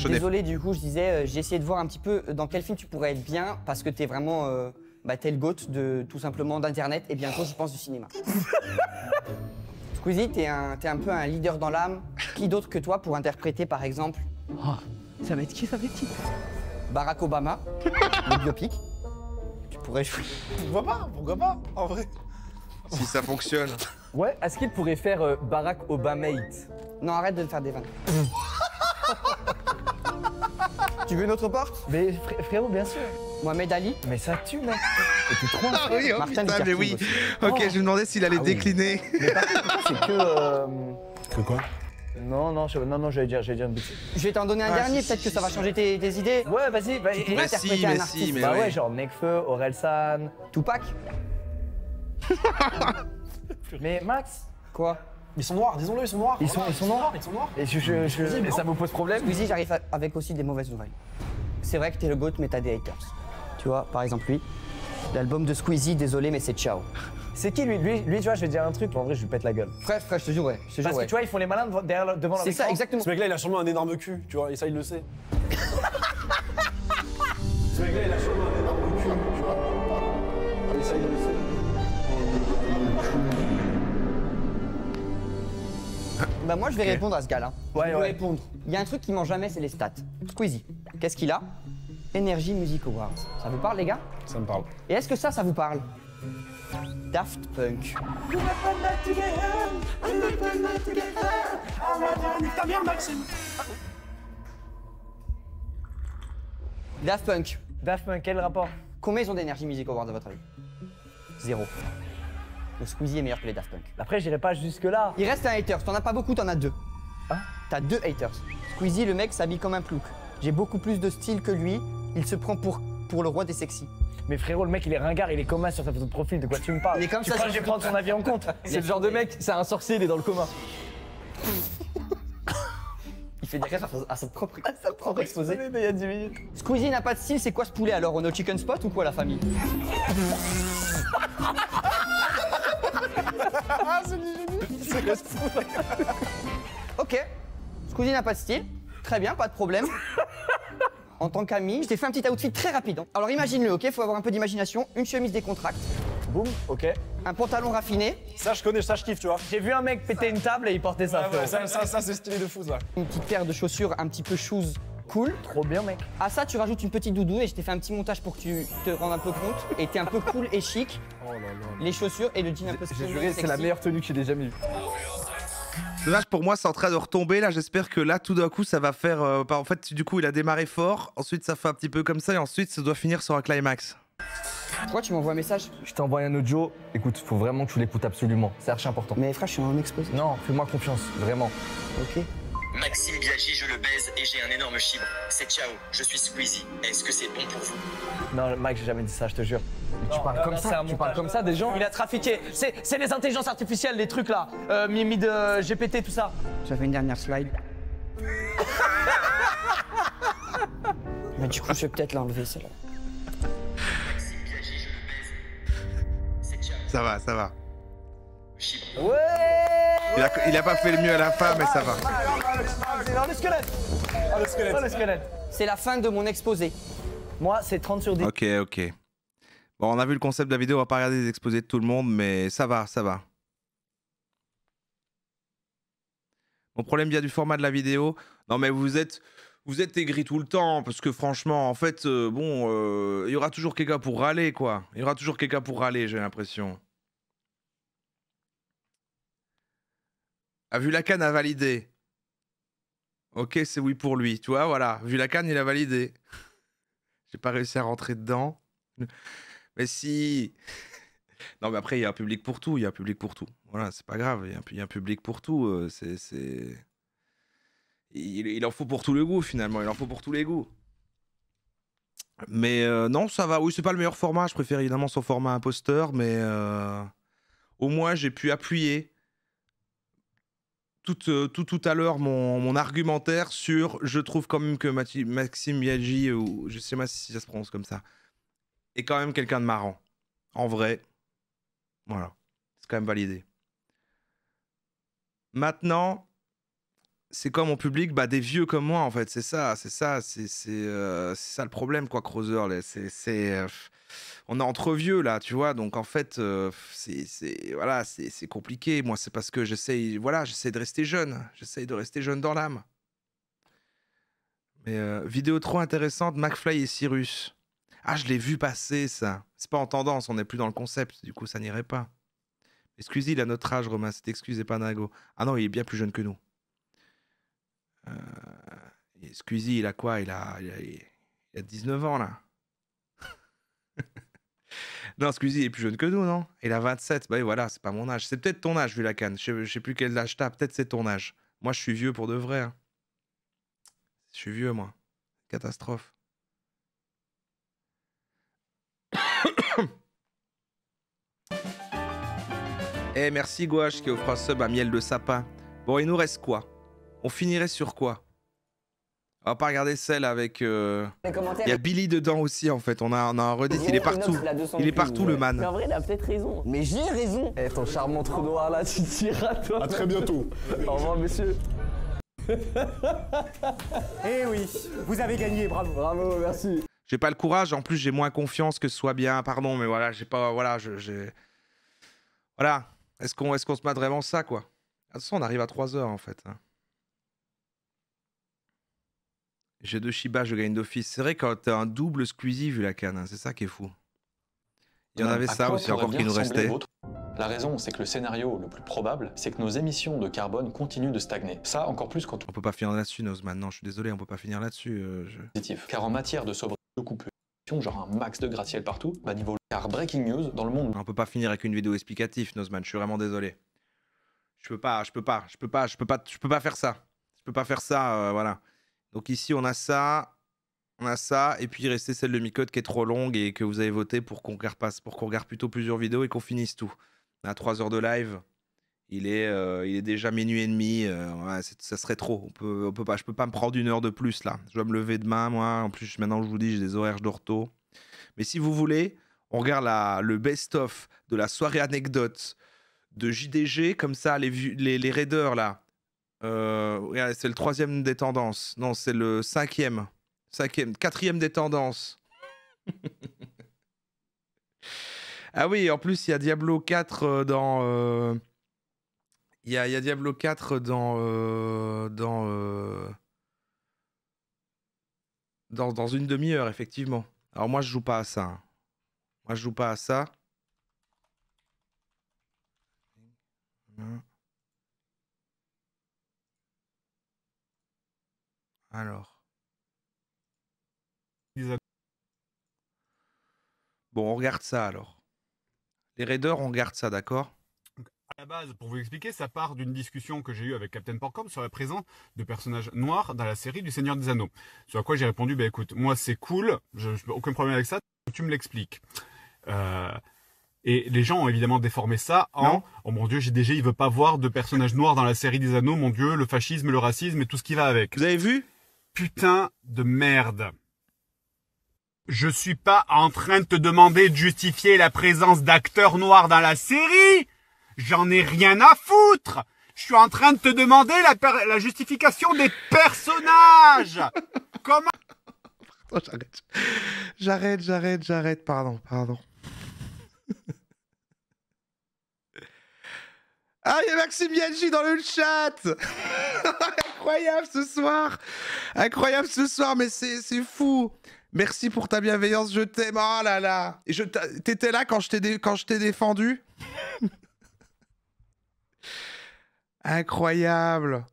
Désolé, du coup, je disais, j'ai essayé de voir un petit peu dans quel film tu pourrais être bien parce que t'es vraiment, t'es le GOAT de tout simplement d'internet et bientôt, je pense, du cinéma. Squeezie, t'es un peu un leader dans l'âme. Qui d'autre que toi pour interpréter, par exemple, ça va être qui? Barack Obama, le biopic. Tu pourrais jouer. Pourquoi pas, en vrai. Si ça fonctionne. Ouais, est-ce qu'il pourrait faire Barack Obamate? Non, arrête de me faire des vannes. Tu veux une autre porte? Mais frérot, bien sûr. Mohamed Ali. Mais ça tue, mec. Et t'es trop Ah oui, oh Martin putain, mais oui. aussi. Ok, je me demandais s'il allait décliner. Mais par contre, c'est que. Que quoi? Non, j'allais dire une bêtise. Je vais t'en donner un dernier, peut-être que ça va changer tes idées. Ouais, vas-y. Tu pourrais interpréter un artiste. Bah ouais, genre Nekfeu, Orelsan, Tupac. Mais Max. Quoi? Ils sont noirs, disons-le, ils sont noirs. Ils sont noirs. Et Et ça vous pose problème? Squeezie, j'arrive avec aussi des mauvaises nouvelles. C'est vrai que t'es le GOAT, mais t'as des haters. Tu vois, par exemple lui, l'album de Squeezie, désolé, mais c'est ciao. C'est qui lui, tu vois, je vais dire un truc, en vrai, je lui pète la gueule. Frère, je te jure, ouais. Parce que tu vois, ils font les malins devant leur C'est ça, écran. exactement. Ce mec-là, il a sûrement un énorme cul, tu vois, et ça, il le sait. Ce mec-là, il a sûrement un énorme cul, tu vois. Et ça, il le sait. Bah moi, je vais répondre à ce gars-là. Ouais, je vais répondre. Il y a un truc qui ment jamais, c'est les stats. Squeezie, qu'est-ce qu'il a? Energy Music Awards. Ça vous parle, les gars? Ça me parle. Et est-ce que ça vous parle? Daft Punk. Ta mère, Maxime. Daft Punk. Daft Punk, quel rapport? Combien ils ont d'Energy Music Awards à votre avis? 0. Le Squeezie est meilleur que les Daft Punk. Après, j'irai pas jusque-là. Il reste un hater. T'en as pas beaucoup, t'en as 2. Hein? T'as 2 haters. Squeezie, le mec, s'habille comme un plouc. J'ai beaucoup plus de style que lui. Il se prend pour le roi des sexy. Mais frérot, le mec, il est ringard, il est coma sur sa photo de profil. De quoi tu me parles? Il est comme tu ça. crois que je vais prendre son avis en compte? C'est le genre de mec, c'est un sorcier, il est dans le coma. Il fait des rêves à sa propre exposé. Il y a 10 minutes. Squeezie n'a pas de style, c'est quoi ce poulet alors? On est au chicken spot ou quoi, la famille? Ah, c'est du génie. C'est le spool. Ok. Squeezie n'a pas de style. Très bien, pas de problème. En tant qu'ami, je t'ai fait un petit outfit très rapide. Alors imagine-le, ok? Faut avoir un peu d'imagination. Une chemise décontracte. Boum, ok. Un pantalon raffiné. Ça, je connais, ça, je kiffe, tu vois. J'ai vu un mec péter une table et il portait ça. Ouais, ça c'est stylé de fou, ça. Une petite paire de chaussures un petit peu shoes cool. Trop bien, mec. À ça, tu rajoutes une petite doudou et je t'ai fait un petit montage pour que tu te rendes un peu compte. Et t'es un peu cool et chic. Oh là là. Les chaussures et le jean un peu J'ai juré, c'est la meilleure tenue que j'ai jamais vue. Dommage pour moi, c'est en train de retomber là. J'espère que là, tout d'un coup, ça va faire. En fait, du coup, il a démarré fort. Ensuite, ça fait un petit peu comme ça. Et ensuite, ça doit finir sur un climax. Pourquoi tu m'envoies un message? Je t'ai envoyé un audio. Écoute, faut vraiment que tu l'écoutes absolument. C'est archi important. Mais frère, je suis en exposé. Non, fais-moi confiance, vraiment. Ok. Maxime Biaggi, je le baise et j'ai un énorme chibre. C'est ciao, je suis Squeezie. Est-ce que c'est bon pour vous? Non, Mike, j'ai jamais dit ça, je te jure. Tu parles comme ça, tu parles comme ça des gens. Il a trafiqué. C'est les intelligences artificielles, les trucs là. Mimi de GPT, tout ça. J'avais une dernière slide. Mais du coup, je vais peut-être l'enlever, celle-là. Ça va, ça va. Ouais. Il a pas fait le mieux à la fin, mais ça va. Le squelette. Oh, le squelette. Oh, le squelette. C'est la fin de mon exposé. Moi, c'est 30 sur 10. Ok, ok. Bon, on a vu le concept de la vidéo, on va pas regarder les exposés de tout le monde, mais ça va, ça va. Mon problème vient du format de la vidéo. Non, mais vous êtes aigris tout le temps, parce que franchement, en fait, il y aura toujours quelqu'un pour râler, quoi. Il y aura toujours quelqu'un pour râler, j'ai l'impression. Ah, Vulakan a validé. Ok, c'est oui pour lui. Tu vois, voilà. Vulakan, il a validé. J'ai pas réussi à rentrer dedans. Mais si. Non, mais après, il y a un public pour tout. Il y a un public pour tout. Voilà, c'est pas grave. Il y a un public pour tout. Il en faut pour tous les goûts, finalement. Il en faut pour tous les goûts. Mais non, ça va. Oui, c'est pas le meilleur format. Je préfère évidemment son format imposteur. Mais au moins, j'ai pu appuyer tout à l'heure mon argumentaire sur je trouve quand même que Maxime Biaggi, ou je sais pas si ça se prononce comme ça, est quand même quelqu'un de marrant. En vrai, voilà, c'est quand même validé. Maintenant, c'est comme mon public, bah, des vieux comme moi en fait, c'est ça le problème quoi, Creuser. On est entre vieux là, tu vois, donc en fait, voilà, c'est compliqué. Moi, c'est parce que j'essaie de rester jeune, dans l'âme. Mais vidéo trop intéressante, McFly et Cyrus. Ah, je l'ai vu passer ça. C'est pas en tendance, on n'est plus dans le concept, du coup ça n'irait pas. Mais Squeezie, il a notre âge, Romain, cette excuse est pas Nago. Ah non, il est bien plus jeune que nous. Squeezie, il a quoi? Il a 19 ans là. Non, Squeezie est plus jeune que nous, non? Il a 27. Bah voilà, c'est pas mon âge. C'est peut-être ton âge, vu la canne. Je sais plus quel âge t'as. Peut-être c'est ton âge. Moi, je suis vieux pour de vrai. Hein. Je suis vieux, moi. Catastrophe. Eh, merci Gouache qui offre un sub à miel de sapin. Bon, il nous reste quoi? On finirait sur quoi? On va pas regarder celle avec... Il y a Billy dedans aussi, en fait. On a un redis, il est partout. Il est partout, le man. Mais en vrai, il a peut-être raison. Mais j'ai raison. Eh, ton charmant trou noir, là, tu tiras, toi. À très bientôt. Au revoir, monsieur. Eh oui, vous avez gagné, bravo. Bravo, merci. J'ai pas le courage, en plus, j'ai moins confiance que ce soit bien. Pardon, mais voilà, j'ai pas... Voilà, Voilà. Est-ce qu'on se mate vraiment ça, quoi? De toute façon, on arrive à 3 heures, en fait. J'ai 2 Shiba, je gagne d'office. C'est vrai quand t'as un double Squeezie vu la canne, hein, c'est ça qui est fou. Il y en avait ça aussi encore qui nous restait. La raison, c'est que le scénario le plus probable, c'est que nos émissions de carbone continuent de stagner. Ça, encore plus quand on peut pas finir là-dessus, Nozman. Non, je suis désolé, on peut pas finir là-dessus. Positif. Car en matière de sobriété de couple, genre un max de gratte-ciel partout, bah niveau car breaking news dans le monde. On peut pas finir avec une vidéo explicative, Nozman. Je suis vraiment désolé. Je peux pas faire ça. Je peux pas faire ça, voilà. Donc ici, on a ça, et puis il restait celle de Micode qui est trop longue et que vous avez voté pour qu'on regarde plutôt plusieurs vidéos et qu'on finisse tout. On a 3 heures de live, il est déjà minuit et demi, ouais, ça serait trop. Je peux pas me prendre 1 heure de plus là. Je dois me lever demain, moi. En plus, maintenant, je vous dis, j'ai des horaires d'ortho. Mais si vous voulez, on regarde le best-of de la soirée anecdote de JDG, comme ça, les raiders là. Regardez, c'est le 3e des tendances. Non, c'est le 5e. 4e des tendances. Ah oui, en plus, il y a Diablo 4 dans... Il y a Diablo 4 dans une demi-heure, effectivement. Alors moi, je joue pas à ça. Hein. Moi, je joue pas à ça. Alors. Bon, on regarde ça alors. Les raiders, on regarde ça, d'accord? À la base, pour vous expliquer, ça part d'une discussion que j'ai eue avec Captain Porcom sur la présence de personnages noirs dans la série du Seigneur des Anneaux. Sur à quoi j'ai répondu, bah écoute, moi c'est cool, je n'ai aucun problème avec ça, tu me l'expliques. Et les gens ont évidemment déformé ça en « Oh mon Dieu, JDG, il veut pas voir de personnages noirs dans la série des Anneaux, mon Dieu, le fascisme, le racisme et tout ce qui va avec. » Vous avez vu? Putain de merde. Je suis pas en train de te demander de justifier la présence d'acteurs noirs dans la série. J'en ai rien à foutre. Je suis en train de te demander la justification des personnages. Comment... Oh, j'arrête, pardon. Ah, il y a Maxime Biaggi dans le chat. Incroyable ce soir, mais c'est fou. Merci pour ta bienveillance, je t'aime. Oh là là. T'étais là quand je t'ai défendu. Incroyable.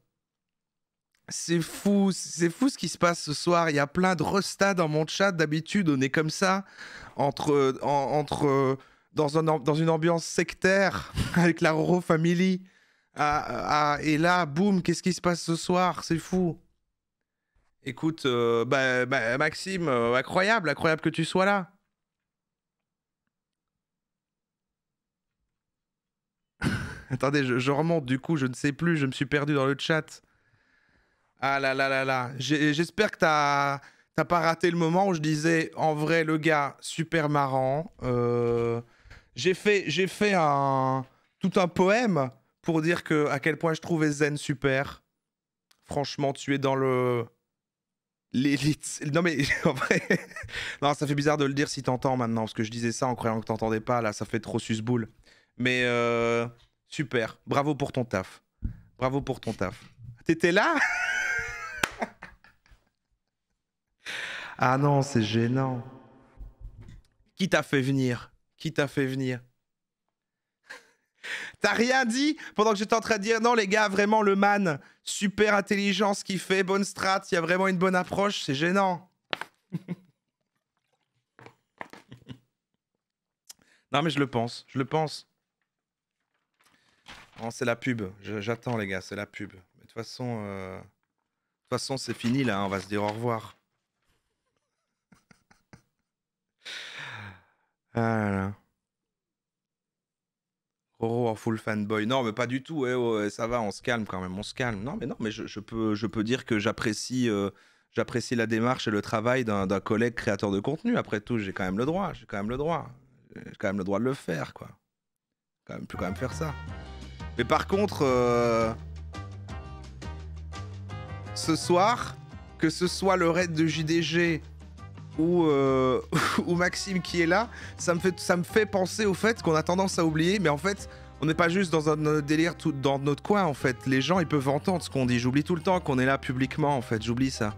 C'est fou ce qui se passe ce soir. Il y a plein de restats dans mon chat. D'habitude, on est comme ça, dans une ambiance sectaire, avec la Roro Family. Et là, boum, qu'est-ce qui se passe ce soir? C'est fou. Écoute, Maxime, incroyable que tu sois là. Attendez, je remonte, du coup, je ne sais plus, je me suis perdu dans le chat. Ah là là là là. J'espère que t'as pas raté le moment où je disais, en vrai, le gars, super marrant. J'ai fait tout un poème pour dire à quel point je trouvais Zen super. Franchement, tu es dans le... l'élite. Non mais, en vrai... non, ça fait bizarre de le dire si t'entends maintenant, parce que je disais ça en croyant que t'entendais pas, là, ça fait trop susboule. Mais, super. Bravo pour ton taf. T'étais là? Ah non, c'est gênant. Qui t'a fait venir? T'as rien dit pendant que j'étais en train de dire non les gars, vraiment le man, super intelligent ce qu'il fait, bonne strat, il y a vraiment une bonne approche, c'est gênant. Non mais je le pense. Non, c'est la pub, j'attends les gars, c'est la pub. Mais de toute façon c'est fini là, on va se dire au revoir. Ah là là. Roro en full fanboy. Non, mais pas du tout. Ouais, ça va, on se calme quand même. Non, mais je peux dire que j'apprécie la démarche et le travail d'un collègue créateur de contenu. Après tout, j'ai quand même le droit. J'ai quand même le droit de le faire, quoi. Je peux quand même faire ça. Mais par contre, ce soir, que ce soit le raid de JDG ou Maxime qui est là, ça me fait penser au fait qu'on a tendance à oublier, mais en fait, on n'est pas juste dans un délire tout dans notre coin, en fait. Les gens, ils peuvent entendre ce qu'on dit. J'oublie tout le temps qu'on est là publiquement, en fait. J'oublie ça.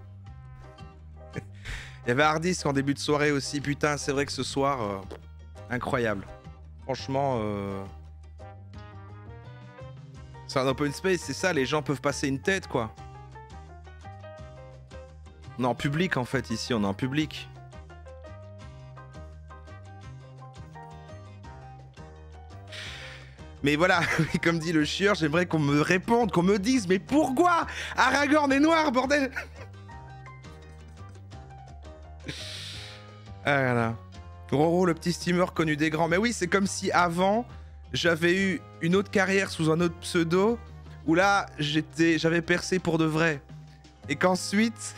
Il y avait Hardisk en début de soirée aussi. Putain, c'est vrai que ce soir, incroyable. Franchement, c'est un open space, c'est ça. Les gens peuvent passer une tête, quoi. On est en public en fait ici, on est en public. Mais voilà, comme dit le chieur, j'aimerais qu'on me réponde, qu'on me dise, mais pourquoi Aragorn est noir, bordel? Ah là là. Roro, le petit steamer connu des grands. Mais oui, c'est comme si avant, j'avais eu une autre carrière sous un autre pseudo, où là, j'avais percé pour de vrai. Et qu'ensuite...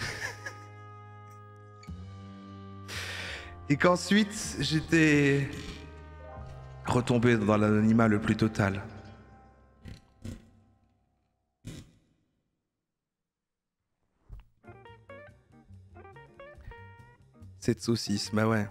j'étais retombé dans l'anonymat le plus total. Cette saucisse, bah ouais.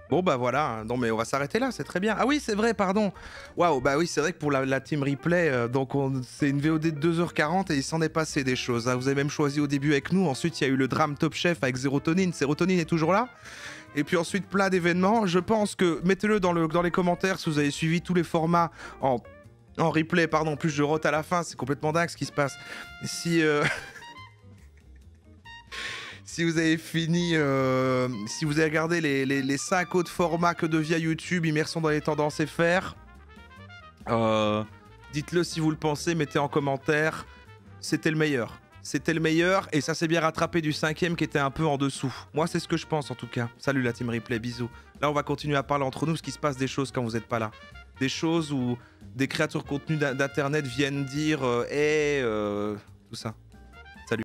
Bon bah voilà, non mais on va s'arrêter là, c'est très bien. Ah oui, c'est vrai, pardon. Waouh, bah oui, c'est vrai que pour la team replay, donc c'est une VOD de 2h40 et il s'en est passé des choses. Hein. Vous avez même choisi au début avec nous, ensuite il y a eu le drame Top Chef avec Sérotonine. Sérotonine est toujours là. Et puis ensuite plein d'événements. Je pense que, mettez-le dans les commentaires si vous avez suivi tous les formats en replay, pardon, plus je rote à la fin, c'est complètement dingue ce qui se passe. Si vous avez fini, si vous avez regardé les 5 autres formats que devient YouTube, Immersion dans les tendances FR, dites-le si vous le pensez, mettez en commentaire, c'était le meilleur. C'était le meilleur et ça s'est bien rattrapé du 5e qui était un peu en dessous. Moi, c'est ce que je pense en tout cas. Salut la team replay, bisous. Là, on va continuer à parler entre nous parce qu'il se passe des choses quand vous n'êtes pas là. Des choses où des créateurs de contenu d'internet viennent dire tout ça.